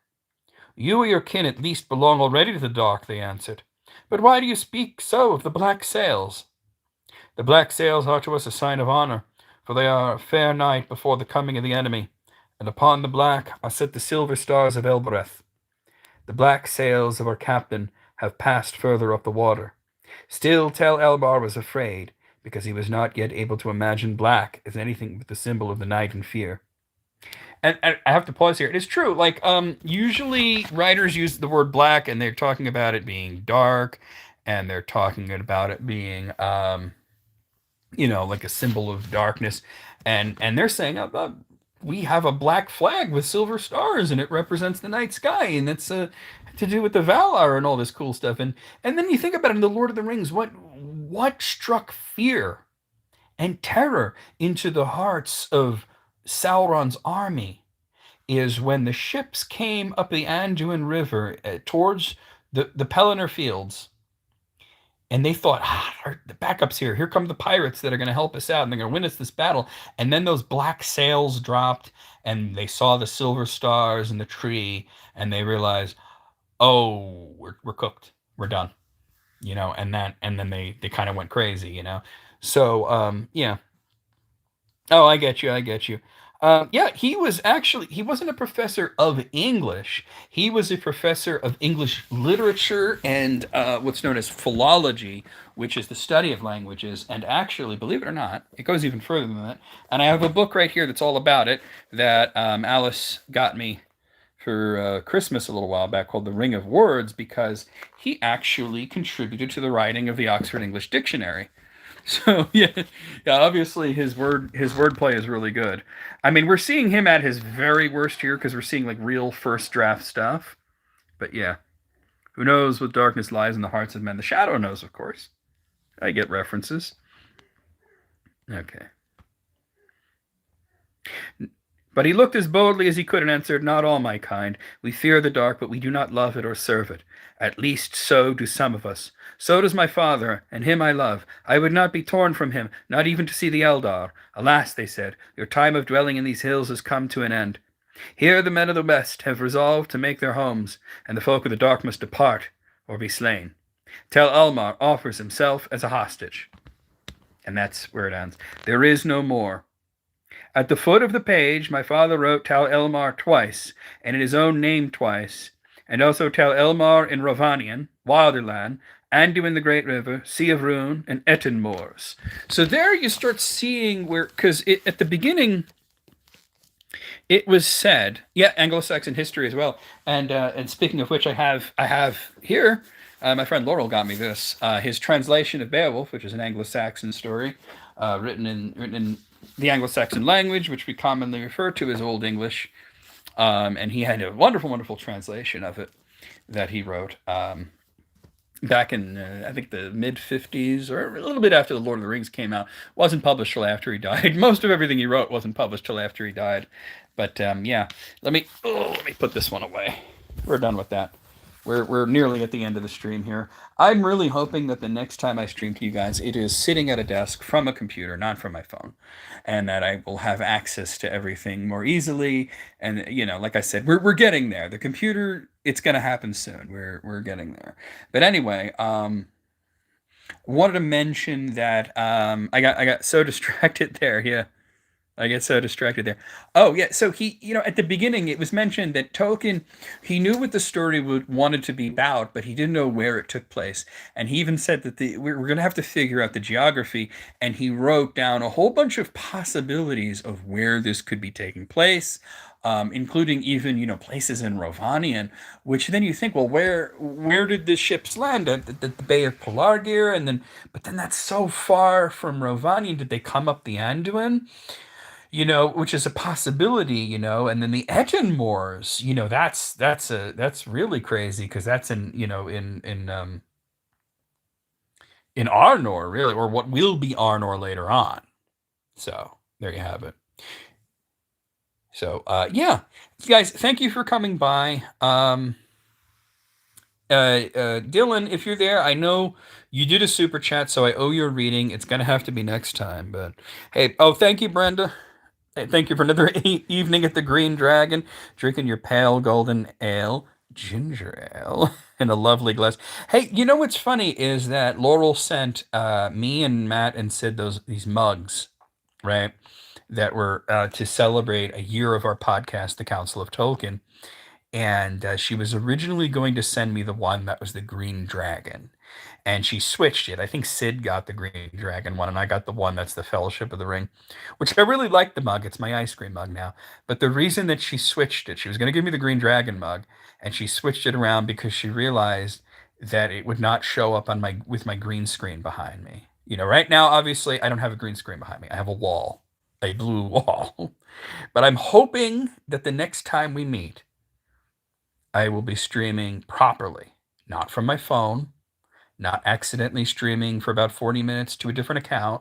"You or your kin at least belong already to the dark," they answered. "But why do you speak so of the black sails?" "The black sails are to us a sign of honor, for they are a fair night before the coming of the enemy, and upon the black are set the silver stars of Elbereth. The black sails of our captain have passed further up the water." Still Tel Elmar was afraid, because he was not yet able to imagine black as anything but the symbol of the night and fear. And I have to pause here. It is true. Like, usually writers use the word black, and they're talking about it being dark, and they're talking about it being, like a symbol of darkness, and they're saying, we have a black flag with silver stars, and it represents the night sky, and that's to do with the Valar and all this cool stuff. And then you think about it in the Lord of the Rings, what struck fear and terror into the hearts of Sauron's army is when the ships came up the Anduin River towards the Pelennor Fields, and they thought, the backup's here. Here come the pirates that are going to help us out, and they're going to win us this battle. And then those black sails dropped, and they saw the silver stars in the tree, and they realized, oh, we're cooked. We're done. And then they kind of went crazy. So yeah. Oh, I get you. Yeah, he wasn't a professor of English. He was a professor of English literature and what's known as philology, which is the study of languages. And actually, believe it or not, it goes even further than that. And I have a book right here that's all about it that Alice got me for Christmas a little while back, called The Ring of Words, because he actually contributed to the writing of the Oxford English Dictionary. So yeah, obviously his wordplay is really good. I mean, we're seeing him at his very worst here because we're seeing like real first draft stuff. But yeah, who knows what darkness lies in the hearts of men? The Shadow knows, of course. I get references. Okay. But he looked as boldly as he could and answered, "Not all my kind. We fear the dark, but we do not love it or serve it. At least so do some of us. So does my father, and him I love. I would not be torn from him, not even to see the Eldar. Alas," they said, "your time of dwelling in these hills has come to an end. Here the men of the West have resolved to make their homes, and the folk of the dark must depart or be slain. Tel Elmar offers himself as a hostage." And that's where it ends. There is no more. At the foot of the page, my father wrote Tal Elmar twice, and in his own name twice, and also Tal Elmar in Rovanian, Wilderland, Anduin the Great River, Sea of Rune, and Etten Moors. So there you start seeing where, because at the beginning, it was said, yeah, Anglo-Saxon history as well. And speaking of which, I have here, my friend Laurel got me this, his translation of Beowulf, which is an Anglo-Saxon story, written in the Anglo-Saxon language, which we commonly refer to as Old English. And he had a wonderful, wonderful translation of it that he wrote back in, I think, the mid-50s, or a little bit after The Lord of the Rings came out. Wasn't published till after he died. Most of everything he wrote wasn't published till after he died. But yeah, let me put this one away. We're done with that. We're nearly at the end of the stream here. I'm really hoping that the next time I stream to you guys, it is sitting at a desk from a computer, not from my phone, and that I will have access to everything more easily. And like I said, we're getting there. The computer, it's going to happen soon. We're getting there. But anyway, wanted to mention that I got so distracted there. Yeah. I get so distracted there. Oh yeah, so he, at the beginning it was mentioned that Tolkien, he knew what the story wanted to be about, but he didn't know where it took place. And he even said that we're going to have to figure out the geography. And he wrote down a whole bunch of possibilities of where this could be taking place, including even places in Rovanian. Which then you think, well, where did the ships land at the Bay of Pelargir? But then that's so far from Rovanian. Did they come up the Anduin? Which is a possibility, and then the Etten Moors, that's really crazy because that's in Arnor, really, or what will be Arnor later on. So there you have it. So, yeah, guys, thank you for coming by. Dylan, if you're there, I know you did a super chat, so I owe you a reading. It's gonna have to be next time, but hey, oh, thank you, Brenda. Hey, thank you for another evening at the Green Dragon, drinking your pale golden ale, ginger ale, in a lovely glass. Hey, you know what's funny is that Laurel sent me and Matt and Sid these mugs, right? That were to celebrate a year of our podcast, The Council of Tolkien. And she was originally going to send me the one that was the Green Dragon, and she switched it. I think Sid got the Green Dragon one, and I got the one that's the Fellowship of the Ring, which I really like the mug. It's my ice cream mug now. But the reason that she switched it, she was going to give me the Green Dragon mug, and she switched it around because she realized that it would not show up on my green screen behind me. You know, right now, obviously, I don't have a green screen behind me. I have a wall, a blue wall. But I'm hoping that the next time we meet, I will be streaming properly, not from my phone, not accidentally streaming for about 40 minutes to a different account,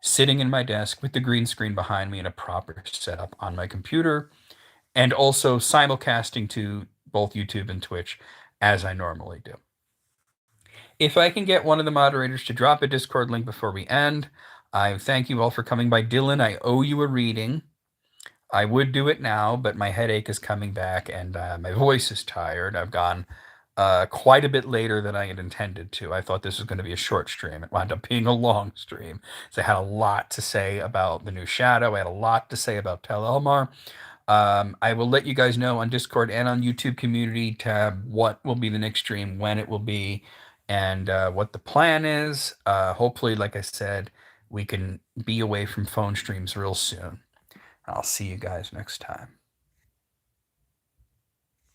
sitting in my desk with the green screen behind me in a proper setup on my computer, and also simulcasting to both YouTube and Twitch as I normally do. If I can get one of the moderators to drop a Discord link before we end, I thank you all for coming by. Dylan, I owe you a reading. I would do it now, but my headache is coming back and my voice is tired. I've gone quite a bit later than I had intended to. I thought this was going to be a short stream. It wound up being a long stream. So I had a lot to say about the new Shadow. I had a lot to say about Tel Elmar. I will let you guys know on Discord and on YouTube community tab what will be the next stream, when it will be, and what the plan is. Hopefully, like I said, we can be away from phone streams real soon. I'll see you guys next time.